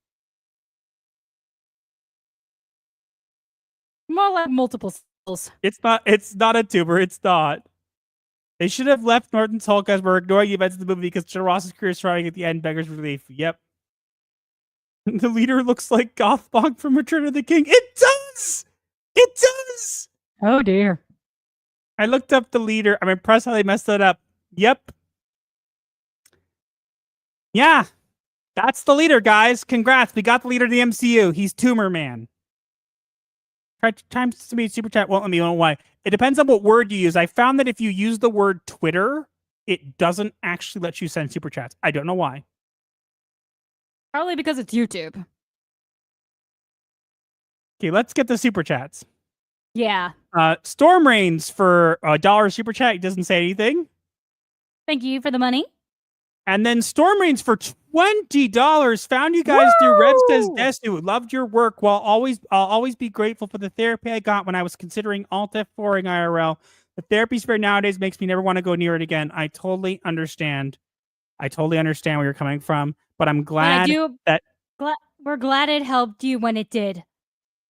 Speaker 4: More like multiple cells.
Speaker 3: It's not a tumor. It's not. They should have left Norton's Hulk as we're ignoring the events of the movie because John Ross's career is trying at the end beggars relief. Yep. The leader looks like Gothbog from Return of the King. It does! It does!
Speaker 4: Oh, dear.
Speaker 3: I looked up the leader. I'm impressed how they messed that up. Yep. Yeah. That's the leader, guys. Congrats. We got the leader of the MCU. He's Tumor Man. Times to me super chat won't let me know why. It depends on what word you use. I found that if you use the word Twitter, it doesn't actually let you send super chats. I don't know why.
Speaker 4: Probably because it's YouTube.
Speaker 3: Okay, let's get the super chats.
Speaker 4: Yeah.
Speaker 3: Storm Reigns for $1 super chat. He doesn't say anything.
Speaker 4: Thank you for the money.
Speaker 3: And then Storm Reigns for $20. Found you guys through Rev Says Desu. Loved your work. I'll always be grateful for the therapy I got when I was considering Alt F4ing IRL. The therapy sphere nowadays makes me never want to go near it again. I totally understand. Where you're coming from, but I'm glad
Speaker 4: we're glad it helped you when it did.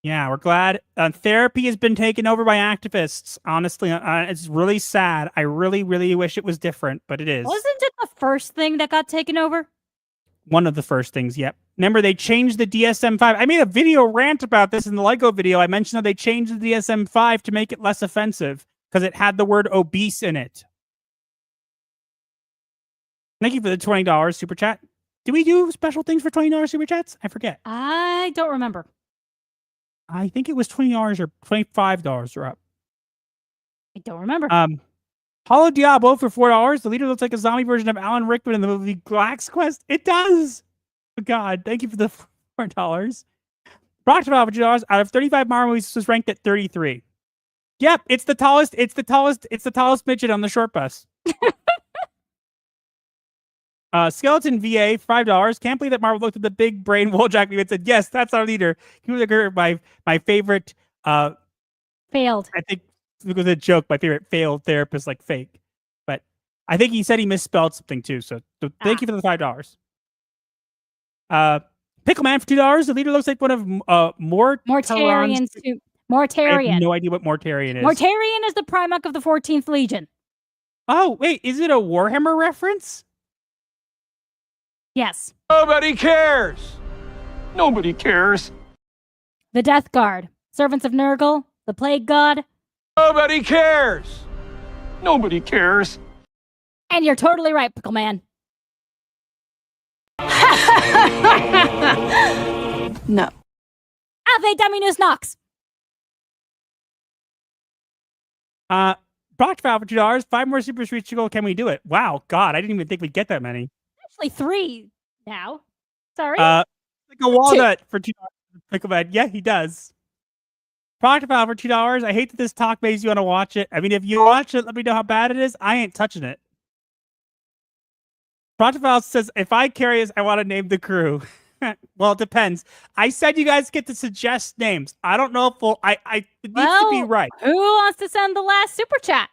Speaker 3: Yeah, we're glad. Therapy has been taken over by activists. Honestly, it's really sad. I really, really wish it was different, but it is.
Speaker 4: Wasn't it the first thing that got taken over?
Speaker 3: One of the first things, yep. Remember, they changed the DSM-5. I made a video rant about this in the Lego video. I mentioned how they changed the DSM-5 to make it less offensive because it had the word obese in it. Thank you for the $20 super chat. Do we do special things for $20 super chats? I forget.
Speaker 4: I don't remember.
Speaker 3: I think it was $20 or $25 or up.
Speaker 4: I don't remember.
Speaker 3: Hollow Diablo for $4. The leader looks like a zombie version of Alan Rickman in the movie Glax Quest. It does. Oh God, thank you for the $4. Brock for $2. Out of 35 Marvel movies, this was ranked at 33. Yep, it's the tallest midget on the short bus. Skeleton VA, $5. Can't believe that Marvel looked at the big brain Wojak and said, yes, that's our leader. He was my favorite
Speaker 4: failed.
Speaker 3: I think it was a joke. My favorite failed therapist, like fake. But I think he said he misspelled something too. So thank you for the $5. Pickle Man for $2. The leader looks like one of
Speaker 4: Mortarian's. Mortarian.
Speaker 3: I have no idea what Mortarian is.
Speaker 4: Mortarian is the Primarch of the 14th Legion.
Speaker 3: Oh, wait, is it a Warhammer reference?
Speaker 4: Yes.
Speaker 1: Nobody cares. Nobody cares.
Speaker 4: The Death Guard. Servants of Nurgle. The Plague God.
Speaker 1: Nobody cares. Nobody cares.
Speaker 4: And you're totally right, Pickle Man.
Speaker 13: No.
Speaker 4: Ave Dominus Nox.
Speaker 3: Brock Val for $2. 5 more super streets to go. Can we do it? Wow, God, I didn't even think we'd get that many.
Speaker 4: Actually, 3 now. Sorry.
Speaker 3: Like a walnut for $2. Pickleman. Yeah, he does. Brock Val for $2. I hate that this talk makes you want to watch it. I mean, if you watch it, let me know how bad it is. I ain't touching it. Brock Val says, if I carry this, I want to name the crew. Well, it depends. I said you guys get to suggest names. I don't know if it needs to be right.
Speaker 4: Who wants to send the last super chat?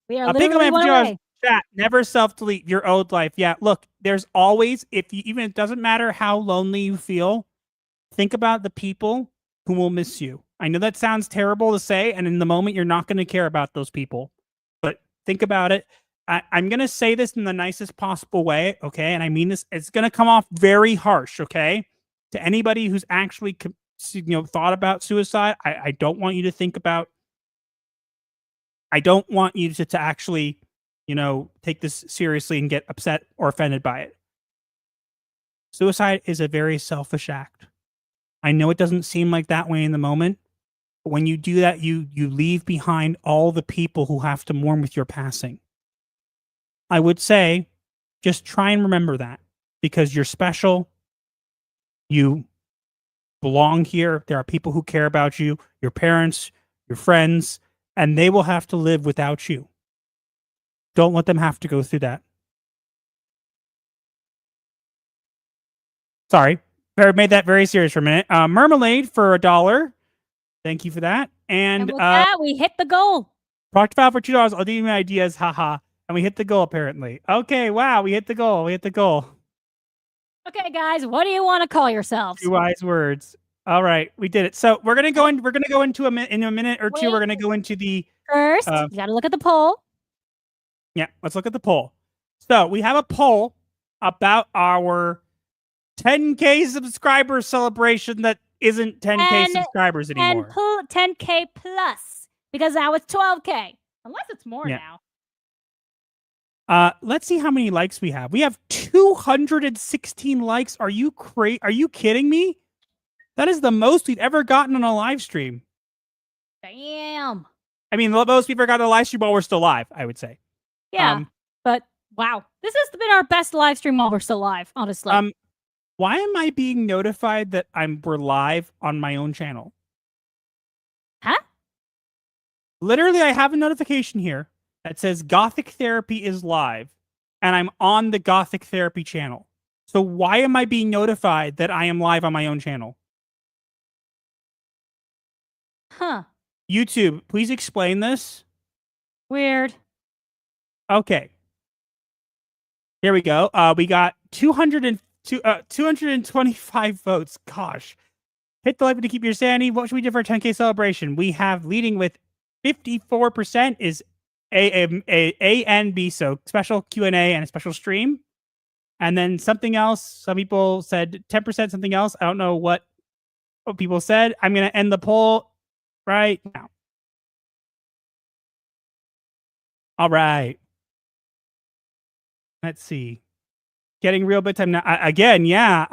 Speaker 4: We are literally one away.
Speaker 3: Chat, never self-delete your old life. Yeah, look, there's always, even it doesn't matter how lonely you feel, think about the people who will miss you. I know that sounds terrible to say, and in the moment, you're not going to care about those people. But think about it. I'm going to say this in the nicest possible way, okay? And I mean this, it's going to come off very harsh, okay? To anybody who's actually thought about suicide, I don't want you to think about, I don't want you to actually, take this seriously and get upset or offended by it. Suicide is a very selfish act. I know it doesn't seem like that way in the moment, but when you do that, you leave behind all the people who have to mourn with your passing. I would say, just try and remember that, because you're special. You belong here. There are people who care about you, your parents, your friends, and they will have to live without you. Don't let them have to go through that. Sorry, I made that very serious for a minute. Marmalade for $1. Thank you for that. And
Speaker 4: with that, we hit the goal.
Speaker 3: Proctor Val for $2. I'll give you my ideas. Haha. And we hit the goal, apparently. Okay, wow, we hit the goal. We hit the goal.
Speaker 4: Okay, guys, what do you want to call yourselves?
Speaker 3: 2 wise words. All right, we did it. So we're gonna go in. We're gonna go into in a minute or two. We're gonna go into the
Speaker 4: first. You got to look at the poll.
Speaker 3: Yeah, let's look at the poll. So we have a poll about our 10K subscriber celebration that isn't 10K subscribers anymore.
Speaker 4: And 10K plus, because now it's 12K. Unless it's more now.
Speaker 3: Let's see how many likes we have. We have 216 likes. Are you kidding me? That is the most we've ever gotten on a live stream.
Speaker 4: Damn.
Speaker 3: I mean, the most we've ever gotten on a live stream while we're still live, I would say.
Speaker 4: Yeah, but wow. This has been our best live stream while we're still live, honestly.
Speaker 3: Why am I being notified that we're live on my own channel?
Speaker 4: Huh?
Speaker 3: Literally, I have a notification here that says Gothic Therapy is live, and I'm on the Gothic Therapy channel. So why am I being notified that I am live on my own channel?
Speaker 4: Huh.
Speaker 3: YouTube, please explain this.
Speaker 4: Weird.
Speaker 3: Okay. Here we go. We got 225 votes. Gosh. Hit the like button to keep your sanity. What should we do for a 10K celebration? We have leading with 54% is A and B, so special Q&A and a special stream. And then something else. Some people said 10% something else. I don't know what people said. I'm going to end the poll right now. All right. Let's see. Getting real bit time now. Again, yeah.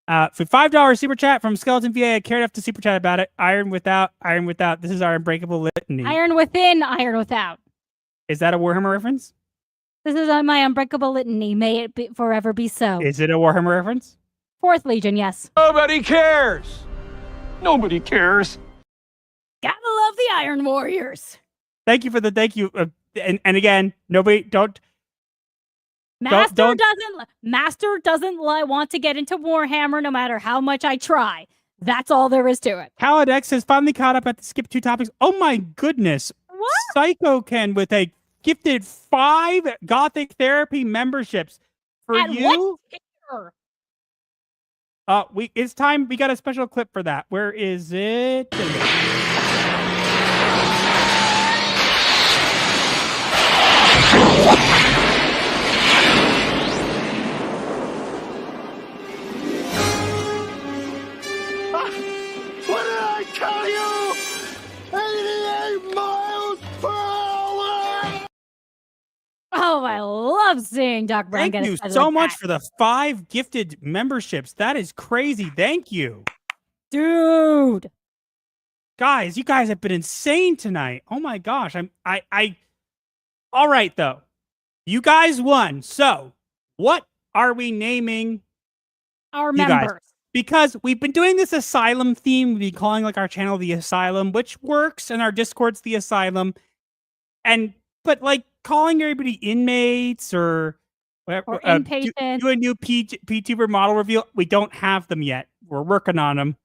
Speaker 3: For $5 super chat from Skeleton VA, I cared enough to super chat about it. Iron without. This is our unbreakable litany.
Speaker 4: Iron within, iron without.
Speaker 3: Is that a Warhammer reference?
Speaker 4: This is my unbreakable litany. May it forever be so.
Speaker 3: Is it a Warhammer reference?
Speaker 4: 4th Legion, yes.
Speaker 8: Nobody cares. Nobody cares.
Speaker 4: Gotta love the Iron Warriors.
Speaker 3: Thank you for the thank you. And again, nobody don't.
Speaker 4: Master doesn't want to get into Warhammer no matter how much I try. That's all there is to it.
Speaker 3: Kaladex has finally caught up at the skip 2 topics. Oh my goodness.
Speaker 4: What?
Speaker 3: Psycho Ken with a gifted 5 Gothic Therapy memberships for
Speaker 4: At
Speaker 3: you.
Speaker 4: What tier?
Speaker 3: It's time. We got a special clip for that. Where is it?
Speaker 8: What did I tell you? 88 miles per hour!
Speaker 4: Oh, I love seeing Doc Brown
Speaker 3: Thank
Speaker 4: get
Speaker 3: you
Speaker 4: excited
Speaker 3: so
Speaker 4: like
Speaker 3: much
Speaker 4: that.
Speaker 3: for the 5 gifted memberships. That is crazy. Thank you.
Speaker 4: Dude.
Speaker 3: Guys, you guys have been insane tonight. Oh my gosh. All right though. You guys won. So, what are we naming
Speaker 4: Our
Speaker 3: you guys?
Speaker 4: members.
Speaker 3: Because we've been doing this Asylum theme. We've been calling like our channel the Asylum, which works, and our Discord's the Asylum. But like calling everybody inmates or whatever,
Speaker 4: Or inpatient.
Speaker 3: do a new PTuber model reveal. We don't have them yet. We're working on them.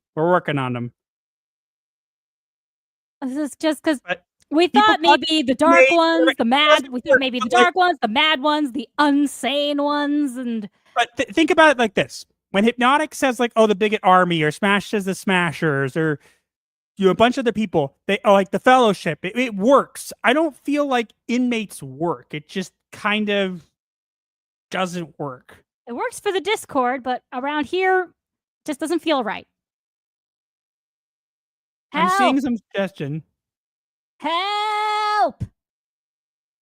Speaker 4: This is just because
Speaker 3: But
Speaker 4: we
Speaker 3: people
Speaker 4: thought maybe the dark
Speaker 3: made-
Speaker 4: ones, the mad. We thought maybe the
Speaker 3: but, like-
Speaker 4: dark ones, the mad ones, the insane ones, and
Speaker 3: But think about it like this: when Hypnotic says like, "Oh, the Bigot Army," or Smash says the Smashers, or a bunch of the people, like the Fellowship. It works. I don't feel like inmates work. It just kind of doesn't work.
Speaker 4: it works for the Discord, but around here, it just doesn't feel right.
Speaker 3: I'm seeing
Speaker 4: Help!
Speaker 3: some suggestion.
Speaker 4: Help!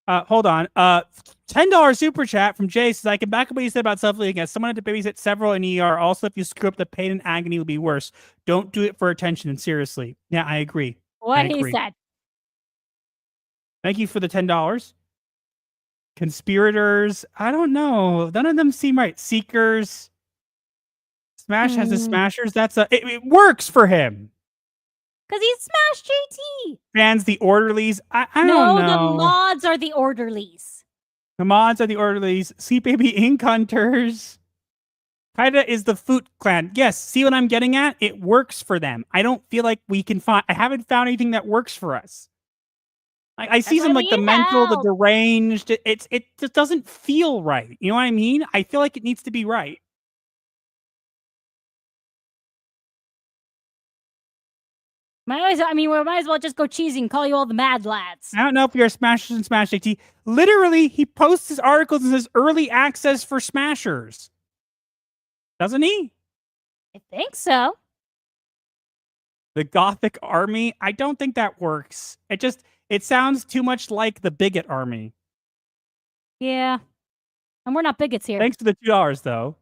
Speaker 3: Hold on. $10 super chat from Jay says, I can back up what you said about self-leading. As someone had to babysit several in ER, also, if you screw up, the pain and agony will be worse. Don't do it for attention and seriously. Yeah, I agree.
Speaker 4: What he said.
Speaker 3: Thank you for the $10. Conspirators. I don't know. None of them seem right. Seekers. Smash has the Smashers. It works for him.
Speaker 4: Because he smashed JT.
Speaker 3: Fans, the Orderlies. I don't
Speaker 4: No,
Speaker 3: know.
Speaker 4: the mods are the orderlies.
Speaker 3: The mods are the Orderlies. Sea Baby Ink Hunters. Kaida is the Foot Clan. Yes, see what I'm getting at? It works for them. I don't feel like we can find... I haven't found anything that works for us. I see some like the mental, the deranged. It just doesn't feel right. You know what I mean? I feel like it needs to be right.
Speaker 4: We might as well just go cheesy and call you all the mad lads.
Speaker 3: I don't know if you're a Smashers and Smash JT. Literally, he posts his articles and says early access for Smashers. Doesn't he?
Speaker 4: I think so.
Speaker 3: The Gothic Army. I don't think that works. It sounds too much like the Bigot Army.
Speaker 4: Yeah. And we're not bigots here.
Speaker 3: Thanks for the $2, though.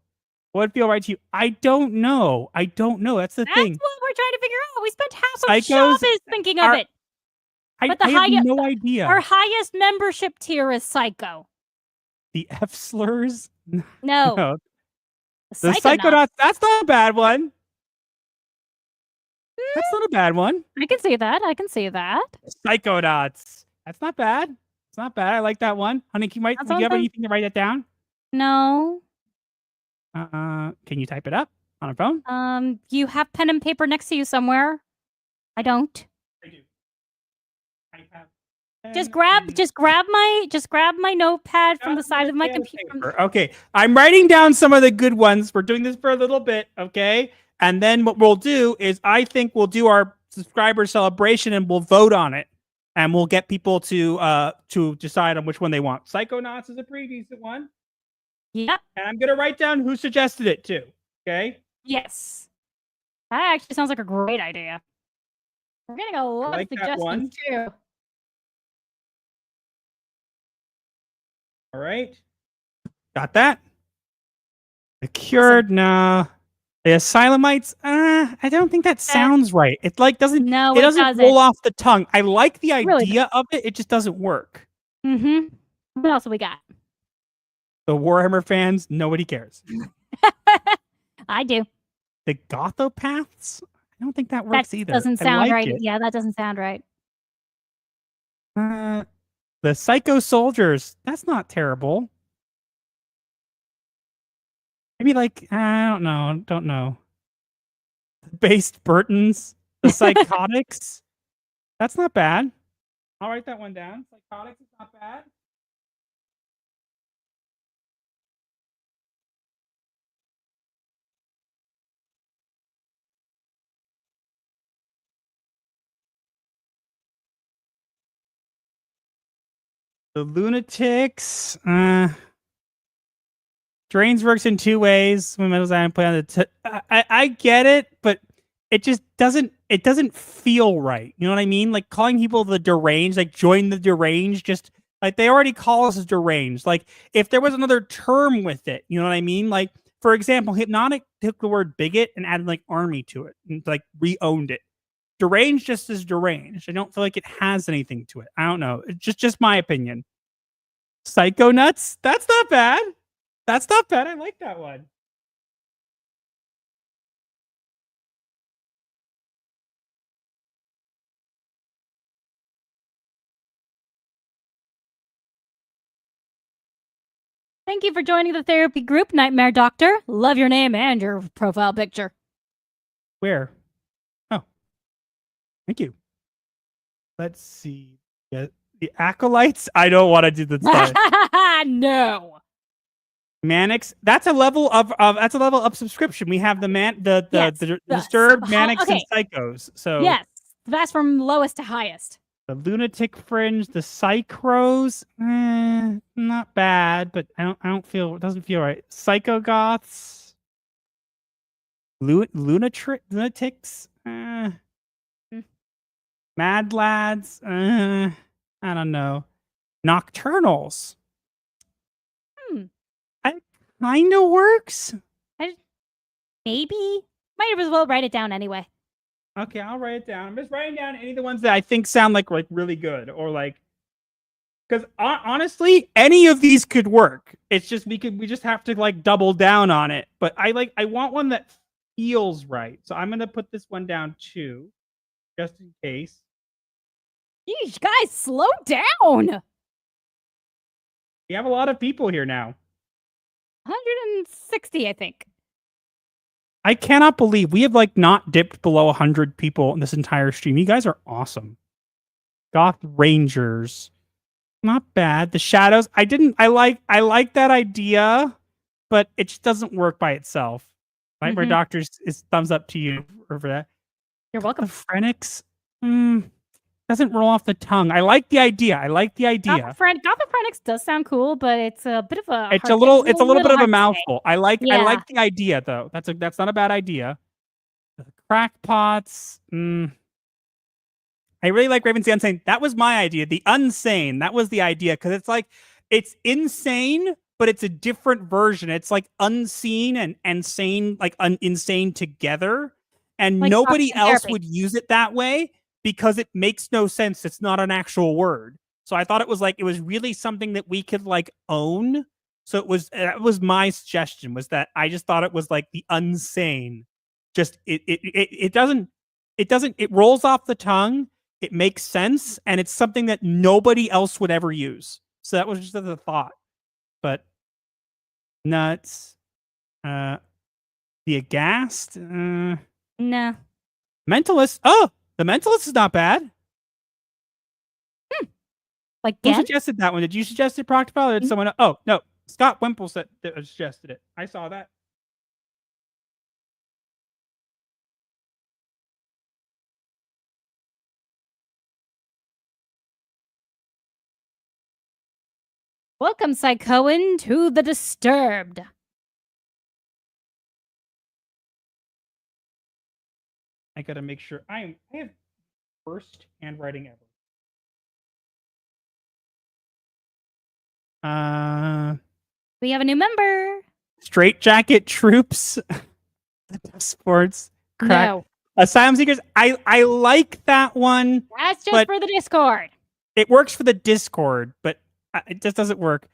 Speaker 3: Would it feel right to you? I don't know. That's the thing.
Speaker 4: That's what we're trying to figure out. We spent half of
Speaker 3: Psychos
Speaker 4: Shabbos thinking of it.
Speaker 3: I
Speaker 4: But
Speaker 3: have no idea.
Speaker 4: Our highest membership tier is Psycho.
Speaker 3: The F slurs?
Speaker 4: No.
Speaker 3: The Psychonauts. That's not a bad one. That's not a bad one.
Speaker 4: I can see that.
Speaker 3: Psychonauts. That's not bad. It's not bad. I like that one. Honey, do you have anything to write that down?
Speaker 4: No.
Speaker 3: Can you type it up on a phone?
Speaker 4: You have pen and paper next to you somewhere. I don't.
Speaker 3: I do. I have
Speaker 4: Just grab my notepad from the side of my computer.
Speaker 3: Okay, I'm writing down some of the good ones. We're doing this for a little bit, okay? And then what we'll do is I think we'll do our subscriber celebration and we'll vote on it. And we'll get people to decide on which one they want. Psychonauts is a pretty decent one.
Speaker 4: Yep.
Speaker 3: And I'm gonna write down who suggested it too. Okay?
Speaker 4: Yes. That actually sounds like a great idea. We're getting a lot of suggestions too.
Speaker 3: All right. Got that? The Cured, nah. The Asylumites, I don't think that sounds right. It like doesn't
Speaker 4: No,
Speaker 3: it doesn't roll off the tongue. I like the idea
Speaker 4: Really
Speaker 3: of it, it just doesn't work.
Speaker 4: Mm-hmm. What else have we got?
Speaker 3: The Warhammer fans, nobody cares.
Speaker 4: I do.
Speaker 3: The Gothopaths? I don't think that works either.
Speaker 4: Doesn't
Speaker 3: I
Speaker 4: sound
Speaker 3: like
Speaker 4: right.
Speaker 3: it.
Speaker 4: Yeah, that doesn't sound right.
Speaker 3: The Psycho Soldiers, that's not terrible. Maybe like, I don't know. The Based Burtons, the Psychotics. That's not bad. I'll write that one down. Psychotics is not bad. The Lunatics. Drains works in two ways. When Metal Zion play on the I get it, but it just doesn't feel right. You know what I mean? Like calling people the deranged, like join the deranged, just Like they already call us deranged. Like if there was another term with it, you know what I mean? Like for example, Hypnotic took the word bigot and added like army to it and like re-owned it. Deranged just is deranged. I don't feel like it has anything to it. I don't know. It's just my opinion. Psycho nuts? That's not bad. That's not bad. I like that one.
Speaker 4: Thank you for joining the therapy group, Nightmare Doctor. Love your name and your profile picture.
Speaker 3: Where? Oh. Thank you. Let's see. Yeah, the acolytes? I don't want to do the stuff.
Speaker 4: No.
Speaker 3: Manics. That's a level of subscription. We have the disturbed, manics,
Speaker 4: okay.
Speaker 3: and psychos. So
Speaker 4: yes, that's from lowest to highest.
Speaker 3: The lunatic fringe, the psychros, not bad, but I don't feel, it doesn't feel right. Psychogoths, lunatics, mad lads, I don't know. Nocturnals. It kind of works.
Speaker 4: Maybe. Might as well write it down anyway.
Speaker 3: Okay, I'll write it down. I'm just writing down any of the ones that I think sound like really good, or like, because honestly, any of these could work. It's just we just have to like double down on it. But I want one that feels right, so I'm gonna put this one down too, just in case.
Speaker 4: Yeesh, guys, slow down.
Speaker 3: We have a lot of people here now.
Speaker 4: 160, I think.
Speaker 3: I cannot believe we have like not dipped below 100 people in this entire stream. You guys are awesome. Goth Rangers. Not bad. The Shadows. I like that idea, but it just doesn't work by itself. Nightmare Doctors is thumbs up to you for that.
Speaker 4: You're welcome.
Speaker 3: The Phoenix. Doesn't roll off the tongue. I like the idea.
Speaker 4: Gothic Phoenix does sound cool, but it's a bit of a
Speaker 3: it's a little bit of a mouthful. I like the idea though. That's not a bad idea. The crackpots. I really like Raven's the Unsane. That was my idea. The Unsane. That was the idea because it's like it's insane, but it's a different version. It's like unseen and sane, like insane together, and like nobody else would use it that way. Because it makes no sense. It's not an actual word. So I thought it was really something that we could like own. So that was my suggestion, was that I just thought it was like the unsane. Just it rolls off the tongue. It makes sense. And it's something that nobody else would ever use. So that was just the thought. But nuts. The aghast.
Speaker 4: No.
Speaker 3: Mentalist. Oh! The Mentalist is not bad.
Speaker 4: Like
Speaker 3: who suggested that one? Did you suggest it, Proctopile, or did someone else? Oh, no. Scott Wimple suggested it. I saw that.
Speaker 4: Welcome, Psychoan, to the Disturbed.
Speaker 3: I gotta make sure I have worst handwriting ever.
Speaker 4: We have a new member.
Speaker 3: Straight Jacket Troops. Sports. Crack.
Speaker 4: No.
Speaker 3: Asylum Seekers. I like that one.
Speaker 4: That's just for the Discord.
Speaker 3: It works for the Discord, but it just doesn't work.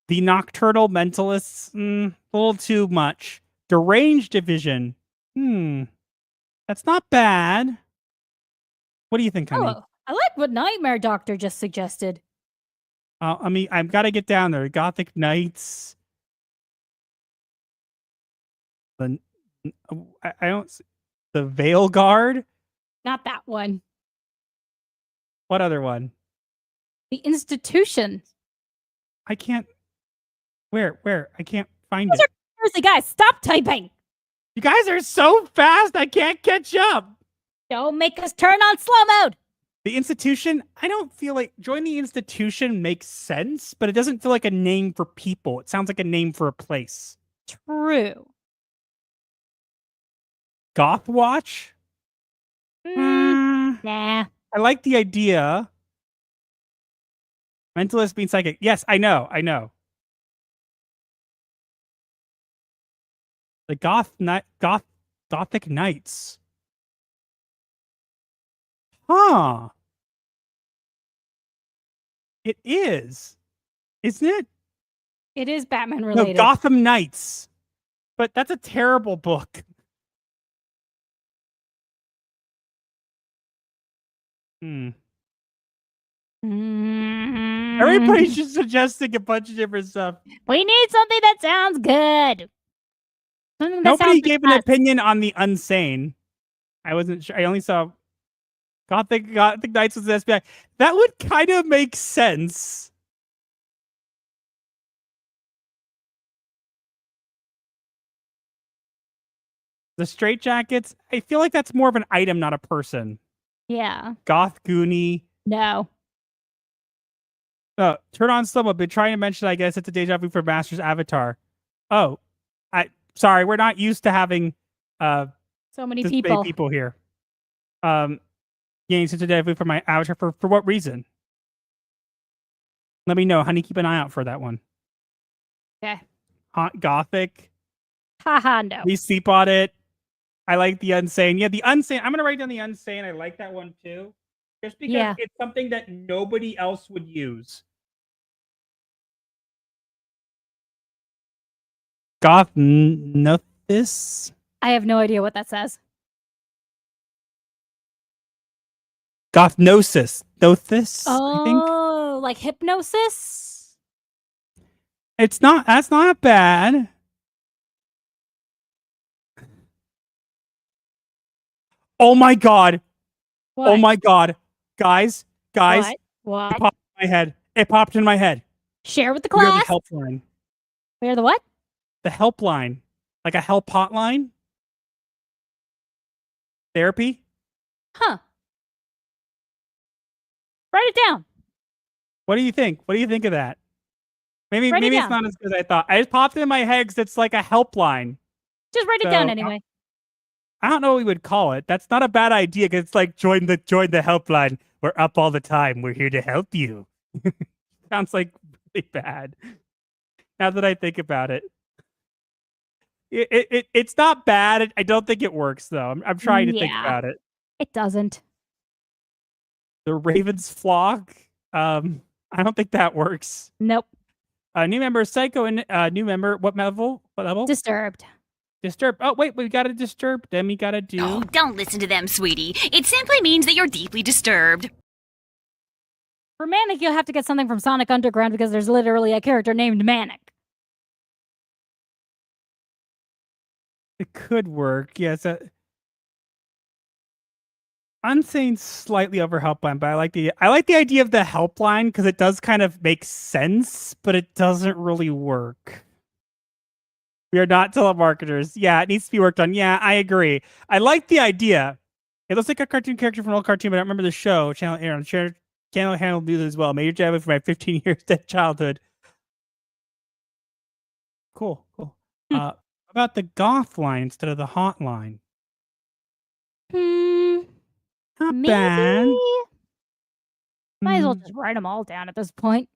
Speaker 3: The Nocturnal Mentalists. A little too much. Deranged Division. That's not bad. What do you think, honey?
Speaker 4: Oh, I like what Nightmare Doctor just suggested.
Speaker 3: I mean, I've got to get down there. Gothic Knights. I don't. The Veil Guard.
Speaker 4: Not that one.
Speaker 3: What other one?
Speaker 4: The Institution.
Speaker 3: I can't. Where? I can't find it.
Speaker 4: Seriously, guys, stop typing.
Speaker 3: You guys are so fast, I can't catch up.
Speaker 4: Don't make us turn on slow mode.
Speaker 3: The Institution, I don't feel like Join the Institution makes sense, but it doesn't feel like a name for people. It sounds like a name for a place.
Speaker 4: True.
Speaker 3: Goth Watch?
Speaker 4: Nah.
Speaker 3: I like the idea. Mentalist means psychic. Yes, I know. The Gothic Knights. Huh. It is. Isn't it?
Speaker 4: It is Batman
Speaker 3: No,
Speaker 4: related.
Speaker 3: Gotham Knights. But that's a terrible book. Everybody's just suggesting a bunch of different stuff.
Speaker 4: We need something that sounds good. Something that
Speaker 3: Nobody
Speaker 4: sounds
Speaker 3: gave an opinion on the Unsane. I wasn't sure. I only saw Gothic Knights was the SBI. That would kind of make sense. The straitjackets, I feel like that's more of an item, not a person.
Speaker 4: Yeah.
Speaker 3: Goth Goonie.
Speaker 4: No.
Speaker 3: Oh, turn on slow. I've been trying to mention, I guess it's a deja vu for Master's Avatar. Oh, sorry, we're not used to having
Speaker 4: so many
Speaker 3: this
Speaker 4: people.
Speaker 3: many people here. Yeah, it's a deja vu for my Avatar. For what reason? Let me know, honey. Keep an eye out for that one.
Speaker 4: Okay.
Speaker 3: Hot Gothic.
Speaker 4: Haha, no.
Speaker 3: We sleep on it. I like the Unsane. Yeah, the Unsane. I'm gonna write down the Unsane. I like that one too, just because it's something that nobody else would use. Gothnothis.
Speaker 4: I have no idea what that says.
Speaker 3: Gothnosis. Nothis. I think.
Speaker 4: Oh, like hypnosis?
Speaker 3: It's not. That's not bad. Oh my god.
Speaker 4: What?
Speaker 3: Oh my god. Guys.
Speaker 4: What?
Speaker 3: It popped in my head. It popped in my head.
Speaker 4: Share with the
Speaker 3: We are
Speaker 4: class.
Speaker 3: the helpline.
Speaker 4: Where the what?
Speaker 3: The helpline. Like a help hotline. Therapy.
Speaker 4: Huh. Write it down.
Speaker 3: What do you think? What do you think of that? Maybe
Speaker 4: Write it
Speaker 3: it's
Speaker 4: down.
Speaker 3: not as good as I thought. I just popped it in my head because it's like a helpline.
Speaker 4: Just write it down anyway.
Speaker 3: I don't know what we would call it. That's not a bad idea because it's like join the helpline. We're up all the time. We're here to help you. Sounds like really bad. Now that I think about it. It's not bad. I don't think it works though. I'm trying to think about it.
Speaker 4: It doesn't.
Speaker 3: The Raven's Flock. I don't think that works.
Speaker 4: Nope.
Speaker 3: New member Psycho and new member. What level? What level?
Speaker 4: Disturbed.
Speaker 3: Disturbed. Oh wait, we gotta disturb. Then we gotta do.
Speaker 6: Oh, don't listen to them, sweetie. It simply means that you're deeply disturbed.
Speaker 4: For Manic, you'll have to get something from Sonic Underground because there's literally a character named Manic.
Speaker 3: It could work. Yes. Unsane slightly over helpline, but I like the idea of the helpline because it does kind of make sense, but it doesn't really work. We are not telemarketers. Yeah, it needs to be worked on. Yeah, I agree. I like the idea. It looks like a cartoon character from an old cartoon, but I don't remember the show. Channel Aaron. Channel handled news as well. Major jab for my 15 years dead childhood. Cool. How about the goth line instead of the hotline? Not
Speaker 4: Maybe.
Speaker 3: bad.
Speaker 4: Might as well just write them all down at this point.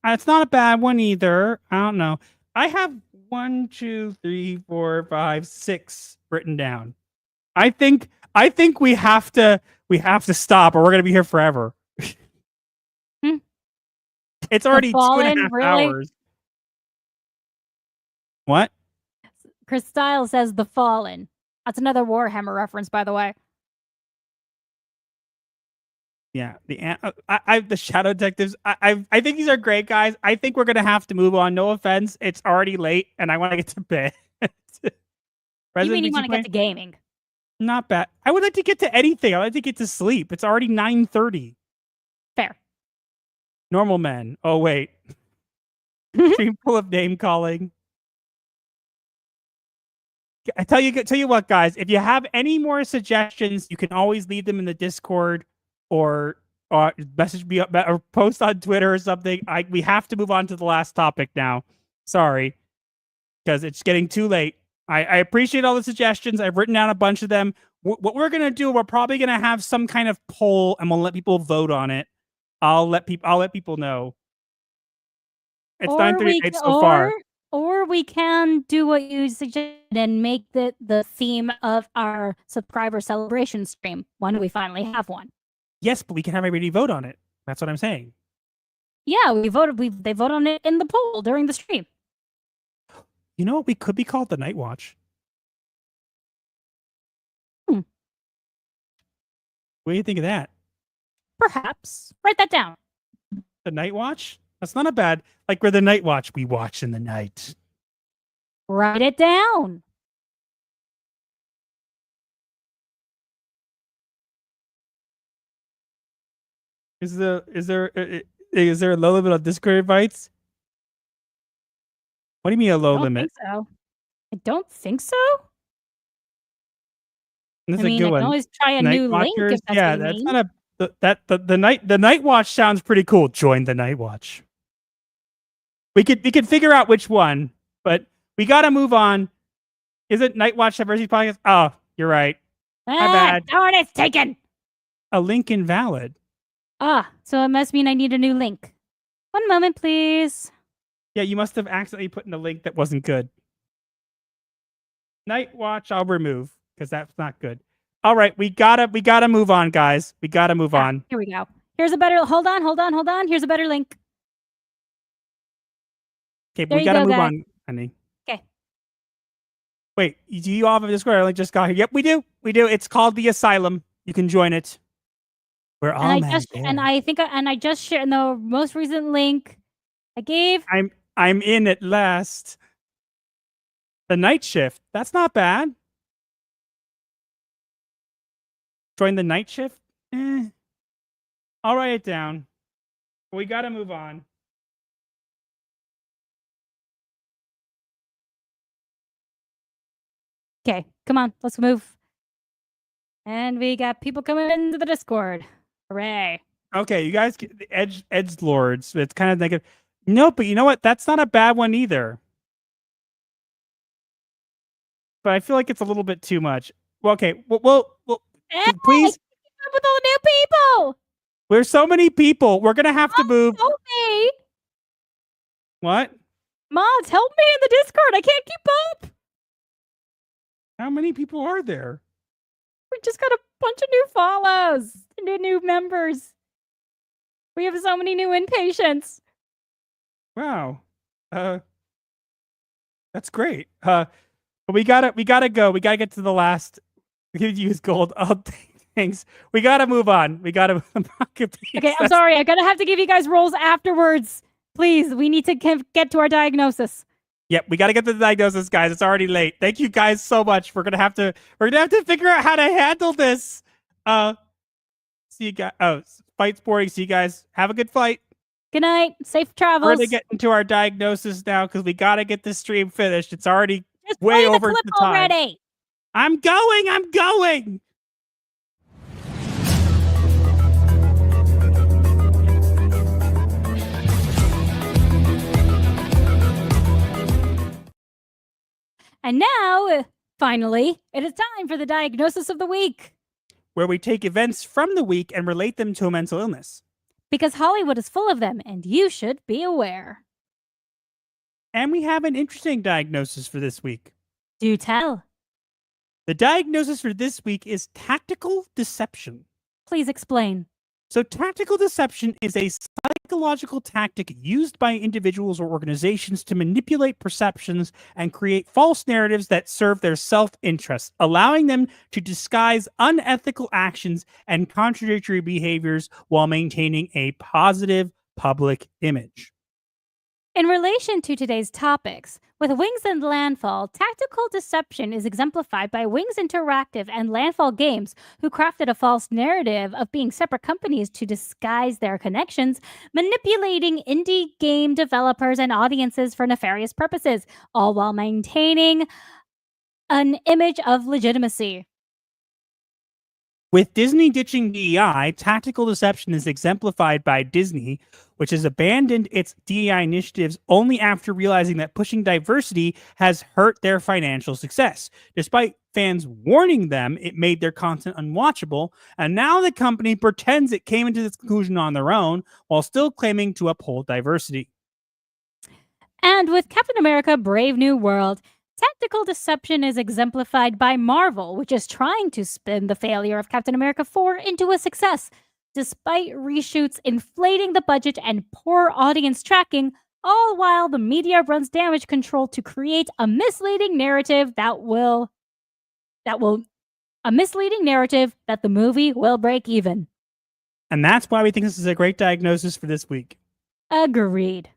Speaker 3: It's not a bad one either. I don't know. I have 1, 2, 3, 4, 5, 6 written down. I think we have to stop, or we're gonna be here forever. It's already
Speaker 4: Fallen,
Speaker 3: 2.5
Speaker 4: really?
Speaker 3: hours. What?
Speaker 4: Chris Styles says The Fallen. That's another Warhammer reference, by the way.
Speaker 3: Yeah, the Shadow Detectives. I think these are great guys. I think we're gonna have to move on. No offense, it's already late, and I want to get to bed.
Speaker 4: You mean you want to get to gaming?
Speaker 3: Not bad. I would like to get to anything. I would like to get to sleep. It's already 9:30.
Speaker 4: Fair.
Speaker 3: Normal men. Oh wait. Stream full of name calling. I tell you what, guys. If you have any more suggestions, you can always leave them in the Discord or message me or post on Twitter or something. We have to move on to the last topic now. Sorry, because it's getting too late. I appreciate all the suggestions. I've written down a bunch of them. what we're gonna do, we're probably gonna have some kind of poll, and we'll let people vote on it. I'll let people know. It's 9:38 so far.
Speaker 4: Or we can do what you suggested and make the theme of our subscriber celebration stream when we finally have one.
Speaker 3: Yes, but we can have everybody vote on it. That's what I'm saying.
Speaker 4: Yeah, they vote on it in the poll during the stream.
Speaker 3: You know what? We could be called the Night Watch.
Speaker 4: Hmm.
Speaker 3: What do you think of that?
Speaker 4: Perhaps. Write that down.
Speaker 3: The Night Watch? That's not a bad. Like we're the Night Watch. We watch in the night.
Speaker 4: Write it down.
Speaker 3: Is there a low limit on Discord invites? What do you mean a low limit?
Speaker 4: I don't think so.
Speaker 3: That's
Speaker 4: I mean,
Speaker 3: a good
Speaker 4: I
Speaker 3: one.
Speaker 4: can always try a
Speaker 3: Night
Speaker 4: new link
Speaker 3: Watchers?
Speaker 4: if that's
Speaker 3: Yeah,
Speaker 4: what you
Speaker 3: that's
Speaker 4: mean.
Speaker 3: not a the Night Watch sounds pretty cool. Join the Night Watch. We could figure out which one, but we gotta move on. Is it Night Watch Diversity Podcast? Oh, you're right. My bad.
Speaker 4: Darn, it's taken.
Speaker 3: A link invalid.
Speaker 4: So it must mean I need a new link. One moment, please.
Speaker 3: Yeah, you must have accidentally put in a link that wasn't good. Night Watch, I'll remove because that's not good. All right, we gotta move on, guys. We gotta move on.
Speaker 4: Here we go. Here's a better. Hold on. Here's a better link.
Speaker 3: Okay,
Speaker 4: There
Speaker 3: we
Speaker 4: you
Speaker 3: gotta
Speaker 4: go,
Speaker 3: move
Speaker 4: guys.
Speaker 3: on, honey.
Speaker 4: Okay.
Speaker 3: Wait, do you all have a Discord? Like just got here. Yep, we do. We do. It's called the Asylum. You can join it. We're all
Speaker 4: And I just shared the most recent link I gave.
Speaker 3: I'm in at last. The night shift. That's not bad. Join the night shift? I'll write it down. We gotta move on.
Speaker 4: Okay, come on, let's move. And we got people coming into the Discord. Hooray.
Speaker 3: Okay, you guys get the edge lords. It's kind of negative. No, but you know what? That's not a bad one either. But I feel like it's a little bit too much. Well, okay. Well,
Speaker 4: Hey,
Speaker 3: please.
Speaker 4: keep up with all the new people.
Speaker 3: There's so many people. We're gonna have to move.
Speaker 4: Help me.
Speaker 3: What?
Speaker 4: Mods, help me in the Discord. I can't keep up.
Speaker 3: How many people are there?
Speaker 4: We just got a bunch of new follows, new members. We have so many new inpatients.
Speaker 3: Wow. That's great. But we gotta go. We gotta get to the last. We could use gold. Oh, thanks. We gotta move on. We gotta.
Speaker 4: Okay, I'm sorry. I'm gonna have to give you guys roles afterwards. Please, we need to get to our diagnosis.
Speaker 3: Yep, we gotta get to the diagnosis, guys. It's already late. Thank you guys so much. We're gonna have to figure out how to handle this. See you guys. Oh, fight sporting. See you guys. Have a good fight.
Speaker 4: Good night. Safe travels.
Speaker 3: We're gonna get into our diagnosis now because we gotta get this stream finished. It's already
Speaker 4: Just
Speaker 3: way
Speaker 4: play
Speaker 3: over
Speaker 4: the clip
Speaker 3: the time.
Speaker 4: already.
Speaker 3: I'm going.
Speaker 4: And now, finally, it is time for the diagnosis of the week.
Speaker 3: Where we take events from the week and relate them to a mental illness.
Speaker 4: Because Hollywood is full of them, and you should be aware.
Speaker 3: And we have an interesting diagnosis for this week.
Speaker 4: Do tell.
Speaker 3: The diagnosis for this week is tactical deception.
Speaker 4: Please explain.
Speaker 3: So tactical deception is a psychological tactic used by individuals or organizations to manipulate perceptions and create false narratives that serve their self-interest, allowing them to disguise unethical actions and contradictory behaviors while maintaining a positive public image.
Speaker 4: In relation to today's topics, with Wings and Landfall, tactical deception is exemplified by Wings Interactive and Landfall Games, who crafted a false narrative of being separate companies to disguise their connections, manipulating indie game developers and audiences for nefarious purposes, all while maintaining an image of legitimacy.
Speaker 3: With Disney ditching DEI, tactical deception is exemplified by Disney, which has abandoned its DEI initiatives only after realizing that pushing diversity has hurt their financial success. Despite fans warning them, it made their content unwatchable, and now the company pretends it came into this conclusion on their own while still claiming to uphold diversity.
Speaker 4: And with Captain America Brave New World, tactical deception is exemplified by Marvel, which is trying to spin the failure of Captain America 4 into a success, despite reshoots inflating the budget and poor audience tracking, all while the media runs damage control to create a misleading narrative that the movie will break even.
Speaker 3: And that's why we think this is a great diagnosis for this week.
Speaker 4: Agreed.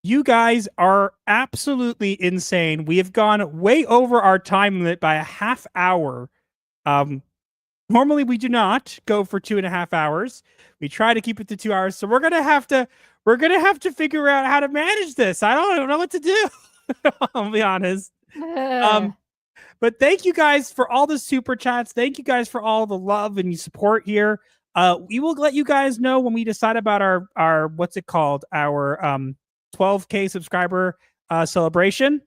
Speaker 3: You guys are absolutely insane. We have gone way over our time limit by a half hour. Normally we do not go for 2.5 hours. We try to keep it to 2 hours. So we're gonna have to figure out how to manage this. I don't know what to do. I'll be honest. But thank you guys for all the super chats. Thank you guys for all the love and support here. We will let you guys know when we decide about our what's it called? Our 12K subscriber celebration.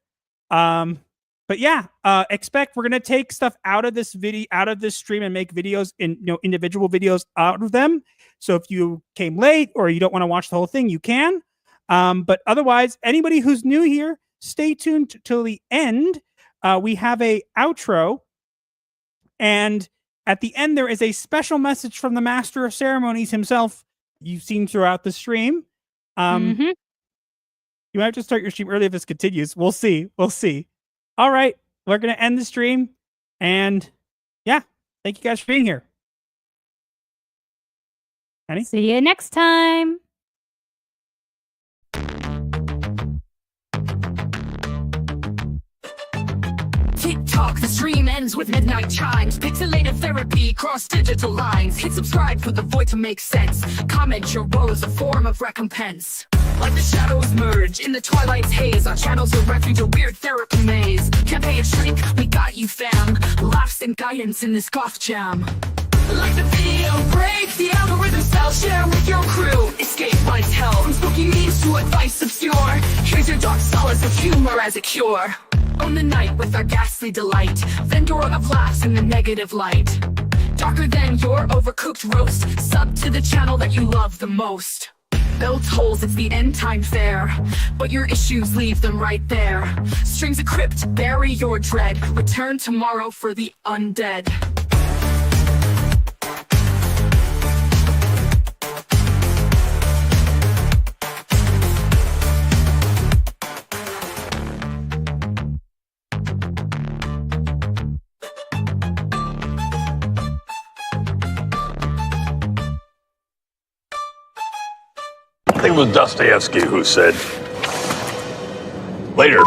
Speaker 3: But yeah, expect we're gonna take stuff out of this stream and make videos individual videos out of them. So if you came late or you don't want to watch the whole thing, you can. But otherwise, anybody who's new here, stay tuned till the end. We have a outro, and at the end there is a special message from the Master of Ceremonies himself. You've seen throughout the stream. You might have to start your stream early if this continues. We'll see. All right. We're going to end the stream. And yeah, thank you guys for being here. Annie?
Speaker 4: See you next time.
Speaker 2: TikTok, the stream ends with midnight chimes. Pixelated therapy, cross digital lines. Hit subscribe for the void to make sense. Comment your woes, a form of recompense. Like the shadows merge in the twilight's haze, our channel's a refuge, a weird therapy maze. Can't pay a shrink, we got you fam. Laughs and guidance in this goth jam. Like the video break, the algorithm style, share with your crew. Escape life's hell, from spooky memes to advice obscure. Here's your dark solace of humor as a cure. Own the night with our ghastly delight. Vendor of laughs in the negative light. Darker than your overcooked roast. Sub to the channel that you love the most. Bell tolls, it's the end time fair, but your issues leave them right there. Strings of crypt, bury your dread. Return tomorrow for the undead.
Speaker 1: I think it was Dostoevsky who said, "Later,